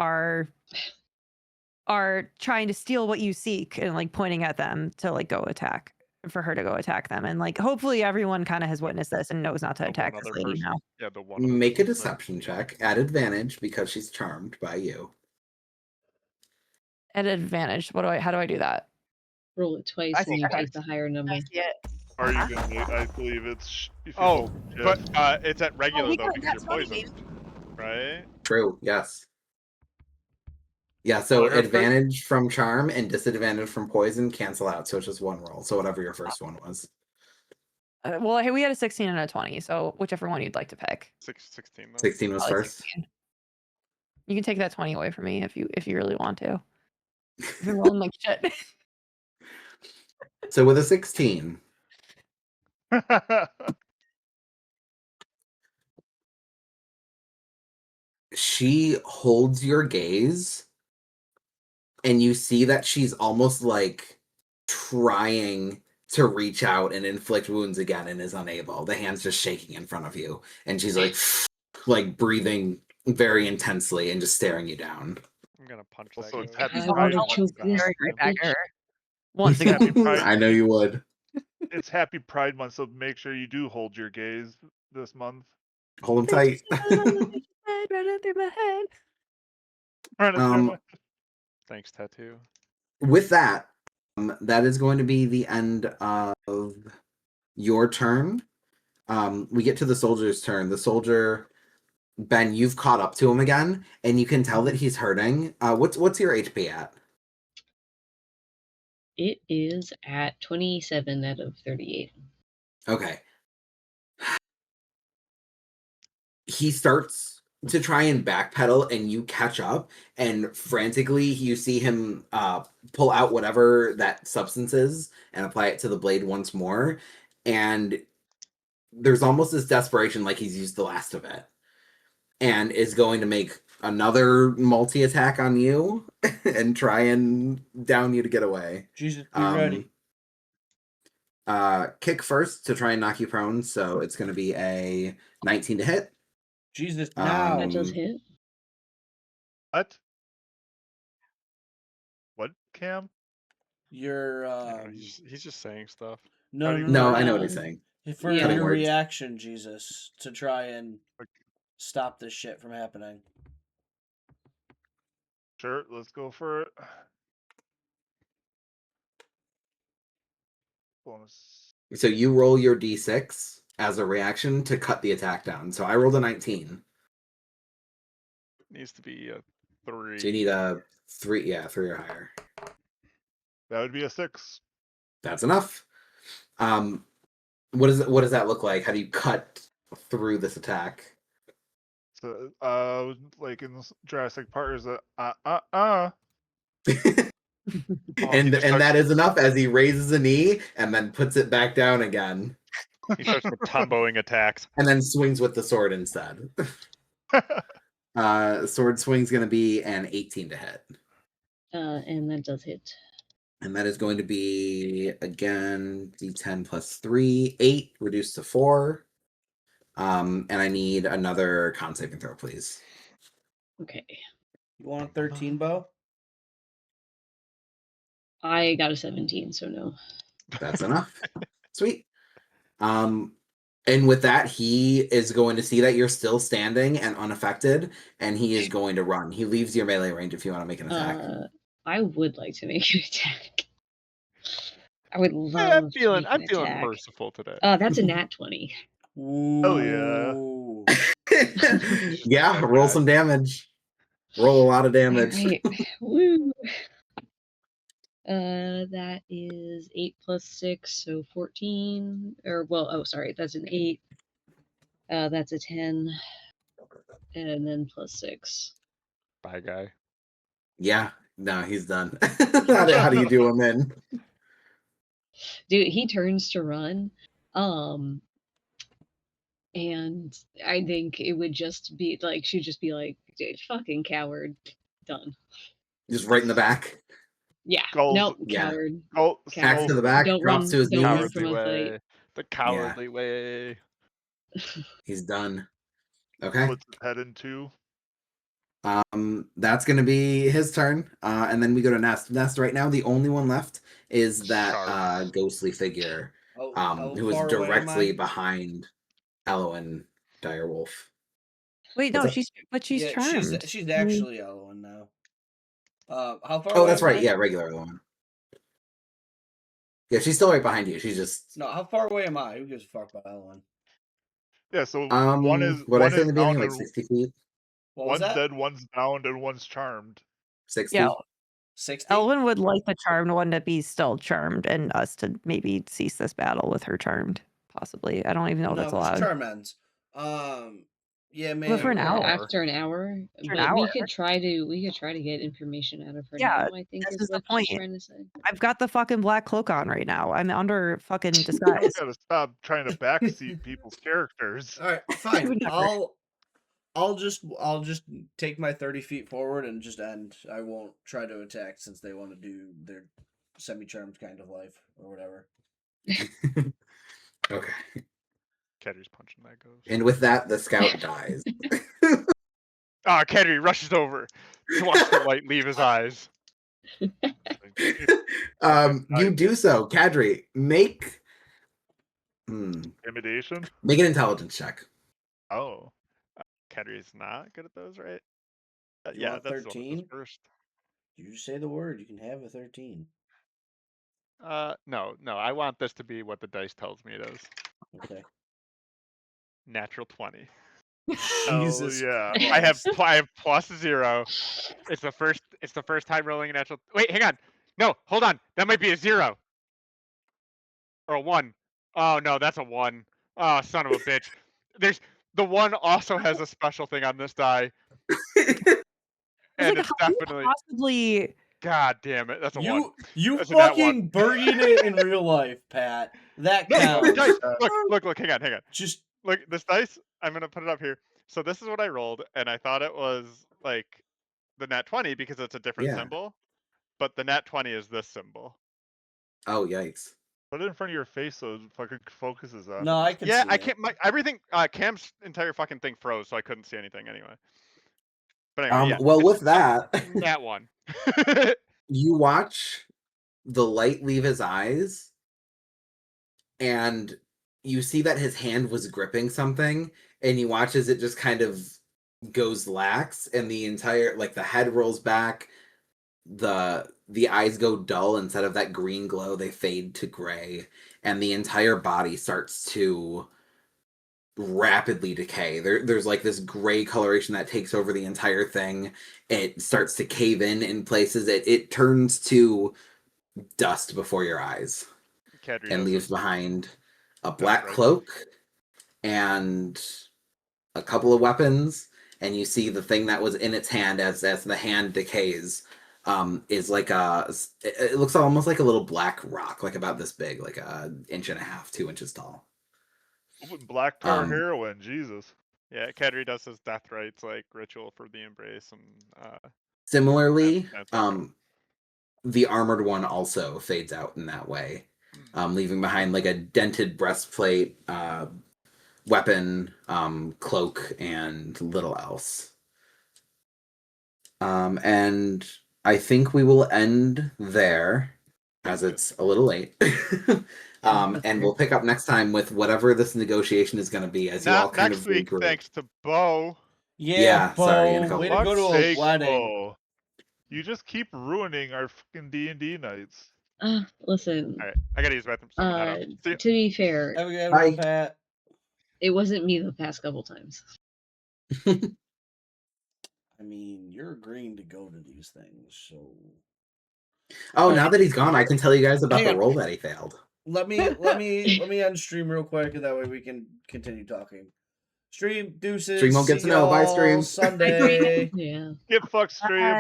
are trying to steal what you seek and like pointing at them to like go attack for her to go attack them. And like hopefully everyone kind of has witnessed this and knows not to The attack one this other lady person. now. Yeah, the one. other Make a person. deception check at advantage because she's charmed by you. At advantage. How do I do that? Roll it twice I and see, you okay. take the higher number. see it. Or you can wait. I believe it's. If you Oh, hold but shift. it's at regular we though got- because that's you're funny, poisoned, right? True, yes. Yeah, so Well, her advantage from charm and disadvantage from poison cancel out, so it's just one roll. So whatever your first one was. Well, hey, we had a 16 and a 20, so whichever one you'd like to pick. 16 then. 16 was Probably first. 16. You can take that 20 away from me if you really want to. You've been rolling like shit. So with a 16, she holds your gaze and you see that she's almost like trying to reach out and inflict wounds again and is unable. The hand's just shaking in front of you and she's like breathing very intensely and just staring you down. I'm gonna punch Also, that. it's guy. happy I Pride wanna Month. choke this Very great back bitch. her. Once again. Happy Pride. I know you would. It's Happy Pride Month, so make sure you do hold your gaze this month. Hold him tight. Right through my head. Run it through my- Thanks, tattoo. with that, that is going to be the end of your turn. We get to the soldier's turn. The soldier, Ben, you've caught up to him again, and you can tell that he's hurting. What's your HP at? It is at 27 out of 38. Okay. He starts to try and backpedal, and you catch up, and frantically you see him pull out whatever that substance is and apply it to the blade once more, and there's almost this desperation like he's used the last of it and is going to make another multi-attack on you and try and down you to get away. Jesus, be ready. Kick first to try and knock you prone, so it's going to be a 19 to hit. Jesus, now. That does hit. What? What, Cam? Your He's just saying stuff. no, No, I know what he's saying. For Yeah. your Words. reaction, Jesus, to try and stop this shit from happening. Sure, let's go for it. Bonus. So you roll your d6 as a reaction to cut the attack down. So I rolled a 19. Needs to be a 3. So you need a 3, yeah, 3 or higher. That would be a 6. That's enough. What does that look like? How do you cut through this attack? So, like in this Jurassic Park, is a and that is enough as he raises a knee and then puts it back down again. He starts with tumboing attacks. And then swings with the sword instead. Sword swing's going to be an 18 to hit. And that does hit. And that is going to be, again, d10 plus 3, 8, reduced to 4. And I need another con saving throw, please. Okay. You want a 13, Bo? I got a 17, so no. That's enough. Sweet. And with that, he is going to see that you're still standing and unaffected, and he is going to run. He leaves your melee range if you want to make an attack. I would like to make an attack. I would love I'm feeling to make an attack. merciful today. That's a nat 20. Hell yeah. Yeah, roll some damage. Roll a lot of damage. All right. Woo. That is 8 plus 6, so 14. That's an 8. That's a 10. And then plus 6. Bye, guy. Yeah, no, he's done. How do you do him in? Dude, he turns to run. And I think it would just be like, she'd just be like, dude, fucking coward. Done. Just right in the back. Yeah. Skulls. Nope. Yeah. Coward. Axe to the back, Don't drops run- to his don't run knees. from a fight. The cowardly way. He's done. Okay. Puts his head in 2. That's gonna be his turn. And then we go to Nest. Nest right now, the only one left is that Sharks. ghostly figure How who was far away am directly I? behind Elowyn Direwolf. Wait, What's no, up? she's Yeah, charmed. She's actually Elowyn now. How far? Oh, away that's am right. I? Yeah, regular Elowyn. Yeah, she's still right behind you. She's just No, how far away am I? Who gives a fuck about Elowyn? Yeah, so what I one say in is the beginning, down like and 60 feet. What was one's that? dead, one's downed, and one's charmed. 60. Yeah, 60? Elwyn would like the charmed one to be still charmed and us to maybe cease this battle with her charmed. Possibly. I don't even know if that's No, allowed. charm ends. Yeah, man. But for an hour. After an hour. For an But we hour. could try to get information out of her Yeah, now, I think this is is the what point. she's trying to say. I've got the fucking black cloak on right now. I'm under fucking You disguise. gotta stop trying to backseat people's characters. All right, fine. would never. I'll just take my 30 feet forward and just end. I won't try to attack since they want to do their semi-charmed kind of life or whatever. Okay. Kedry's punching that ghost. And with that, the scout dies. Kedry rushes over to watch the light leave his eyes. You do so. Kadri, make Intimidation? make an intelligence check. Oh. Kedry's not good at those, right? You Yeah, want that's the one that 13? goes first. You say the word, you can have a 13. No. I want this to be what the dice tells me it is. Okay. Natural 20. Jesus yeah. I have Christ. I have +0. It's the first time rolling a natural. Wait, hang on. No, hold on. That might be a 0 or a 1. Oh no, that's a 1. Oh, son of a bitch. There's the 1 also has a special thing on this die, It's and like, it's how do you definitely. possibly? God damn it, that's a 1. You That's a nat 1. fucking buried it in real life, Pat. That No, counts. guys, look, hang on. Just Look, this dice. I'm gonna put it up here. So this is what I rolled, and I thought it was like the nat 20 because it's a different Yeah. symbol, but the nat 20 is this symbol. Oh, yikes. Put it in front of your face so it fucking focuses on. no, I can Yeah, see I it. can't. Everything. Cam's entire fucking thing froze, so I couldn't see anything anyway. But anyway, yeah. Well, it's with that, nat 1. you watch the light leave his eyes, and you see that his hand was gripping something, and you watch as it just kind of goes lax, and the entire, like, the head rolls back, the eyes go dull. Instead of that green glow, they fade to gray, and the entire body starts to rapidly decay. There's like this gray coloration that takes over the entire thing. It starts to cave in places. It turns to dust before your eyes Kadri and does leaves this. behind a That's black right. cloak and a couple of weapons. And you see the thing that was in its hand as the hand decays is like it looks almost like a little black rock, like about this big, like 1.5 inches, 2 inches tall. Black tar heroin, Jesus. Yeah, Kadri does his death rites like ritual for the embrace, and Similarly, that's okay. the armored one also fades out in that way, leaving behind like a dented breastplate, weapon, cloak, and little else. And I think we will end there, as it's a little late. And we'll pick up next time with whatever this negotiation is going to be, as you all Not kind next of week, regroup. thanks to Bo. Yeah, sorry, in a Bo, couple way to go Fuck's to a sake, wedding. Bo. You just keep ruining our fucking D&D nights. Listen. All right, I gotta use the bathroom. So I'm gonna head out. See ya. To be fair, Have a good Bye. one, Pat. it wasn't me the past couple times. I mean, you're agreeing to go to these things, so. Oh, All now right. that he's gone, I can tell you guys about Hang the on. roll that he failed. Let me end stream real quick, and that way we can continue talking. Stream deuces. Stream won't get See to know. Bye, y'all stream. Sunday. Yeah. Get fucked, stream.